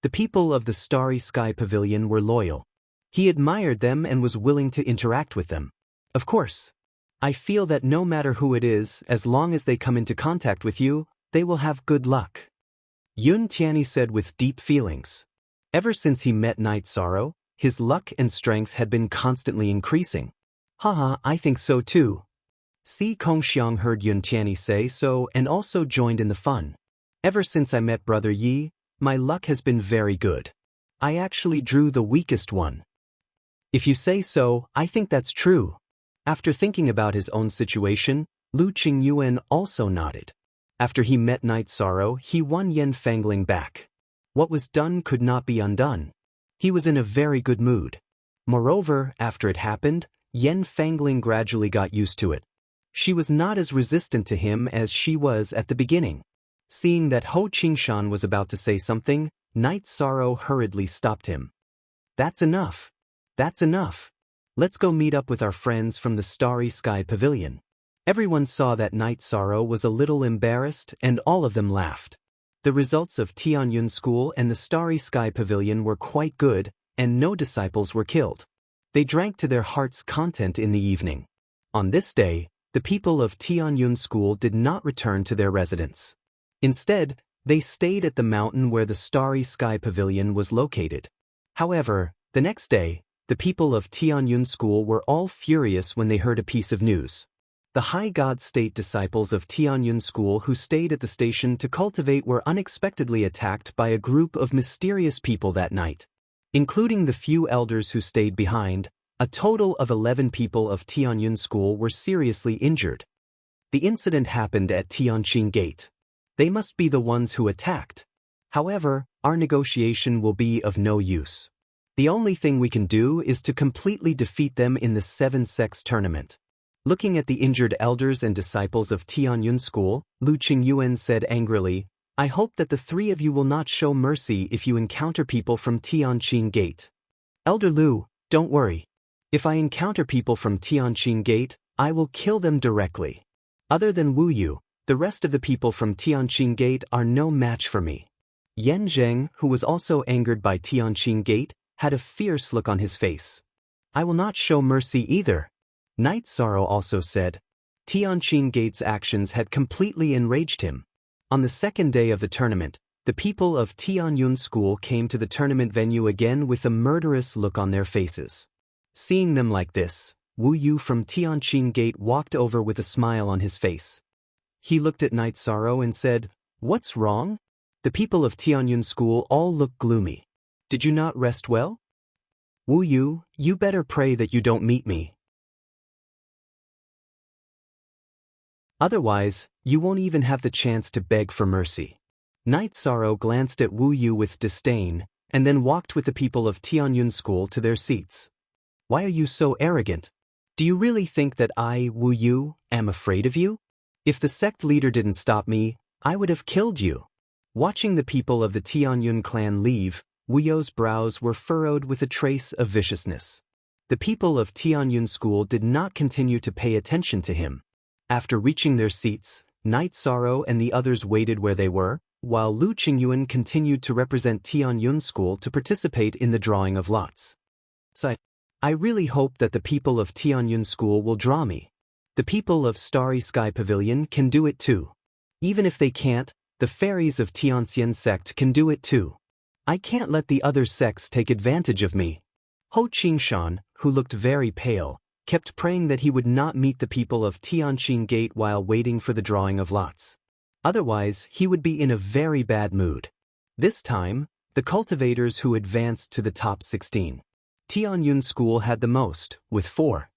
The people of the Starry Sky Pavilion were loyal. He admired them and was willing to interact with them. "Of course. I feel that no matter who it is, as long as they come into contact with you, they will have good luck," Yun Tianyi said with deep feelings. Ever since he met Night Sorrow, his luck and strength had been constantly increasing. "Haha, I think so too." Si Kongxiang heard Yun Tianyi say so and also joined in the fun. "Ever since I met Brother Yi, my luck has been very good. I actually drew the weakest one." "If you say so, I think that's true." After thinking about his own situation, Lu Qingyuan also nodded. After he met Night Sorrow, he won Yan Fangling back. What was done could not be undone. He was in a very good mood. Moreover, after it happened, Yan Fangling gradually got used to it. She was not as resistant to him as she was at the beginning. Seeing that Ho Qingshan was about to say something, Night Sorrow hurriedly stopped him. "That's enough. That's enough. Let's go meet up with our friends from the Starry Sky Pavilion." Everyone saw that Night Sorrow was a little embarrassed and all of them laughed. The results of Tianyun School and the Starry Sky Pavilion were quite good, and no disciples were killed. They drank to their heart's content in the evening. On this day, the people of Tianyun School did not return to their residence. Instead, they stayed at the mountain where the Starry Sky Pavilion was located. However, the next day, the people of Tianyun School were all furious when they heard a piece of news. The High God State disciples of Tianyun School who stayed at the station to cultivate were unexpectedly attacked by a group of mysterious people that night. Including the few elders who stayed behind, a total of 11 people of Tianyun School were seriously injured. The incident happened at Tianqing Gate. They must be the ones who attacked. However, our negotiation will be of no use. The only thing we can do is to completely defeat them in the 7 Sects tournament. Looking at the injured elders and disciples of Tianyun School, Lu Qingyuan said angrily, "I hope that the 3 of you will not show mercy if you encounter people from Tianqing Gate." "Elder Lu, don't worry. If I encounter people from Tianqing Gate, I will kill them directly. Other than Wu Yu, the rest of the people from Tianqing Gate are no match for me." Yan Zheng, who was also angered by Tianqing Gate, had a fierce look on his face. "I will not show mercy either." Night Sorrow also said. Tianqing Gate's actions had completely enraged him. On the second day of the tournament, the people of Tianyun School came to the tournament venue again with a murderous look on their faces. Seeing them like this, Wu Yu from Tianqing Gate walked over with a smile on his face. He looked at Night Sorrow and said, "What's wrong?" The people of Tianyun School all looked gloomy. "Did you not rest well?" "Wu Yu, you better pray that you don't meet me. Otherwise, you won't even have the chance to beg for mercy." Night Sorrow glanced at Wu Yu with disdain, and then walked with the people of Tianyun School to their seats. "Why are you so arrogant? Do you really think that I, Wu Yu, am afraid of you? If the sect leader didn't stop me, I would have killed you." Watching the people of the Tianyun clan leave, Wu Yu's brows were furrowed with a trace of viciousness. The people of Tianyun School did not continue to pay attention to him. After reaching their seats, Night Sorrow and the others waited where they were, while Lu Qingyuan continued to represent Tianyun School to participate in the drawing of lots. I really hope that the people of Tianyun School will draw me. The people of Starry Sky Pavilion can do it too. Even if they can't, the fairies of Tianxian sect can do it too. I can't let the other sects take advantage of me. Ho Qingshan, who looked very pale, kept praying that he would not meet the people of Tianqing Gate while waiting for the drawing of lots. Otherwise, he would be in a very bad mood. This time, the cultivators who advanced to the top 16. Tianyun School had the most, with 4.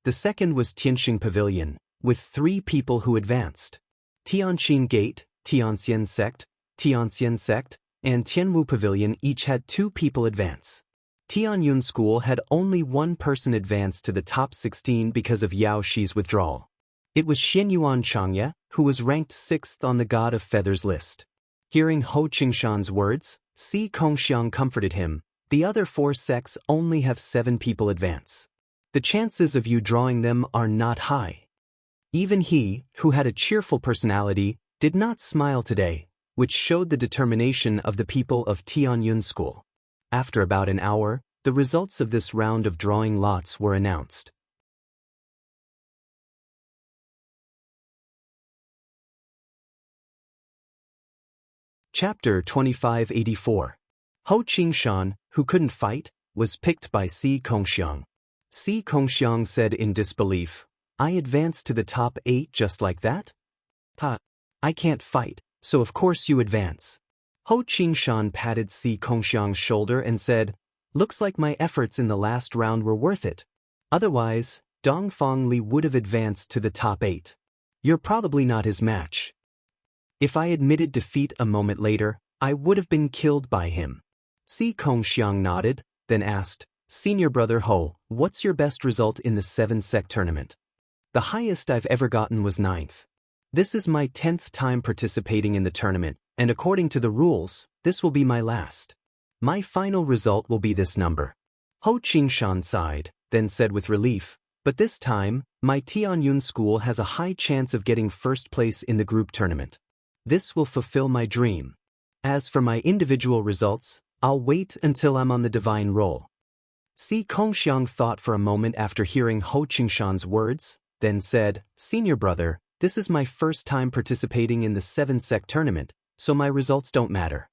The second was Tianxing Pavilion, with 3 people who advanced. Tianqing Gate, Tianxian Sect, and Tianwu Pavilion each had 2 people advance. Tianyun School had only 1 person advance to the top 16 because of Yao Shi's withdrawal. It was Xianyuan Changya, who was ranked 6th on the God of Feathers list. Hearing Ho Qingshan's words, Si Kongxiang comforted him. The other 4 sects only have 7 people advance. The chances of you drawing them are not high. Even he, who had a cheerful personality, did not smile today, which showed the determination of the people of Tianyun School. After about an hour, the results of this round of drawing lots were announced. Chapter 2584. Ho Qingshan, who couldn't fight, was picked by Si Kongxiang. Si Kongxiang said in disbelief, I advanced to the top 8 just like that? I can't fight, so of course you advance. Ho Qingshan patted Si Kongxiang's shoulder and said, looks like my efforts in the last round were worth it. Otherwise, Dongfang Li would have advanced to the top 8. You're probably not his match. If I admitted defeat a moment later, I would have been killed by him. Si Kongxiang nodded, then asked, Senior Brother Ho, what's your best result in the 7-sect tournament? The highest I've ever gotten was 9th. This is my 10th time participating in the tournament, and according to the rules, this will be my last. My final result will be this number. Ho Qingshan sighed, then said with relief, but this time, my Tianyun School has a high chance of getting first place in the group tournament. This will fulfill my dream. As for my individual results, I'll wait until I'm on the divine roll. Si Kongxiang thought for a moment after hearing Ho Qingshan's words, then said, Senior brother, this is my first time participating in the 7-sect tournament, so my results don't matter.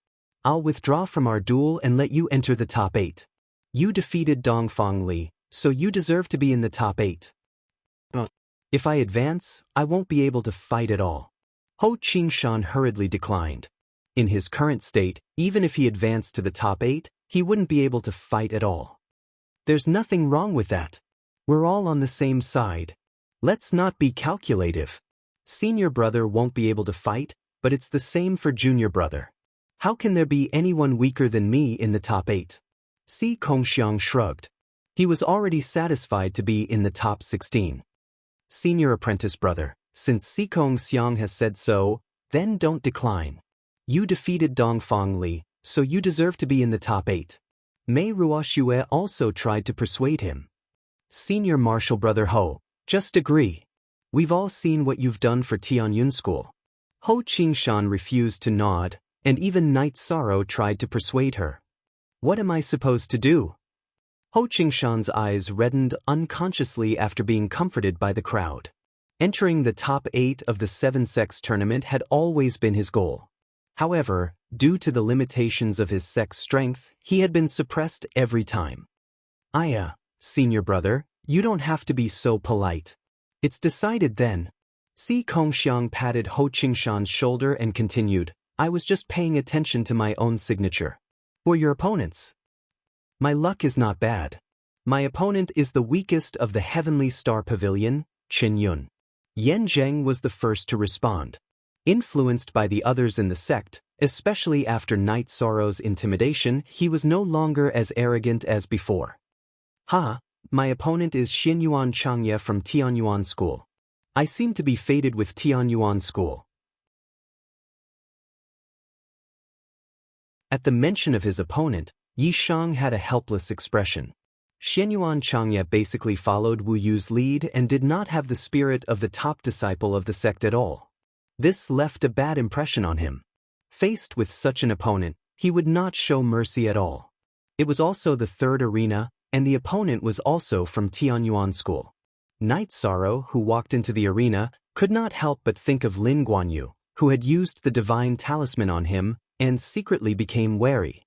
I'll withdraw from our duel and let you enter the top 8. You defeated Dongfang Li, so you deserve to be in the top 8. If I advance, I won't be able to fight at all. Ho Qingshan hurriedly declined. In his current state, even if he advanced to the top 8, he wouldn't be able to fight at all. There's nothing wrong with that. We're all on the same side. Let's not be calculative. Senior brother won't be able to fight, but it's the same for junior brother. How can there be anyone weaker than me in the top 8? Si Kongxiang shrugged. He was already satisfied to be in the top 16. Senior apprentice brother, since Si Kongxiang has said so, then don't decline. You defeated Dongfang Li, so you deserve to be in the top 8. Mei Ruoxue also tried to persuade him. Senior martial brother Ho, just agree. We've all seen what you've done for Tianyun School. Ho Qingshan refused to nod, and even Night Sorrow tried to persuade her. What am I supposed to do? Ho Qingshan's eyes reddened unconsciously after being comforted by the crowd. Entering the top 8 of the 7-sects tournament had always been his goal. However, due to the limitations of his sex strength, he had been suppressed every time. Senior brother, you don't have to be so polite. It's decided then. Si Kongxiang patted Ho Qingshan's shoulder and continued, I was just paying attention to my own signature. Or your opponent's. My luck is not bad. My opponent is the weakest of the Heavenly Star Pavilion, Qin Yun. Yan Zheng was the first to respond. Influenced by the others in the sect, especially after Night Sorrow's intimidation, he was no longer as arrogant as before. My opponent is Xianyuan Changya from Tianyuan School. I seem to be fated with Tianyuan School. At the mention of his opponent, Yi Shang had a helpless expression. Xianyuan Changya basically followed Wu Yu's lead and did not have the spirit of the top disciple of the sect at all. This left a bad impression on him. Faced with such an opponent, he would not show mercy at all. It was also the third arena, and the opponent was also from Tianyuan School. Night Sorrow, who walked into the arena, could not help but think of Lin Guanyu, who had used the divine talisman on him, and secretly became wary.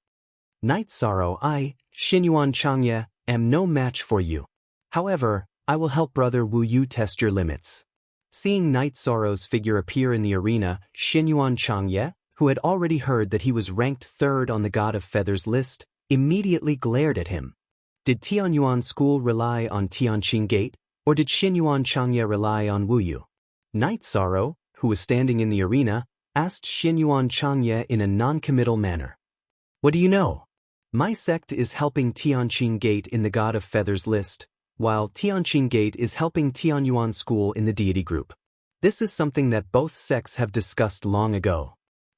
Night Sorrow, I, Xinyuan Changye, am no match for you. However, I will help Brother Wu Yu test your limits. Seeing Night Sorrow's figure appear in the arena, Xinyuan Changye, who had already heard that he was ranked third on the God of Feathers list, immediately glared at him. Did Tianyuan School rely on Tianqing Gate, or did Xinyuan Changye rely on Wu Yu? Night Sorrow, who was standing in the arena, asked Xinyuan Changye in a non-committal manner. What do you know? My sect is helping Tianqing Gate in the God of Feathers list, while Tianqing Gate is helping Tianyuan School in the deity group. This is something that both sects have discussed long ago.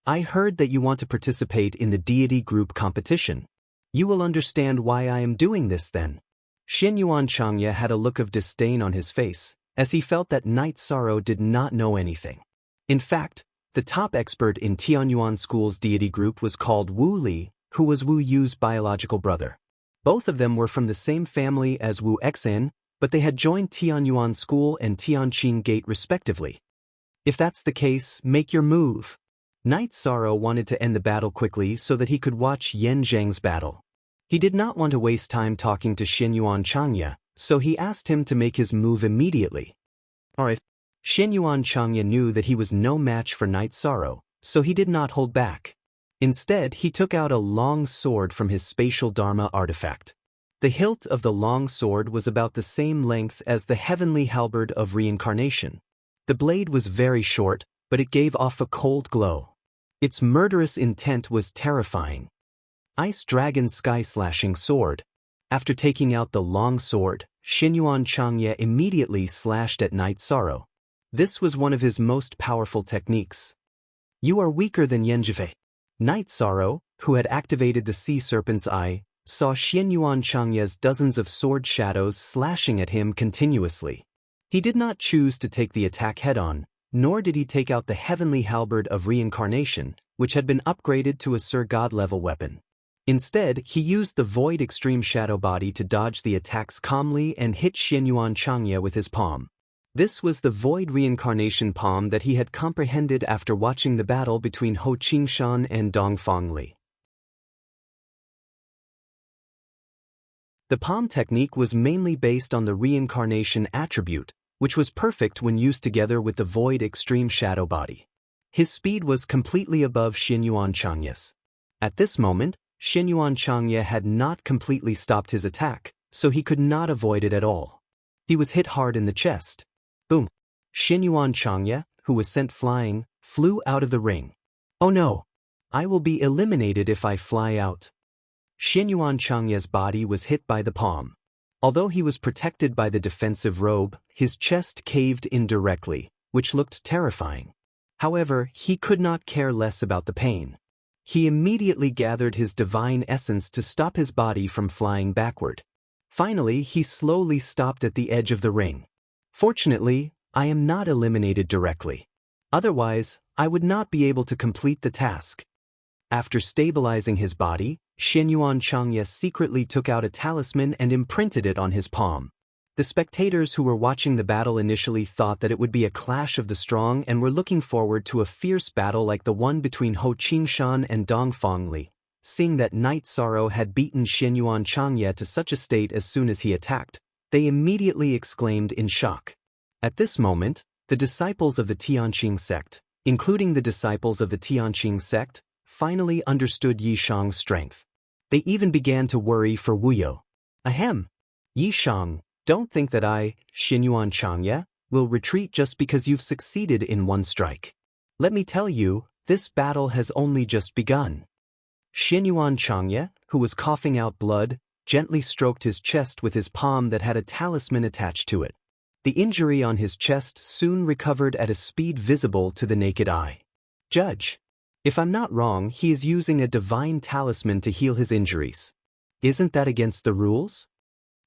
I heard that you want to participate in the deity group competition. You will understand why I am doing this then. Xinyuan Changye had a look of disdain on his face, as he felt that Night Sorrow did not know anything. In fact, the top expert in Tianyuan School's deity group was called Wu Li, who was Wu Yu's biological brother. Both of them were from the same family as Wu Xan, but they had joined Tianyuan School and Tianqing Gate respectively. If that's the case, make your move. Night Sorrow wanted to end the battle quickly so that he could watch Yan Zhang's battle. He did not want to waste time talking to Xinyuan Changye, so he asked him to make his move immediately. Alright. Xinyuan Changye knew that he was no match for Night Sorrow, so he did not hold back. Instead, he took out a long sword from his spatial Dharma artifact. The hilt of the long sword was about the same length as the heavenly halberd of reincarnation. The blade was very short, but it gave off a cold glow. Its murderous intent was terrifying. Ice Dragon Sky-slashing sword. After taking out the long sword, Xinyuan Changye immediately slashed at Night Sorrow. This was one of his most powerful techniques. You are weaker than Yanjive. Night Sorrow, who had activated the Sea Serpent's Eye, saw Xinyuan Changye's dozens of sword shadows slashing at him continuously. He did not choose to take the attack head-on, nor did he take out the heavenly halberd of reincarnation, which had been upgraded to a Sir God-level weapon. Instead, he used the Void Extreme Shadow Body to dodge the attacks calmly and hit Xinyuan Changye with his palm. This was the Void Reincarnation Palm that he had comprehended after watching the battle between Ho Qingshan and Dongfang Li. The palm technique was mainly based on the reincarnation attribute, which was perfect when used together with the Void Extreme Shadow Body. His speed was completely above Xinyuan Changye's. At this moment, Xinyuan Changye had not completely stopped his attack, so he could not avoid it at all. He was hit hard in the chest. Boom! Xinyuan Changye, who was sent flying, flew out of the ring. Oh no! I will be eliminated if I fly out. Xinyuan Changye's body was hit by the palm. Although he was protected by the defensive robe, his chest caved in directly, which looked terrifying. However, he could not care less about the pain. He immediately gathered his divine essence to stop his body from flying backward. Finally, he slowly stopped at the edge of the ring. Fortunately, I am not eliminated directly. Otherwise, I would not be able to complete the task. After stabilizing his body, Xinyuan Changye secretly took out a talisman and imprinted it on his palm. The spectators who were watching the battle initially thought that it would be a clash of the strong and were looking forward to a fierce battle like the one between Ho Qingshan and Dongfang Li. Seeing that Night Sorrow had beaten Xinyuan Changye to such a state as soon as he attacked, they immediately exclaimed in shock. At this moment, the disciples of the Tianqing sect, including the disciples of the Tianqing sect, finally understood Yi Shang's strength. They even began to worry for Wu Yu. Ahem! Yi Shang, don't think that I, Xinyuan Changye, will retreat just because you've succeeded in one strike. Let me tell you, this battle has only just begun. Xinyuan Changye, who was coughing out blood, gently stroked his chest with his palm that had a talisman attached to it. The injury on his chest soon recovered at a speed visible to the naked eye. Judge, if I'm not wrong, he is using a divine talisman to heal his injuries. Isn't that against the rules?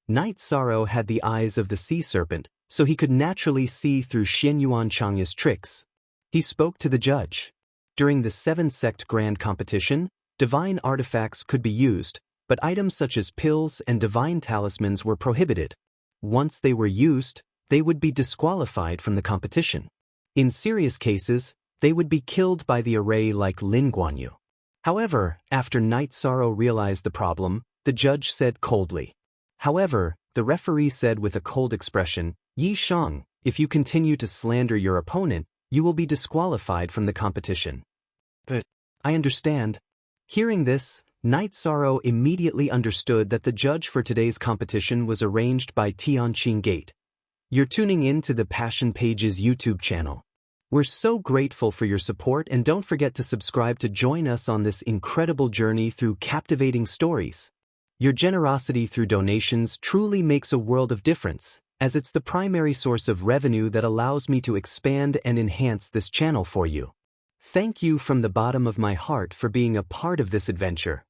Night Sorrow had the eyes of the sea serpent, so he could naturally see through Xinyuan Changye's tricks. He spoke to the judge. During the 7-sect grand competition, divine artifacts could be used, but items such as pills and divine talismans were prohibited. Once they were used, they would be disqualified from the competition. In serious cases, they would be killed by the array like Lin Guanyu. However, after Night Sorrow realized the problem, the judge said coldly. However, the referee said with a cold expression, "Yi Shang, if you continue to slander your opponent, you will be disqualified from the competition." "But I understand." Hearing this, Night Sorrow immediately understood that the judge for today's competition was arranged by Tianqing Gate. You're tuning in to the Passion Pages YouTube channel. We're so grateful for your support, and don't forget to subscribe to join us on this incredible journey through captivating stories. Your generosity through donations truly makes a world of difference, as it's the primary source of revenue that allows me to expand and enhance this channel for you. Thank you from the bottom of my heart for being a part of this adventure.